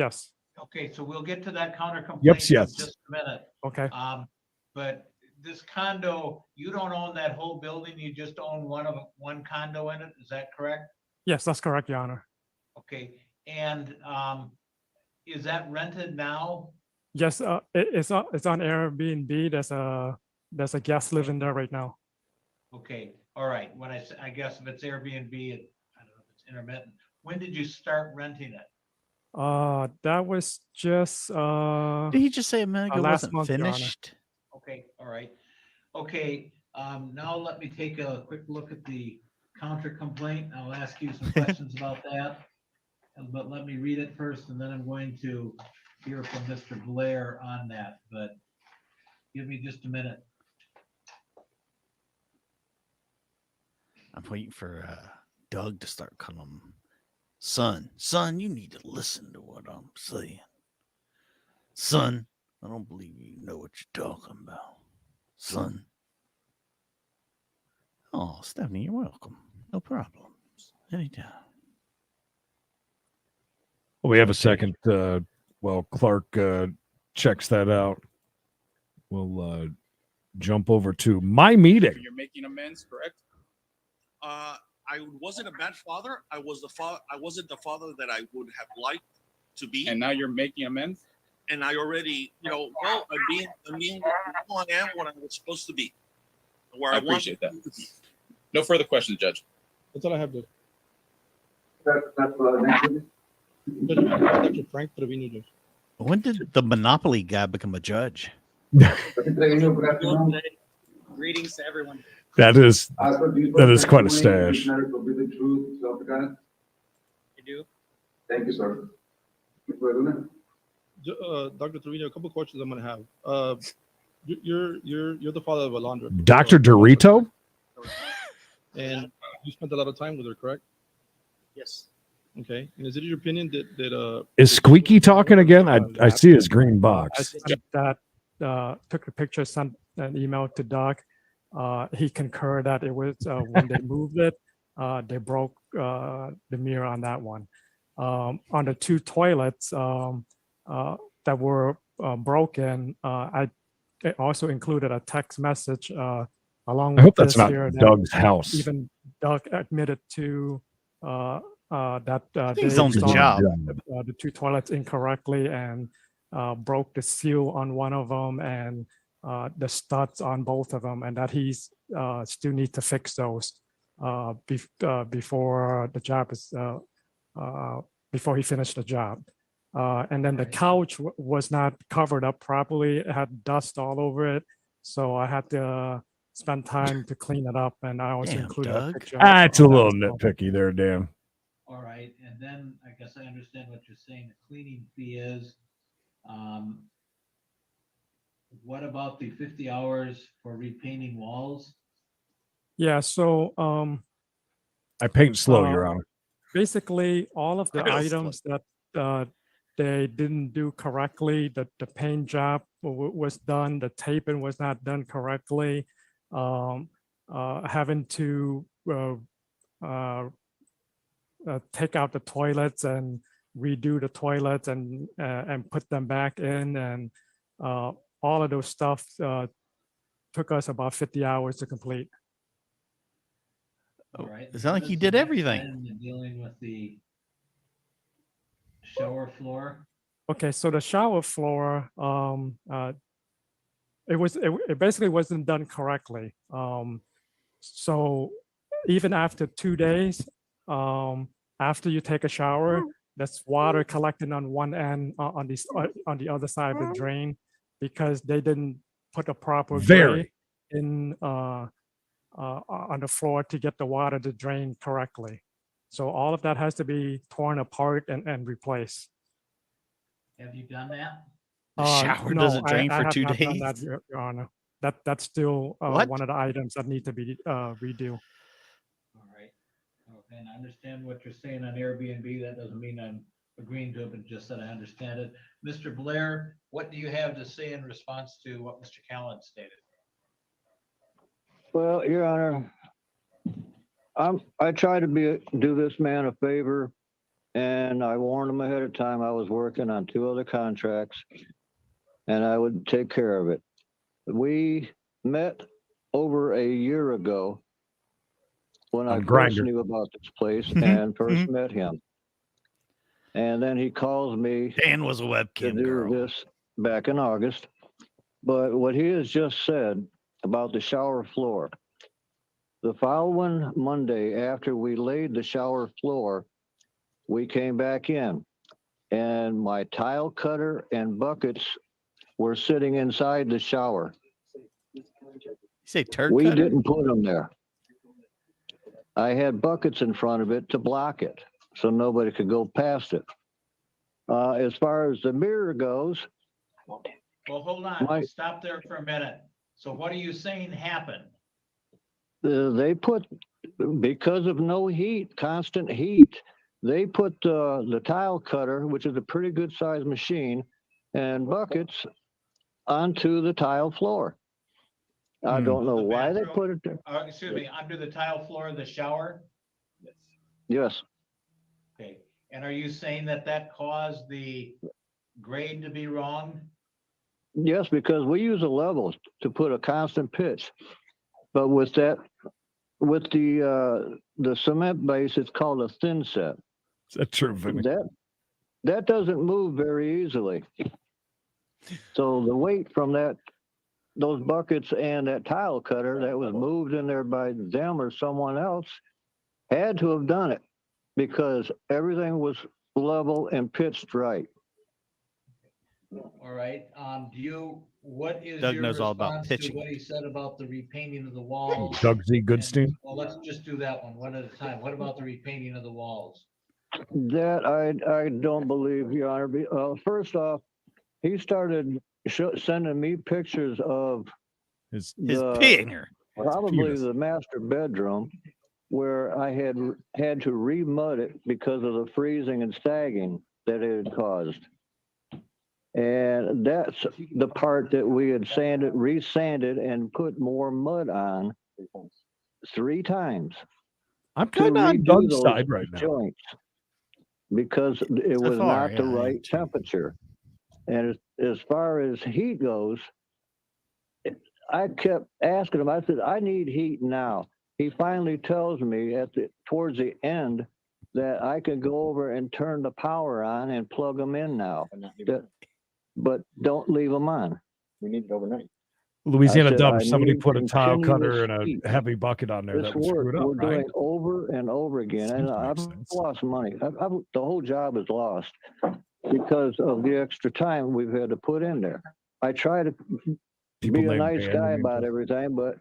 Speaker 7: Okay, so we'll get to that counter complaint in
Speaker 4: yes.
Speaker 7: just a minute.
Speaker 13: Okay.
Speaker 7: But this condo, you don't own that whole building, you just own one condo in it, is that correct?
Speaker 13: Yes, that's correct, Your Honor.
Speaker 7: Okay, and is that rented now?
Speaker 13: Yes, it's on Airbnb. There's a guest living there right now.
Speaker 7: Okay, all right, when I guess if it's Airbnb, I don't know if it's intermittent. When did you start renting it?
Speaker 13: That was just
Speaker 5: Did he just say a minute ago
Speaker 13: last
Speaker 5: wasn't
Speaker 13: month, Your Honor.
Speaker 5: finished?
Speaker 7: Okay, all right. Okay, now let me take a quick look at the counter complaint. I'll ask you some questions about that. But let me read it first, and then I'm going to hear from Mr. Blair on that, but give me just a minute.
Speaker 5: I'm waiting for Doug to start calling him son, you need to listen to what I'm saying. Son, I don't believe you know what you're talking about. Son. Oh, Stephanie, you're welcome. No problem. Anytime.
Speaker 4: We have a second. While Clark checks that out, we'll jump over to my meeting.
Speaker 15: You're making amends, correct? I wasn't a bad father. I wasn't the father that I would have liked to be.
Speaker 16: And now you're making amends?
Speaker 15: And I already, I'm being who I am, what I was supposed to be. Where
Speaker 16: I
Speaker 15: I
Speaker 16: appreciate that.
Speaker 15: wanted to be.
Speaker 16: No further questions, Judge. That's all I have, Judge. Frank Trevino, Judge.
Speaker 5: When did the Monopoly guy become a judge?
Speaker 16: Greetings to everyone.
Speaker 4: That is quite a stash.
Speaker 16: You do?
Speaker 18: Thank you, sir.
Speaker 16: Dr. Trevino, a couple of questions I'm going to have. You're the father of Alondra.
Speaker 4: Dr. Dorito?
Speaker 16: And you spent a lot of time with her, correct?
Speaker 15: Yes.
Speaker 16: Okay. And is it your opinion that
Speaker 4: Is Squeaky talking again? I see his green box.
Speaker 13: That took the picture, sent an email to Doug. He concurred that it was when they moved it, they broke the mirror on that one. On the two toilets that were broken, I also included a text message along
Speaker 4: I
Speaker 13: with
Speaker 4: hope that's
Speaker 13: this
Speaker 4: not
Speaker 13: here that
Speaker 4: Doug's house.
Speaker 13: Even Doug admitted to that
Speaker 5: He's
Speaker 13: they
Speaker 5: on the
Speaker 13: installed,
Speaker 5: job.
Speaker 13: the two toilets incorrectly and broke the seal on one of them and the studs on both of them, and that he's still need to fix those before the job is before he finished the job. And then the couch was not covered up properly; it had dust all over it, so I had to spend time to clean it up. And I also included a picture.
Speaker 4: It's a
Speaker 13: of that
Speaker 4: little
Speaker 13: as well.
Speaker 4: nitpicky there, Dan.
Speaker 7: All right, and then I guess I understand what you're saying. The cleaning fee is, what about the 50 hours for repainting walls?
Speaker 13: Yeah. So
Speaker 4: I paint slow, Your Honor.
Speaker 13: basically, all of the
Speaker 4: Real
Speaker 13: items that they didn't do correctly, the paint job was done, the taping was not done correctly, having to take out the toilets and redo the toilets and put them back in, and all of those stuff took us about 50 hours to complete.
Speaker 7: All right.
Speaker 5: It's not like he
Speaker 7: This
Speaker 5: did
Speaker 7: is
Speaker 5: everything.
Speaker 7: then dealing with the shower floor.
Speaker 13: Okay, so the shower floor, it basically wasn't done correctly. So even after 2 days, after you take a shower, there's water collecting on one end on the other side of the drain because they didn't put a proper
Speaker 4: Very.
Speaker 13: in on the floor to get the water to drain correctly. So all of that has to be torn apart and replaced.
Speaker 7: Have you done that?
Speaker 5: The shower
Speaker 13: No,
Speaker 5: doesn't drain
Speaker 13: I
Speaker 5: for
Speaker 13: have
Speaker 5: 2
Speaker 13: not done
Speaker 5: days.
Speaker 13: that, Your Honor. That's still
Speaker 5: What?
Speaker 13: one of the items that need to be redo.
Speaker 7: All right. Okay, and I understand what you're saying on Airbnb. That doesn't mean I'm agreeing to it, but just that I understand it. Mr. Blair, what do you have to say in response to what Mr. Callan stated?
Speaker 24: Well, Your Honor, I try to do this man a favor, and I warned him ahead of time I was working on 2 other contracts, and I would take care of it. We met over a year ago when I
Speaker 4: On
Speaker 24: first
Speaker 4: Grindr.
Speaker 24: knew about this place and first met him. And then he calls me
Speaker 5: Dan was a
Speaker 24: to
Speaker 5: webcam
Speaker 24: do
Speaker 5: girl.
Speaker 24: this back in August. But what he has just said about the shower floor, the following Monday after we laid the shower floor, we came back in and my tile cutter and buckets were sitting inside the shower.
Speaker 5: You say turd
Speaker 24: We
Speaker 5: cutter?
Speaker 24: didn't put them there. I had buckets in front of it to block it so nobody could go past it. As far as the mirror goes,
Speaker 7: Well, hold on.
Speaker 24: My-
Speaker 7: Stop there for a minute. So what are you saying happened?
Speaker 24: they put, because of no heat, constant heat, they put the tile cutter, which is a pretty good sized machine, and buckets onto the tile floor. I don't know why they put it there.
Speaker 7: Excuse me, under the tile floor of the shower?
Speaker 24: Yes,
Speaker 7: Okay. And are you saying that that caused the grade to be wrong?
Speaker 24: yes, because we use a level to put a constant pitch. But with the cement base, it's called a thin set.
Speaker 4: Is that true, Vinny?
Speaker 24: That doesn't move very easily. So the weight from those buckets and that tile cutter that was moved in there by them or someone else had to have done it because everything was level and pitched right.
Speaker 7: All right. What is
Speaker 5: Doug
Speaker 7: your
Speaker 5: knows all about
Speaker 7: response to
Speaker 5: pitching.
Speaker 7: what he said about the repainting of the walls?
Speaker 4: Doug Z. Goodstein.
Speaker 7: Well, let's just do that one at a time. What about the repainting of the walls?
Speaker 24: That I don't believe, Your Honor. First off, he started sending me pictures of
Speaker 5: his pinger.
Speaker 24: Probably
Speaker 5: penis.
Speaker 24: the master bedroom where I had to remud it because of the freezing and sagging that it had caused. And that's the part that we had resanded and put more mud on 3 times.
Speaker 4: I'm
Speaker 24: to
Speaker 4: kind of on
Speaker 24: redo
Speaker 4: Doug's
Speaker 24: those
Speaker 4: side right now.
Speaker 24: joints because it
Speaker 5: So
Speaker 24: was
Speaker 5: far,
Speaker 24: not the
Speaker 5: yeah, I
Speaker 24: right temperature. And as far as heat goes, I kept asking him, I said, I need heat now. He finally tells me towards the end that I could go over and turn the power on and plug them in now. But don't leave them on. We need it overnight.
Speaker 4: Louisiana
Speaker 24: I said,
Speaker 4: Dub,
Speaker 24: I
Speaker 4: somebody
Speaker 24: need
Speaker 4: put a tile cutter and
Speaker 24: continuous heat.
Speaker 4: a heavy bucket on there
Speaker 24: This
Speaker 4: that was
Speaker 24: work
Speaker 4: screwed up,
Speaker 24: we're
Speaker 4: right?
Speaker 24: doing over and over again, and
Speaker 4: Seems to
Speaker 24: I've
Speaker 4: make sense.
Speaker 24: lost money. The whole job is lost because of the extra time we've had to put in there. I try to
Speaker 4: People
Speaker 24: be a
Speaker 4: named
Speaker 24: nice
Speaker 4: Dan,
Speaker 24: guy
Speaker 4: you mean,
Speaker 24: about
Speaker 4: too?
Speaker 24: everything, but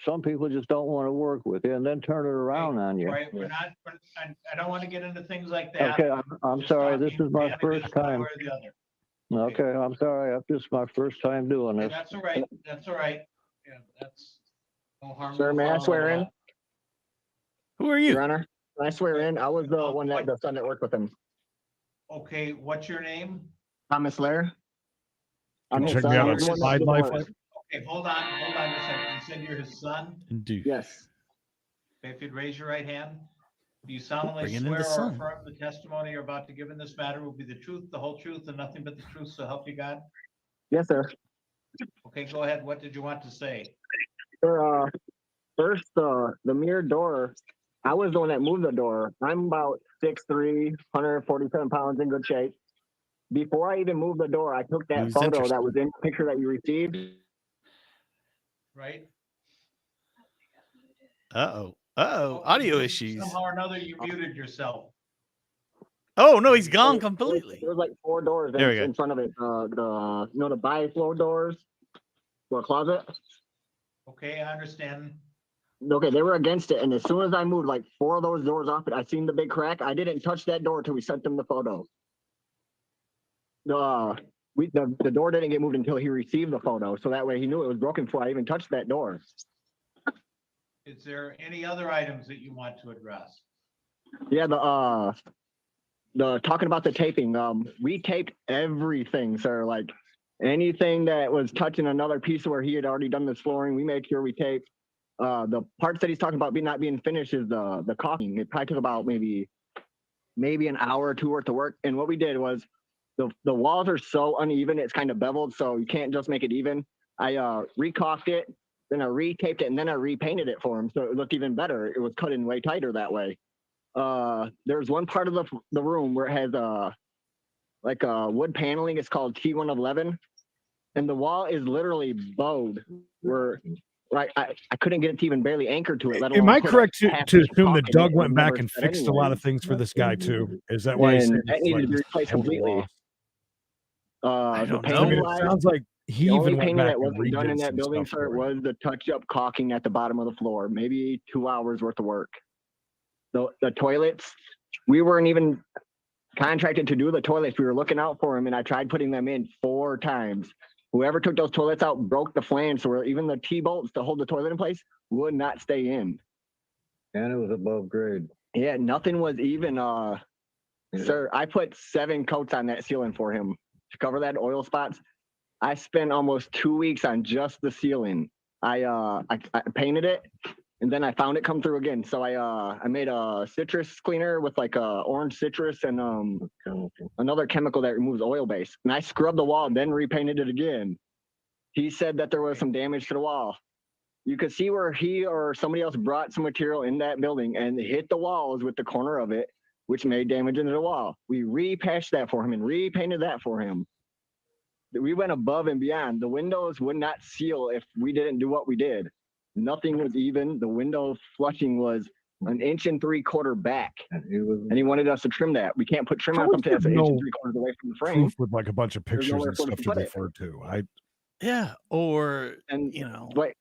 Speaker 24: some people just don't want to work with you and then turn it around on you.
Speaker 7: Right, I don't want to get into things like that.
Speaker 24: Okay, I'm sorry. This is my
Speaker 7: Family
Speaker 24: first
Speaker 7: business, one
Speaker 24: time.
Speaker 7: way or the other.
Speaker 24: Okay, I'm sorry. This is my first time doing this.
Speaker 7: That's all right. That's all right. Yeah, that's no harm.
Speaker 9: Sir,
Speaker 7: no
Speaker 9: may I
Speaker 7: foul
Speaker 9: swear
Speaker 7: at
Speaker 9: in?
Speaker 7: all.
Speaker 5: Who are you?
Speaker 9: Your Honor, can I swear in? I was the the son that worked with him.
Speaker 7: Okay, what's your name?
Speaker 9: Thomas Lair. I'm his
Speaker 4: Check
Speaker 9: son.
Speaker 4: me
Speaker 9: I
Speaker 4: out
Speaker 9: was
Speaker 4: on
Speaker 9: the one that
Speaker 4: Side
Speaker 9: did the
Speaker 4: Life.
Speaker 9: work.
Speaker 7: Okay, hold on a second. You said you're his son?
Speaker 5: Dude.
Speaker 9: Yes.
Speaker 7: Okay, if you'd raise your right hand. Do you solemnly
Speaker 5: Bringing in
Speaker 7: swear
Speaker 5: the
Speaker 7: or
Speaker 5: sun.
Speaker 7: affirm the testimony you're about to give in this matter will be the truth, the whole truth, and nothing but the truth, so help you God?
Speaker 9: Yes, sir.
Speaker 7: Okay, go ahead. What did you want to say?
Speaker 9: Sir, first, the mirror door, I was the one that moved the door. I'm about 6'3", 147 pounds, in good shape. Before I even moved the door, I took that
Speaker 5: Who's
Speaker 9: photo
Speaker 5: interested?
Speaker 9: that was in the picture that you received.
Speaker 7: Right?
Speaker 5: Audio issues.
Speaker 7: Somehow or another, you muted yourself.
Speaker 5: Oh no, he's gone completely.
Speaker 9: There was like 4 doors
Speaker 5: There we go.
Speaker 9: in front of it. The by floor doors for a closet.
Speaker 7: Okay, I understand.
Speaker 9: Okay, they were against it, and as soon as I moved like 4 of those doors off it, I seen the big crack. I didn't touch that door till we sent them the photo. The door didn't get moved until he received the photo, so that way he knew it was broken before I even touched that door.
Speaker 7: Is there any other items that you want to address?
Speaker 9: Yeah, the talking about the taping, we taped everything, sir. Like anything that was touching another piece where he had already done this flooring, we made sure we taped. The parts that he's talking about not being finished is the caulking. It probably took about maybe an hour or 2 worth of work. And what we did was the walls are so uneven, it's kind of beveled, so you can't just make it even. I re-caulked it, then I re-taped it, and then I repainted it for him, so it looked even better. It was cut in way tighter that way. There's one part of the room where it has like wood paneling. It's called T1 of 11, and the wall is literally bowed. Where right, I couldn't get it to even barely anchored to it. Let alone
Speaker 4: Am I
Speaker 9: put a
Speaker 4: correct to
Speaker 9: half inch of
Speaker 4: assume that
Speaker 9: caulk in
Speaker 4: Doug
Speaker 9: it.
Speaker 4: went
Speaker 9: It
Speaker 4: back
Speaker 9: never
Speaker 4: and
Speaker 9: set
Speaker 4: fixed a lot of
Speaker 9: anyways.
Speaker 4: things for this guy too? Is that why he's
Speaker 9: And
Speaker 4: saying
Speaker 9: that
Speaker 4: it's
Speaker 9: needed
Speaker 4: like
Speaker 9: to be
Speaker 4: this
Speaker 9: replaced
Speaker 4: horrible
Speaker 9: completely.
Speaker 4: loss?
Speaker 5: I
Speaker 9: The
Speaker 5: don't
Speaker 9: painting
Speaker 5: know.
Speaker 4: I mean, it
Speaker 9: wise,
Speaker 4: sounds like he
Speaker 9: the only
Speaker 4: even went
Speaker 9: painting
Speaker 4: back
Speaker 9: that
Speaker 4: and
Speaker 9: wasn't done in
Speaker 4: redid
Speaker 9: that
Speaker 4: some
Speaker 9: building,
Speaker 4: stuff
Speaker 9: sir,
Speaker 4: for you.
Speaker 9: was the touch-up caulking at the bottom of the floor. Maybe 2 hours worth of work. The toilets, we weren't even contracted to do the toilets. We were looking out for them, and I tried putting them in 4 times. Whoever took those toilets out broke the flange, so where even the T-bolts to hold the toilet in place would not stay in.
Speaker 24: And it was above grade.
Speaker 9: Yeah, nothing was even.
Speaker 24: Yeah.
Speaker 9: Sir, I put 7 coats on that ceiling for him to cover that oil spots. I spent almost 2 weeks on just the ceiling. I painted it, and then I found it come through again. So I made a citrus cleaner with like orange citrus and another chemical that removes oil base. And I scrubbed the wall, then repainted it again. He said that there was some damage to the wall. You could see where he or somebody else brought some material in that building and hit the walls with the corner of it, which made damage into the wall. We repatched that for him and repainted that for him. We went above and beyond. The windows would not seal if we didn't do what we did. Nothing was even. The window flushing was 1 3/4 inches back, and he wanted us to trim that. We can't put trim on
Speaker 4: How is
Speaker 9: something
Speaker 4: there
Speaker 9: that's 1
Speaker 4: no
Speaker 9: 3/4 inches away from the frame.
Speaker 4: proof with like a bunch of
Speaker 9: There's
Speaker 4: pictures
Speaker 9: nowhere
Speaker 4: and
Speaker 9: for us
Speaker 4: stuff
Speaker 9: to
Speaker 4: to
Speaker 9: put it.
Speaker 4: refer to?
Speaker 5: Yeah, or
Speaker 9: And
Speaker 5: you know,
Speaker 9: wait,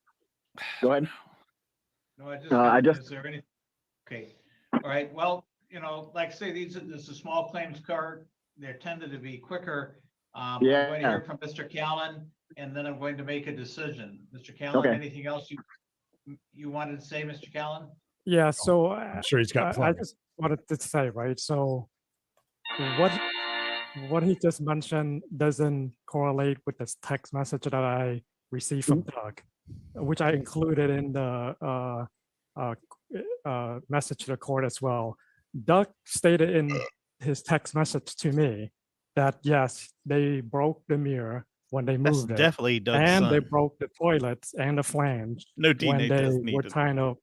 Speaker 9: go ahead.
Speaker 7: No,
Speaker 9: I just
Speaker 7: is there any? Okay, all right, well, like I say, this is a small claims court. They're tended to be quicker. I'm going to hear from Mr. Callen, and then I'm going to make a decision. Mr. Callen,
Speaker 9: Okay.
Speaker 7: anything else you wanted to say, Mr. Callen?
Speaker 13: Yeah, so
Speaker 4: I'm sure he's got
Speaker 13: I
Speaker 4: plenty.
Speaker 13: just wanted to say, right? So what he just mentioned doesn't correlate with this text message that I received from Doug, which I included in the message to the court as well. Doug stated in his text message to me that yes, they broke the mirror when they
Speaker 5: that's
Speaker 13: moved it,
Speaker 5: definitely Doug's
Speaker 13: and they
Speaker 5: son.
Speaker 13: broke the toilets and the flange
Speaker 5: No
Speaker 13: when
Speaker 5: DNA
Speaker 13: they
Speaker 5: test
Speaker 13: were
Speaker 5: needed.
Speaker 13: trying to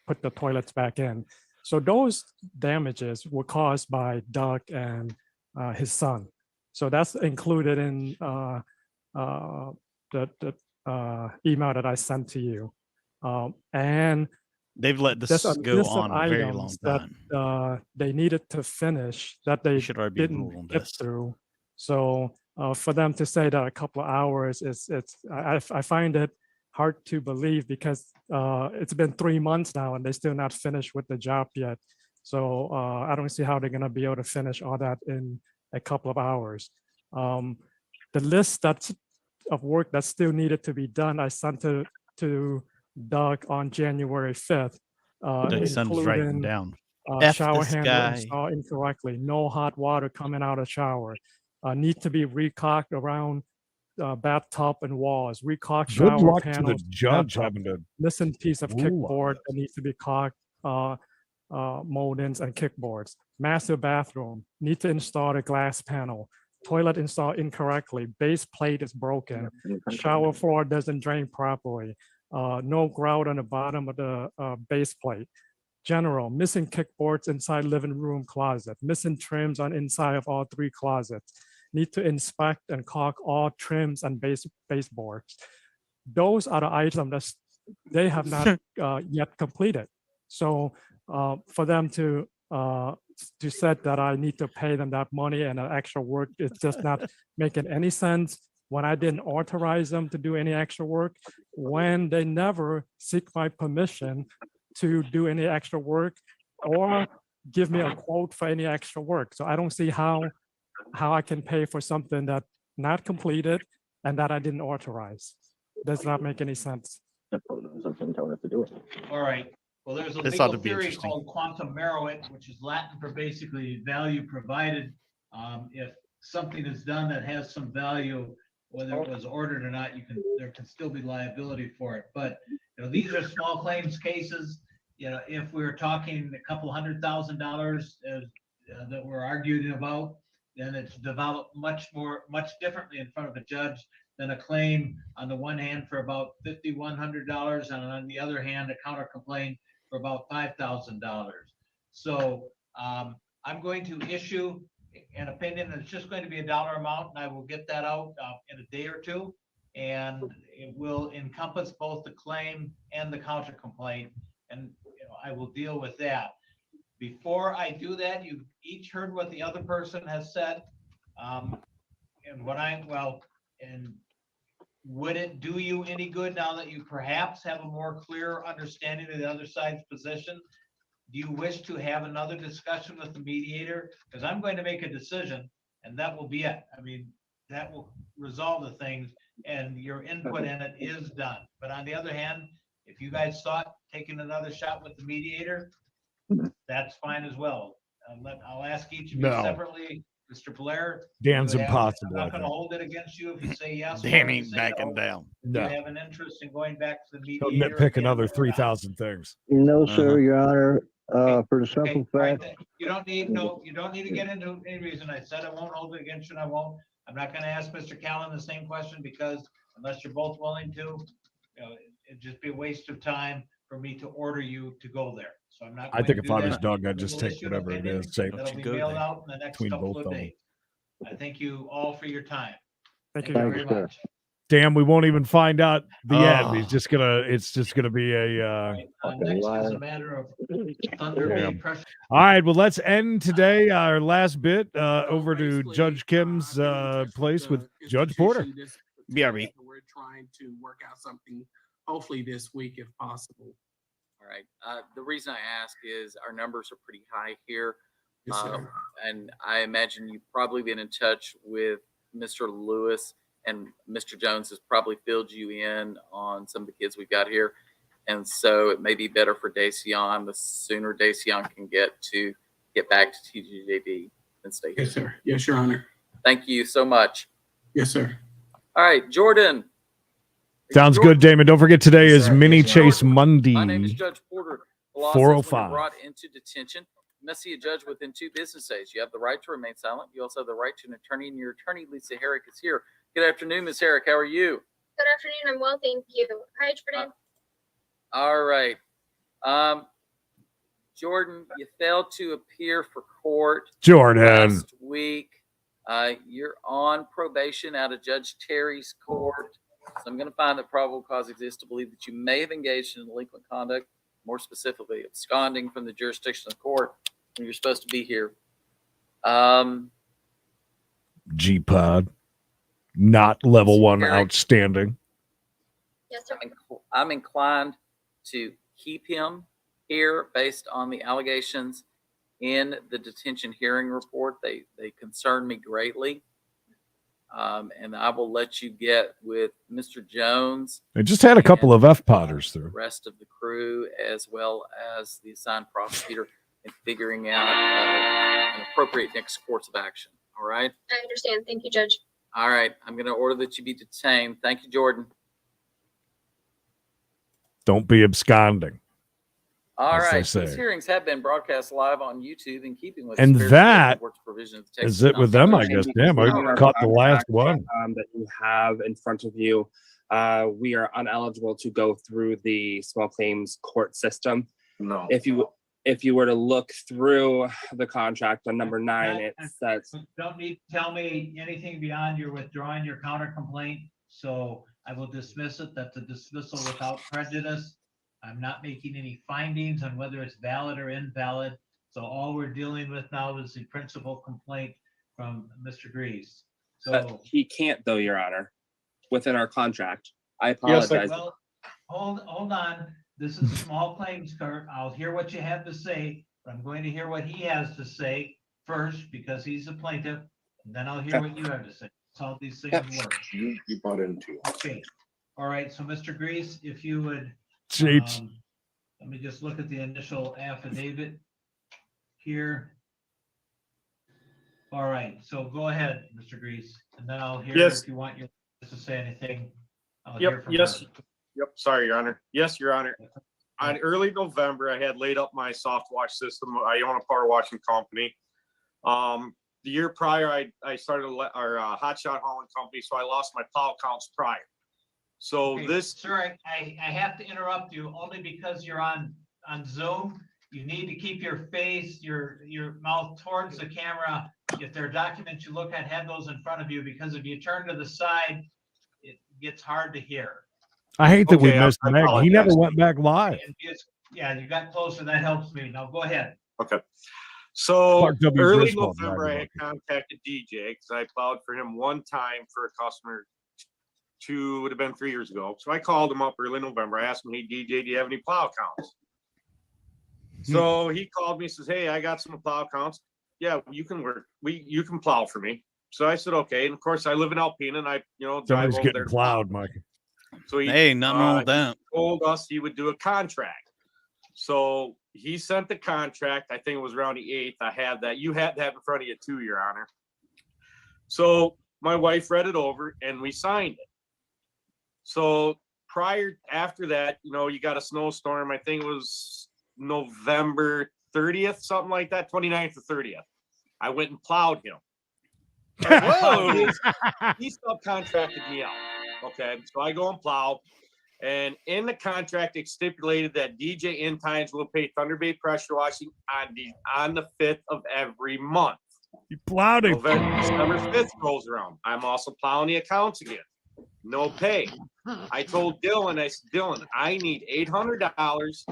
Speaker 13: put the toilets back in. So those damages were caused by Doug and his son. So that's included in the email that I sent to you. And
Speaker 5: They've let this
Speaker 13: there's a
Speaker 5: go
Speaker 13: list of
Speaker 5: on a very long
Speaker 13: items
Speaker 5: time.
Speaker 13: that they needed to finish that they
Speaker 5: should already be
Speaker 13: didn't
Speaker 5: ruled on
Speaker 13: get
Speaker 5: this.
Speaker 13: through. So for them to say that a couple of hours I find it hard to believe because it's been 3 months now and they're still not finished with the job yet. So I don't see how they're gonna be able to finish all that in a couple of hours. The list of work that still needed to be done, I sent to Doug on January 5th,
Speaker 5: Doug's son's writing
Speaker 13: including
Speaker 5: down. F
Speaker 13: shower
Speaker 5: this
Speaker 13: handle
Speaker 5: guy.
Speaker 13: installed incorrectly, no hot water coming out of shower, need to be recaulked around bathtub and walls, recaulk
Speaker 4: Good
Speaker 13: shower
Speaker 4: luck to the
Speaker 13: panels,
Speaker 4: judge
Speaker 13: bathtub,
Speaker 4: having to
Speaker 13: missing piece of
Speaker 4: rule on
Speaker 13: kickboard that needs to be caulked, moldings and kickboards. Master bathroom, need to install the glass panel. Toilet installed incorrectly, base plate is broken, shower floor doesn't drain properly, no grout on the bottom of the base plate. General, missing kickboards inside living room closet, missing trims on inside of all 3 closets. Need to inspect and caulk all trims and baseboards. Those are the items that they have not yet completed. So for them to say that I need to pay them that money and extra work, it's just not making any sense when I didn't authorize them to do any extra work. when they never seek my permission to do any extra work or give me a quote for any extra work. So I don't see how I can pay for something that not completed and that I didn't authorize. Does not make any sense.
Speaker 7: All right. Well, there's a
Speaker 5: This ought
Speaker 7: legal
Speaker 5: to be
Speaker 7: theory
Speaker 5: interesting.
Speaker 7: called quantum meruit, which is Latin for basically value provided. If something is done that has some value, whether it was ordered or not, there can still be liability for it. But these are small claims cases. If we're talking a couple $100,000 that we're arguing about, then it's developed much differently in front of a judge than a claim on the one hand for about $5,100 and on the other hand a counter complaint for about $5,000. So I'm going to issue an opinion that's just going to be a dollar amount, and I will get that out in a day or two, and it will encompass both the claim and the counter complaint, and I will deal with that. Before I do that, you've each heard what the other person has said, and would it do you any good now that you perhaps have a more clear understanding of the other side's position? Do you wish to have another discussion with the mediator? Because I'm going to make a decision and that will be it. I mean, that will resolve the things and your input in it is done. But on the other hand, if you guys thought taking another shot with the mediator, that's fine as well. I'll ask each of you
Speaker 4: No.
Speaker 7: separately. Mr. Blair.
Speaker 4: Dan's
Speaker 7: you have-
Speaker 4: impossible,
Speaker 7: I'm
Speaker 4: I
Speaker 7: not gonna
Speaker 4: think.
Speaker 7: hold it against you if you say yes. or
Speaker 5: Dan
Speaker 7: if you
Speaker 5: ain't
Speaker 7: say
Speaker 5: backing
Speaker 7: no.
Speaker 5: down.
Speaker 7: Do
Speaker 4: No.
Speaker 7: you have an interest in going back to the
Speaker 4: He'll
Speaker 7: mediator?
Speaker 4: nitpick
Speaker 7: again
Speaker 4: another
Speaker 7: or not?
Speaker 4: 3,000 things.
Speaker 24: No, sir, Your Honor. For the
Speaker 7: Okay,
Speaker 24: simple
Speaker 7: all right,
Speaker 24: fact,
Speaker 7: you don't need to get into any reason. I said I won't hold it against you and I won't. I'm not gonna ask Mr. Callen the same question because unless you're both willing to, it'd just be a waste of time for me to order you to go there. So I'm not.
Speaker 4: I
Speaker 7: going
Speaker 4: think
Speaker 7: to
Speaker 4: if
Speaker 7: do
Speaker 4: I was
Speaker 7: that.
Speaker 4: Doug, I'd
Speaker 7: We
Speaker 4: just
Speaker 7: will
Speaker 4: take
Speaker 7: issue an
Speaker 4: whatever it
Speaker 7: opinion
Speaker 4: is, say
Speaker 7: that'll
Speaker 5: you
Speaker 7: be
Speaker 5: go
Speaker 7: mailed
Speaker 5: there.
Speaker 7: out in the next
Speaker 4: between
Speaker 7: couple
Speaker 4: both
Speaker 7: of
Speaker 4: of them.
Speaker 7: days. I thank you all for your time.
Speaker 13: Thank you.
Speaker 7: very
Speaker 24: sir.
Speaker 7: much.
Speaker 4: Damn, we won't even find out the end.
Speaker 5: Oh.
Speaker 4: It's just gonna be a
Speaker 7: Next is a matter of Thunder Bay
Speaker 4: Damn.
Speaker 7: pressure.
Speaker 4: All right, well, let's end today our last bit over to Judge Kim's place with Judge Porter.
Speaker 5: BRB.
Speaker 14: We're trying to work out something hopefully this week if possible.
Speaker 17: All right. The reason I ask is our numbers are pretty high here.
Speaker 14: Yes, sir.
Speaker 17: And I imagine you've probably been in touch with Mr. Lewis, and Mr. Jones has probably filled you in on some of the kids we've got here. And so it may be better for Dacian. The sooner Dacian can get back to TGJD than stay here.
Speaker 14: Yes, sir. Yes, Your Honor.
Speaker 17: Thank you so much.
Speaker 14: Yes, sir.
Speaker 17: All right, Jordan.
Speaker 4: Sounds good, Damon. Don't forget today is Mini Chase Monday.
Speaker 17: My name is Judge Porter. The law says when
Speaker 4: 405.
Speaker 17: you're brought into detention, you must see a judge within 2 business days. You have the right to remain silent. You also have the right to an attorney, and your attorney, Lisa Herrick, is here. Good afternoon, Ms. Herrick. How are you?
Speaker 18: Good afternoon. I'm well, thank you. Hi, Jordan.
Speaker 17: All right. Jordan, you failed to appear for court
Speaker 4: Jordan.
Speaker 17: last week. You're on probation out of Judge Terry's court. So I'm going to find that probable cause exists to believe that you may have engaged in delinquent conduct, more specifically absconding from the jurisdiction of the court when you're supposed to be here.
Speaker 4: G-Pod. Not level 1
Speaker 17: Herrick.
Speaker 4: outstanding.
Speaker 18: Yes, sir.
Speaker 17: I'm inclined to keep him here based on the allegations in the detention hearing report. They concern me greatly. And I will let you get with Mr. Jones.
Speaker 4: They just had a couple of F-Potters
Speaker 17: the
Speaker 4: through.
Speaker 17: rest of the crew, as well as the assigned prosecutor, in figuring out an appropriate next course of action. All right.
Speaker 18: I understand. Thank you, Judge.
Speaker 17: All right. I'm going to order that you be detained. Thank you, Jordan.
Speaker 4: Don't be absconding.
Speaker 17: All
Speaker 4: as they
Speaker 17: right.
Speaker 4: say.
Speaker 17: These hearings have been broadcast live on YouTube in keeping with
Speaker 4: And
Speaker 17: the Fair
Speaker 4: that
Speaker 17: State Court's provision of the Texas
Speaker 4: is it with them, I
Speaker 17: Constitution.
Speaker 4: guess. Damn, I caught the last one.
Speaker 19: That you have in front of you. We are ineligible to go through the small claims court system.
Speaker 25: No.
Speaker 19: If you were to look through the contract on number 9, it says
Speaker 7: Don't need to tell me anything beyond you're withdrawing your counter complaint. So I will dismiss it. That's a dismissal without prejudice. I'm not making any findings on whether it's valid or invalid. So all we're dealing with now is the principal complaint from Mr. Greaves. So
Speaker 19: he can't, though, Your Honor, within our contract. I
Speaker 7: Yes,
Speaker 19: apologize.
Speaker 7: well, hold on. This is small claims court. I'll hear what you have to say, but I'm going to hear what he has to say first because he's the plaintiff. And then I'll hear what you have to say. That's how these things work.
Speaker 2: You bought into.
Speaker 7: Okay. All right. So Mr. Grease, if you would,
Speaker 4: Jeez.
Speaker 7: let me just look at the initial affidavit here. All right. So go ahead, Mr. Grease, and then I'll hear
Speaker 3: Yes.
Speaker 7: if you want your to say anything. I'll
Speaker 3: Yep,
Speaker 7: hear from
Speaker 3: yes.
Speaker 7: her.
Speaker 3: Yep, sorry, Your Honor. Yes, Your Honor. On early November, I had laid up my soft wash system. I own a power washing company. The year prior, I started our hot shot hauling company, so I lost my plow counts prior. So
Speaker 7: Okay,
Speaker 3: this,
Speaker 7: sir, I have to interrupt you only because you're on Zoom. You need to keep your face, your mouth towards the camera. If there are documents you look at, have those in front of you, because if you turn to the side, it gets hard to hear.
Speaker 4: I hate that we
Speaker 3: Okay, I
Speaker 4: missed Meg. He never
Speaker 3: apologize.
Speaker 4: went back live.
Speaker 7: And yeah, you got closer. That helps me. Now go ahead.
Speaker 3: okay. So
Speaker 4: Clark W.
Speaker 3: early
Speaker 4: Griswold,
Speaker 3: November, I
Speaker 4: Dragon
Speaker 3: had contacted DJ because I plowed for him one time for a customer would have been 3 years ago. So I called him up early November. I asked him, hey, DJ, do you have any plow counts? So he called me and says, hey, I got some plow counts. Yeah, you can work. You can plow for me. So I said, okay. And of course, I live in Alpena and I, drive
Speaker 4: Somebody's
Speaker 3: over
Speaker 4: getting
Speaker 3: there.
Speaker 4: plowed, Mike.
Speaker 3: So he,
Speaker 5: Hey, nothing wrong with that.
Speaker 3: he told us he would do a contract. So he sent the contract. I think it was around the 8th. I have that. You had that in front of you too, Your Honor. So my wife read it over and we signed it. So after that, you got a snowstorm. I think it was November 30th, something like that, 29th or 30th. I went and plowed him.
Speaker 5: Whoa.
Speaker 3: He subcontracted me out. Okay, so I go and plow, and in the contract it stipulated that DJ In Times will pay Thunder Bay pressure washing on the 5th of every month.
Speaker 4: You plowed him.
Speaker 3: December 5th rolls around. I'm also plowing the accounts again. No pay. I told Dylan, I said, Dylan, I need $800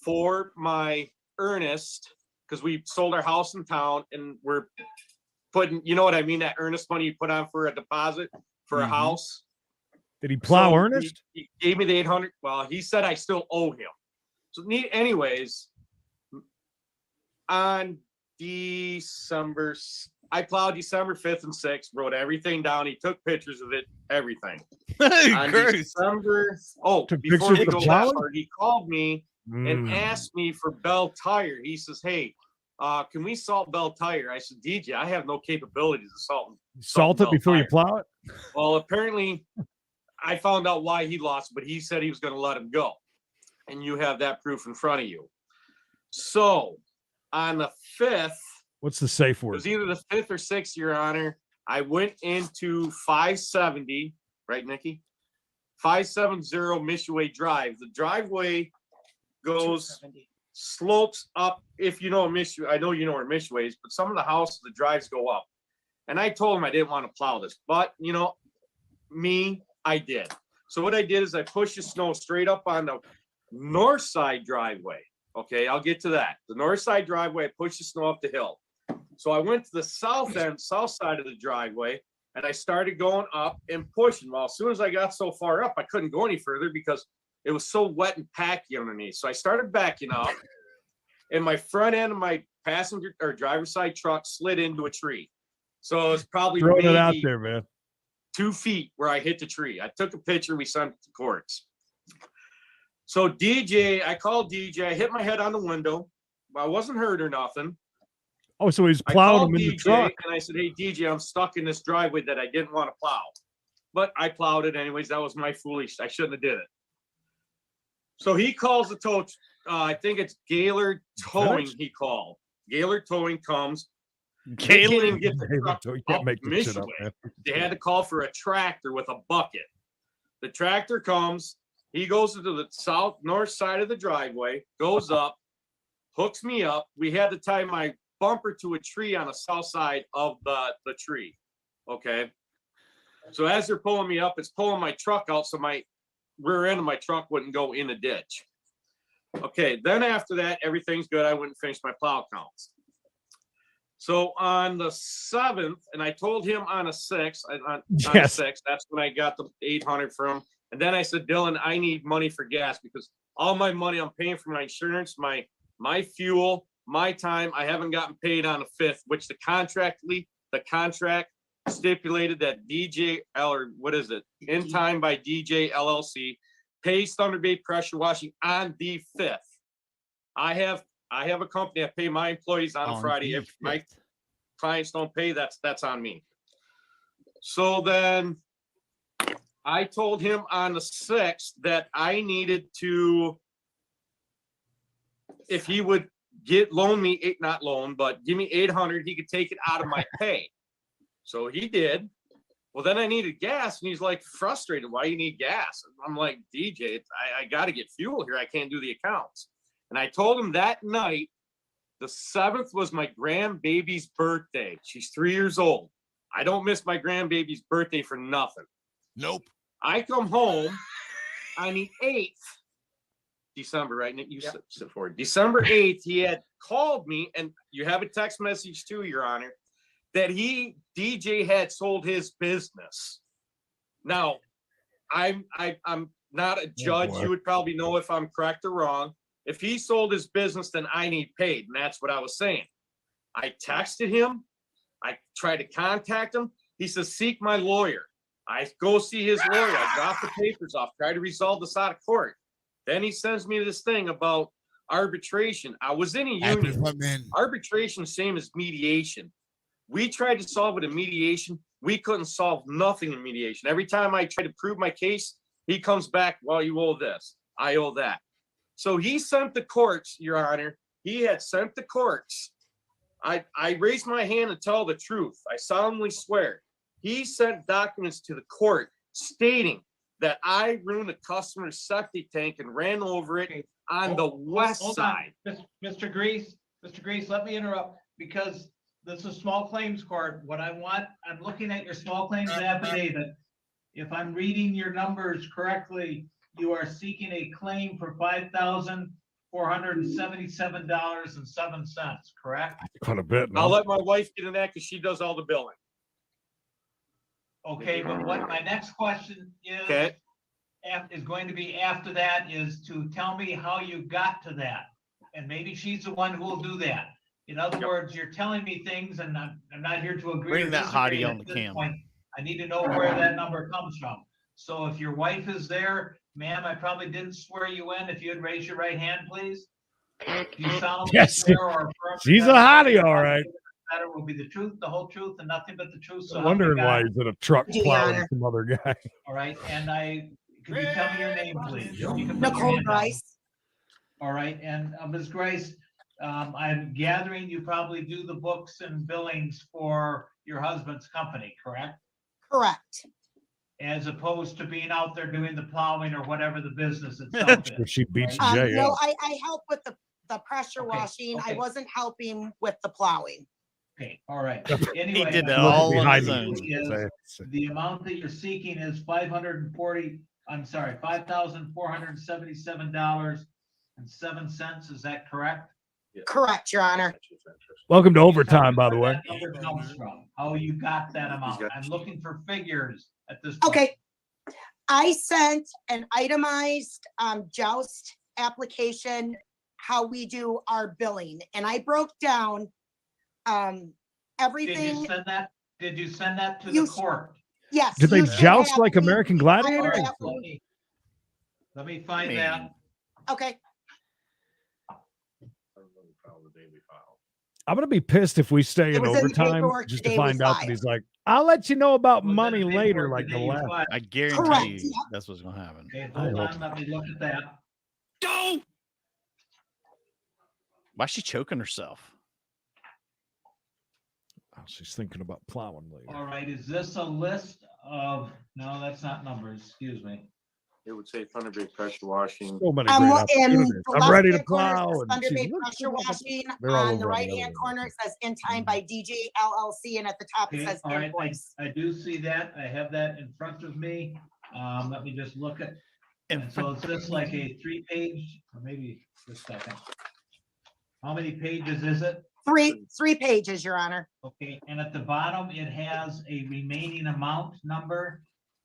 Speaker 3: for my earnest because we sold our house in town and we're putting, you know what I mean, that earnest money you put on for a deposit for a house.
Speaker 4: Did he plow
Speaker 3: So
Speaker 4: Ernest?
Speaker 3: He gave me the 800. Well, he said I still owe him. So anyways, on December, I plowed December 5th and 6th, wrote everything down. He took pictures of it, everything. On December,
Speaker 4: Took
Speaker 3: before
Speaker 4: pictures
Speaker 3: we
Speaker 4: of
Speaker 3: go
Speaker 4: the
Speaker 3: that
Speaker 4: plowing?
Speaker 3: far, he called me and asked me for Bell Tire. He says, hey, can we salt Bell Tire? I said, DJ, I have no capabilities of
Speaker 4: Salt it
Speaker 3: Bell
Speaker 4: before you
Speaker 3: Tire.
Speaker 4: plow it?
Speaker 3: Well, apparently I found out why he lost, but he said he was going to let him go. And you have that proof in front of you. So on the 5th,
Speaker 4: What's the safe
Speaker 3: it
Speaker 4: word?
Speaker 3: was either the 5th or 6th, Your Honor, I went into 570, right, Nikki? 570 Mishaway Drive. The driveway goes, slopes up. If you know Mishaway, I know you know where Mishaway is, but some of the houses, the drives go up. And I told him I didn't want to plow this, but I did. So what I did is I pushed the snow straight up on the north side driveway. Okay, I'll get to that. The north side driveway, I pushed the snow up the hill. So I went to the south side of the driveway, and I started going up and pushing. Well, as soon as I got so far up, I couldn't go any further because it was so wet and packy underneath. So I started backing up, and my front end of my passenger or driver's side truck slid into a tree. So it was probably
Speaker 4: Throwing it out
Speaker 3: maybe
Speaker 4: there, man.
Speaker 3: 2 feet where I hit the tree. I took a picture. We sent it to courts. So I called DJ. I hit my head on the window. I wasn't hurt or nothing.
Speaker 4: Oh, so he's
Speaker 3: I
Speaker 4: plowing
Speaker 3: called
Speaker 4: him in the
Speaker 3: DJ
Speaker 4: truck.
Speaker 3: and I said, hey, DJ, I'm stuck in this driveway that I didn't want to plow. But I plowed it anyways. That was my foolish. I shouldn't have did it. So he calls the tow. I think it's Gaylord Towing he called. Gaylord Towing comes. They can't even get the truck
Speaker 4: You can't
Speaker 3: up
Speaker 4: make this shit up,
Speaker 3: Mishaway.
Speaker 4: man.
Speaker 3: They had to call for a tractor with a bucket. The tractor comes. He goes to the north side of the driveway, goes up, hooks me up. We had to tie my bumper to a tree on the south side of the tree. Okay. So as they're pulling me up, it's pulling my truck out so my rear end of my truck wouldn't go in the ditch. Okay. Then after that, everything's good. I wouldn't finish my plow counts. So on the 7th, and I told him on the 6th, that's when I got the 800 from him. And then I said, Dylan, I need money for gas because all my money I'm paying for my insurance, my fuel, my time, I haven't gotten paid on the 5th, which the contract stipulated that DJ, or what is it? In time by DJ LLC pays Thunder Bay Pressure Washing on the 5th. I have a company. I pay my employees on a Friday. If my clients don't pay, that's on me. So then I told him on the 6th that I needed to, if he would loan me, not loan, but give me $800, he could take it out of my pay. So he did. Well, then I needed gas, and he's like frustrated. Why you need gas? I'm like, DJ, I got to get fuel here. I can't do the accounts. And I told him that night, the 7th was my grandbaby's birthday. She's 3 years old. I don't miss my grandbaby's birthday for nothing.
Speaker 22: Nope.
Speaker 3: I come home on the 8th, December, right? You said for December 8th, he had called me, and you have a text message too, Your Honor, that DJ had sold his business. Now, I'm not a judge. You would probably know if I'm correct or wrong. If he sold his business, then I need paid. And that's what I was saying. I texted him. I tried to contact him. He says, seek my lawyer. I go see his lawyer. I drop the papers off, try to resolve this out of court. Then he sends me this thing about arbitration. I was in a union. Arbitration, same as mediation. We tried to solve it in mediation. We couldn't solve nothing in mediation. Every time I try to prove my case, he comes back, well, you owe this. I owe that. So he sent the courts, Your Honor. He had sent the courts. I raised my hand to tell the truth. I solemnly swear. He sent documents to the court stating that I ruined a customer's septic tank and ran over it on the west side.
Speaker 7: Mr. Grease, let me interrupt because this is small claims court. What I want, I'm looking at your small claims affidavit. If I'm reading your numbers correctly, you are seeking a claim for $5,477.07, correct?
Speaker 4: Quite a bit.
Speaker 3: I'll let my wife get in that because she does all the billing.
Speaker 7: Okay, but what my next question is, is going to be after that is to tell me how you got to that. And maybe she's the one who will do that. In other words, you're telling me things and I'm not here to agree.
Speaker 5: Bring that hottie on the cam.
Speaker 7: I need to know where that number comes from. So if your wife is there, ma'am, I probably didn't swear you in. If you'd raise your right hand, please. You solemnly swear or affirm
Speaker 4: she's a hottie, all right.
Speaker 7: That will be the truth, the whole truth, and nothing but the truth. So
Speaker 4: I'm wondering why he's in a truck plowing some other guy.
Speaker 7: All right, and could you tell me your name, please?
Speaker 2: Nicole Grice.
Speaker 7: All right, and Ms. Grice, I'm gathering you probably do the books and billings for your husband's company, correct?
Speaker 2: Correct.
Speaker 7: As opposed to being out there doing the plowing or whatever the business itself is.
Speaker 4: She beats
Speaker 7: right?
Speaker 2: No, I help with the pressure washing. I wasn't helping with the plowing.
Speaker 7: Okay, all right. Anyway,
Speaker 5: he did that all on his own.
Speaker 7: The amount that you're seeking is $5,477.07. Is that correct?
Speaker 2: Correct, Your Honor.
Speaker 4: Welcome to overtime, by the way.
Speaker 7: That number comes from, how you got that amount. I'm looking for figures at this point.
Speaker 2: Okay. I sent an itemized joust application, how we do our billing, and I broke down everything.
Speaker 7: Did you send that to the court?
Speaker 2: Yes.
Speaker 4: Did they joust like American Gladiators?
Speaker 7: Let me find that.
Speaker 2: Okay.
Speaker 4: I'm gonna be pissed if we stay in overtime just to find out that he's like, I'll let you know about money later, like the last.
Speaker 5: I guarantee you that's what's gonna happen.
Speaker 7: Okay, hold on, let me look at that.
Speaker 5: Go! Why's she choking herself?
Speaker 4: Oh, she's thinking about plowing later.
Speaker 7: All right, is this a list of, no, that's not numbers, excuse me.
Speaker 3: It would say Thunder Bay Pressure Washing.
Speaker 4: So many great opportunities. I'm ready to plow.
Speaker 2: Thunder Bay Pressure Washing. On the right-hand corner, it says In Time by DJ LLC, and at the top it says
Speaker 7: all right,
Speaker 2: invoice.
Speaker 7: I do see that. I have that in front of me. Let me just look at, and so it's just like a 3-page, or maybe just a second. How many pages is it?
Speaker 2: Three pages, Your Honor.
Speaker 7: Okay, and at the bottom, it has a remaining amount number.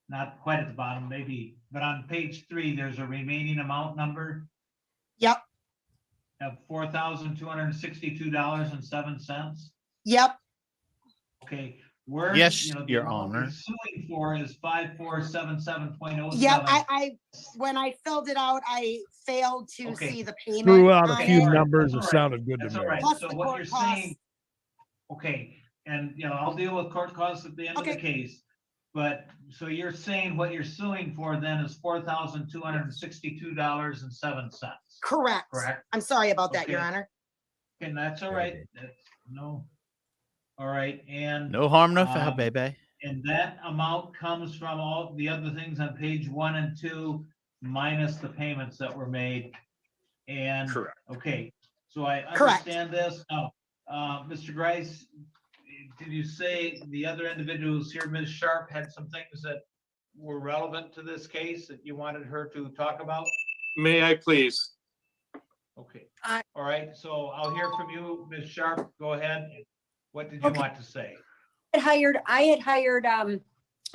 Speaker 7: not quite at the bottom, maybe, but on page 3, there's a remaining amount number
Speaker 2: Yep,
Speaker 7: of $4,262.07.
Speaker 2: yep.
Speaker 7: Okay, where,
Speaker 5: Yes,
Speaker 7: you know, the
Speaker 5: Your
Speaker 7: amount you're
Speaker 5: Honor.
Speaker 7: suing for is 5477.07.
Speaker 2: Yep, when I filled it out, I failed to
Speaker 7: Okay.
Speaker 2: see the payment.
Speaker 4: Threw out a
Speaker 2: on
Speaker 4: few
Speaker 2: it.
Speaker 4: numbers.
Speaker 7: That's
Speaker 4: It
Speaker 7: all right.
Speaker 4: sounded good to
Speaker 7: That's
Speaker 4: me.
Speaker 7: all right.
Speaker 2: Plus
Speaker 7: So
Speaker 2: the
Speaker 7: what
Speaker 2: court
Speaker 7: you're
Speaker 2: costs.
Speaker 7: saying, okay, and, you know, I'll deal with court costs at the end of the
Speaker 2: Okay.
Speaker 7: case. But, so you're saying what you're suing for then is $4,262.07.
Speaker 2: Correct.
Speaker 7: Correct.
Speaker 2: I'm sorry about that, Your
Speaker 7: Okay.
Speaker 2: Honor.
Speaker 7: And that's all right. That's no. All right, and.
Speaker 5: No harm, no foul, baby.
Speaker 7: And that amount comes from all the other things on page 1 and 2, minus the payments that were made. And,
Speaker 3: Correct.
Speaker 7: okay, so I
Speaker 2: Correct.
Speaker 7: understand this. Now, Mr. Grice, did you say the other individuals here, Ms. Sharp, had some things that were relevant to this case that you wanted her to talk about?
Speaker 3: May I please?
Speaker 7: Okay, all right, so I'll hear from you, Ms. Sharp. Go ahead. What did you want to say?
Speaker 6: I had hired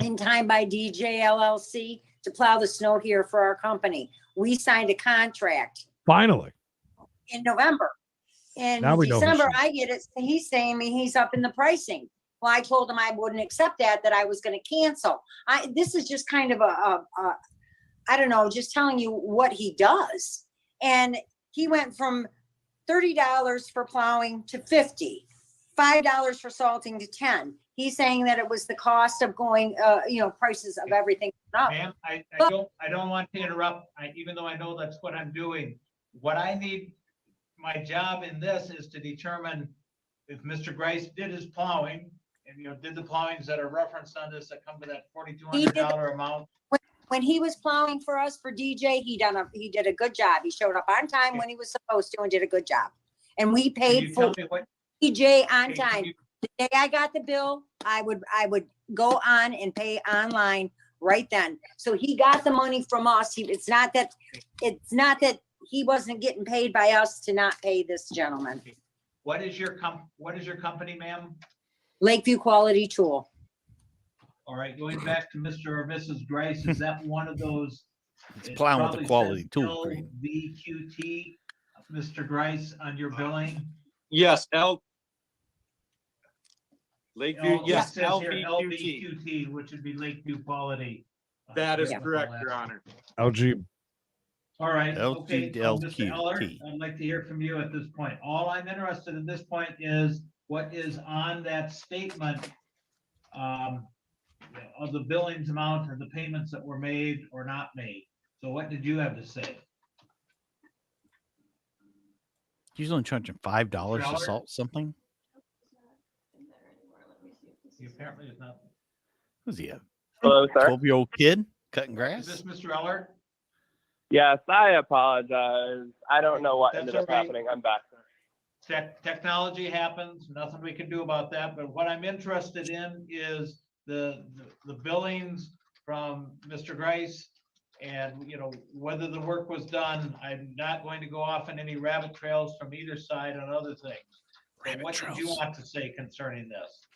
Speaker 6: in time by DJ LLC to plow the snow here for our company. We signed a contract
Speaker 4: Finally.
Speaker 6: in November. In
Speaker 4: Now we know who
Speaker 6: December,
Speaker 4: she is.
Speaker 6: I get it. He's saying me he's up in the pricing. Well, I told him I wouldn't accept that I was going to cancel. This is just kind of I don't know, just telling you what he does. And he went from $30 for plowing to $50, $5 for salting to $10. He's saying that it was the cost of going, prices of everything up.
Speaker 7: Ma'am, I don't want to interrupt, even though I know that's what I'm doing. What I need, my job in this is to determine if Mr. Grice did his plowing and, did the plowings that are referenced on this that come to that $4,200 amount.
Speaker 6: When he was plowing for us for DJ, he did a good job. He showed up on time when he was supposed to and did a good job. And we
Speaker 7: Can you
Speaker 6: paid
Speaker 7: tell
Speaker 6: for
Speaker 7: me what?
Speaker 6: DJ on
Speaker 7: Okay, can
Speaker 6: time.
Speaker 7: you-
Speaker 6: The day I got the bill, I would go on and pay online right then. So he got the money from us. It's not that he wasn't getting paid by us to not pay this gentleman.
Speaker 7: What is your company, ma'am?
Speaker 6: Lakeview Quality Tool.
Speaker 7: All right, going back to Mr. or Mrs. Grice, is that one of those?
Speaker 5: It's
Speaker 7: it
Speaker 5: plowing with
Speaker 7: probably
Speaker 5: the quality
Speaker 7: says
Speaker 5: tool green.
Speaker 7: LVQT, Mr. Grice, on your billing?
Speaker 3: Yes, Lakeview,
Speaker 7: Oh,
Speaker 3: yes,
Speaker 7: it says here
Speaker 3: LVQT.
Speaker 7: LVQT, which would be Lakeview Quality.
Speaker 3: That is
Speaker 7: Yeah.
Speaker 3: correct, Your Honor.
Speaker 4: LG.
Speaker 7: All right, okay, so Mr.
Speaker 5: LQT.
Speaker 7: Eller, I'd like to hear from you at this point. All I'm interested in this point is what is on that statement of the billings amount or the payments that were made or not made. So what did you have to say?
Speaker 5: He's only charging $5 to
Speaker 7: Dollar?
Speaker 5: salt something.
Speaker 7: He apparently is not.
Speaker 5: Was he a
Speaker 9: Hello, sir.
Speaker 5: 12-year-old kid cutting
Speaker 7: Is
Speaker 5: grass?
Speaker 7: this Mr. Eller?
Speaker 9: Yes, I apologize. I don't know what
Speaker 7: That's
Speaker 9: ended up
Speaker 7: all right.
Speaker 9: happening. I'm back.
Speaker 7: Technology happens, nothing we can do about that, but what I'm interested in is the billings from Mr. Grice and, whether the work was done. I'm not going to go off on any rabbit trails from either side on other things. So what did you want to say concerning this?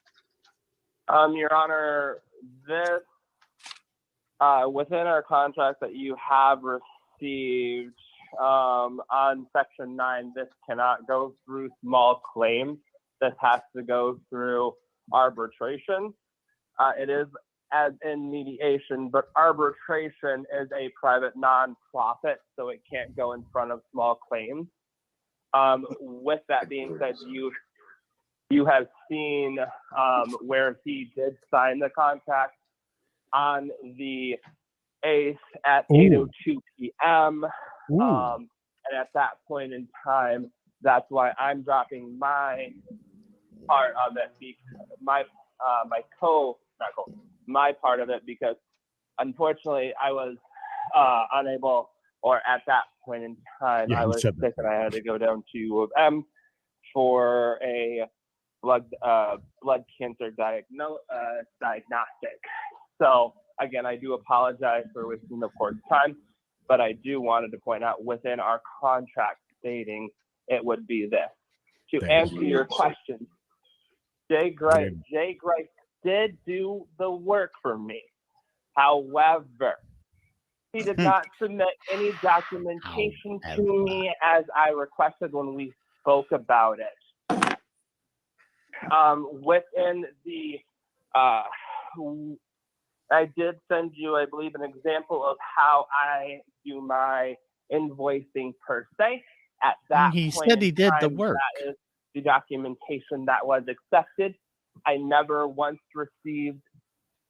Speaker 9: Your Honor, this, within our contract that you have received, on section 9, this cannot go through small claims. This has to go through arbitration. It is as in mediation, but arbitration is a private nonprofit, so it can't go in front of small claims. With that being said, you have seen where he did sign the contract on the 8th at 8:02 p.m. And at that point in time, that's why I'm dropping my part of it, my part of it, because unfortunately I was unable, or at that point in time,
Speaker 4: Yeah,
Speaker 9: I
Speaker 4: he
Speaker 9: was
Speaker 4: said
Speaker 9: sick
Speaker 4: that.
Speaker 9: and I had to go down to U of M for a blood cancer diagnostic. So again, I do apologize for wasting the court's time, but I do wanted to point out within our contract stating it would be this. To answer your question, Jay Grice did do the work for me.
Speaker 1: However, he did not submit any documentation to me as I requested when we spoke about it. Within the, I did send you, I believe, an example of how I do my invoicing per se. At that
Speaker 5: He
Speaker 1: point
Speaker 5: said he
Speaker 1: in
Speaker 5: did the
Speaker 1: time,
Speaker 5: work.
Speaker 1: that is the documentation that was accepted. I never once received,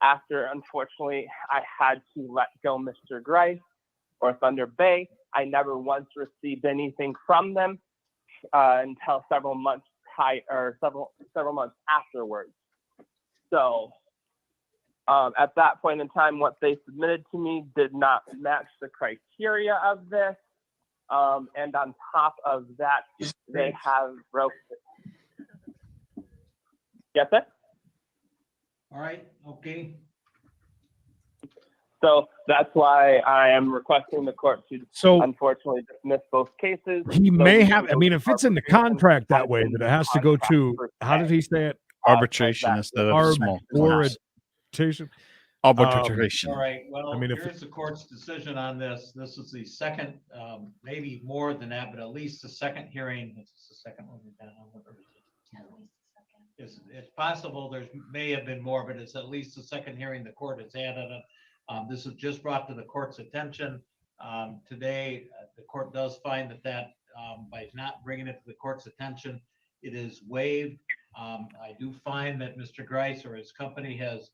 Speaker 1: after unfortunately I had to let go Mr. Grice or Thunder Bay, I never once received anything from them until several months several months afterwards. So at that point in time, what they submitted to me did not match the criteria of this. And on top of that, they have broken it. Yes, sir?
Speaker 7: All right, okay.
Speaker 1: So that's why I am requesting the court to
Speaker 4: So-
Speaker 1: unfortunately dismiss both cases.
Speaker 4: He
Speaker 1: so
Speaker 4: may
Speaker 1: we
Speaker 4: have,
Speaker 1: can
Speaker 4: I
Speaker 1: go
Speaker 4: mean,
Speaker 1: to
Speaker 4: if it's in the
Speaker 1: arbitration
Speaker 4: contract that
Speaker 1: as
Speaker 4: way,
Speaker 1: in
Speaker 4: that
Speaker 1: the
Speaker 4: it has to go
Speaker 1: contract
Speaker 4: to,
Speaker 1: per
Speaker 4: how did
Speaker 1: se.
Speaker 4: he say it?
Speaker 5: Arbitration instead of small claims.
Speaker 4: Arbitration.
Speaker 5: Arbitration.
Speaker 7: All right, well,
Speaker 4: I mean, if-
Speaker 7: here's the court's decision on this. This is the second, maybe more than that, but at least the second hearing. It's the second one we've done. It's possible there may have been more, but it's at least the second hearing the court has had on it. This was just brought to the court's attention today. The court does find that by not bringing it to the court's attention, it is waived. I do find that Mr. Grice or his company has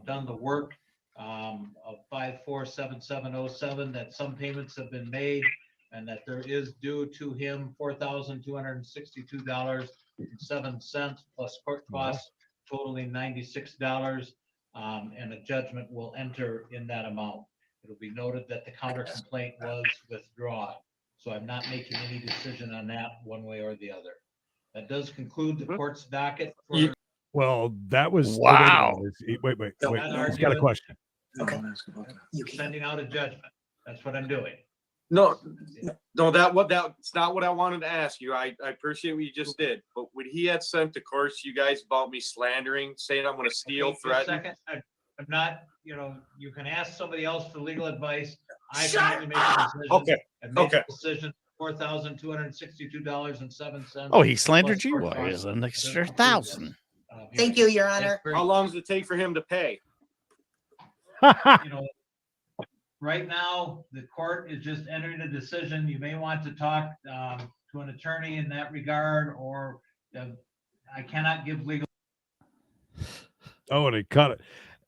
Speaker 7: done the work of 547707, that some payments have been made and that there is due to him $4,262.07 plus court costs totaling $96, and a judgment will enter in that amount. It'll be noted that the counter complaint was withdrawn, so I'm not making any decision on that one way or the other. That does conclude the court's docket. For
Speaker 4: Well, that was.
Speaker 5: Wow.
Speaker 4: Wait.
Speaker 7: So
Speaker 4: He's
Speaker 7: that
Speaker 4: got a
Speaker 7: argument-
Speaker 4: question.
Speaker 7: You're sending out a judgment. That's what I'm doing.
Speaker 3: No, that's not what I wanted to ask you. I appreciate what you just did, but when he had sent, of course, you guys about me slandering, saying I'm going to steal,
Speaker 7: Okay, just a
Speaker 3: threaten.
Speaker 7: second. I'm not, you can ask somebody else for legal advice. I can only make a decision.
Speaker 3: Okay,
Speaker 7: And make
Speaker 3: okay.
Speaker 7: a decision, $4,262.07.
Speaker 5: Oh, he slandered you?
Speaker 7: plus
Speaker 5: Well,
Speaker 7: court
Speaker 5: here's an
Speaker 7: costs.
Speaker 5: extra 1,000.
Speaker 2: Thank you, Your Honor.
Speaker 3: How long does it take for him to pay?
Speaker 7: You know, right now, the court is just entering a decision. You may want to talk to an attorney in that regard, or I cannot give legal.
Speaker 4: Oh, and he cut it.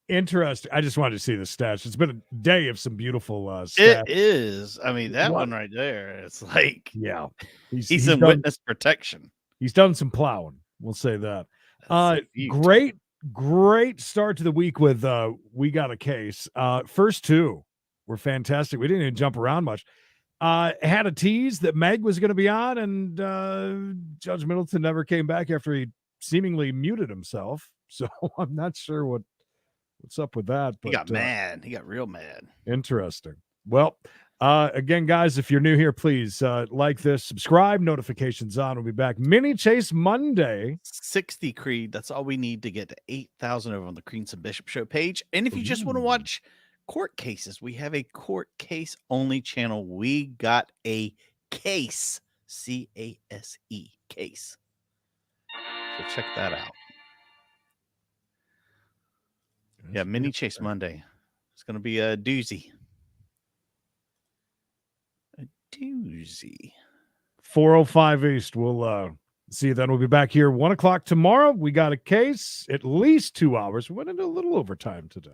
Speaker 4: Interesting. I just wanted to see the stats. It's been a day of some beautiful
Speaker 5: It
Speaker 4: stats.
Speaker 5: is. I mean, that
Speaker 4: What?
Speaker 5: one right there. It's like,
Speaker 4: Yeah.
Speaker 5: he's in
Speaker 4: done-
Speaker 5: witness protection.
Speaker 4: He's done some plowing. We'll say that.
Speaker 5: That's so cute.
Speaker 4: Great start to the week with We Got a Case. First two were fantastic. We didn't even jump around much. Had a tease that Meg was going to be on, and Judge Middleton never came back after he seemingly muted himself. So I'm not sure what's up with that. But
Speaker 5: He got mad. He got real mad.
Speaker 4: Interesting. Well, again, guys, if you're new here, please like this, subscribe, notifications on. We'll be back. Mini Chase Monday.
Speaker 5: 60 Creed. That's all we need to get to 8,000 over on the Creeds and Bishop Show page. And if you just want to watch court cases, we have a court case only channel. We got a case, C-A-S-E, case. So check that out. Yeah, Mini Chase Monday. It's going to be a doozy. A doozy.
Speaker 4: 405 East. We'll see you then. We'll be back here 1 o'clock tomorrow. We got a case, at least 2 hours. We went into a little overtime today.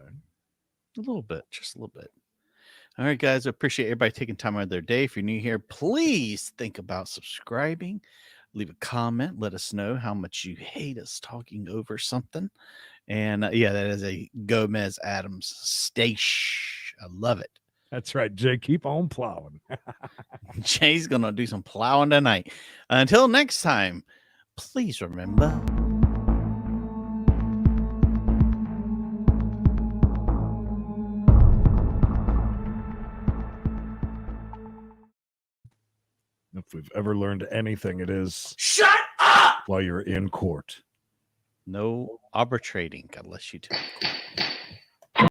Speaker 5: A little bit, just a little bit. All right, guys. I appreciate everybody taking time out of their day. If you're new here, please think about subscribing. Leave a comment. Let us know how much you hate us talking over something. And yeah, that is a Gomez Adams stash. I love it.
Speaker 4: That's right, Jay. Keep on plowing.
Speaker 5: Jay's going to do some plowing tonight. Until next time, please remember.
Speaker 4: If we've ever learned anything, it is
Speaker 1: shut up
Speaker 4: while you're in court.
Speaker 5: No arbitrating unless you tell.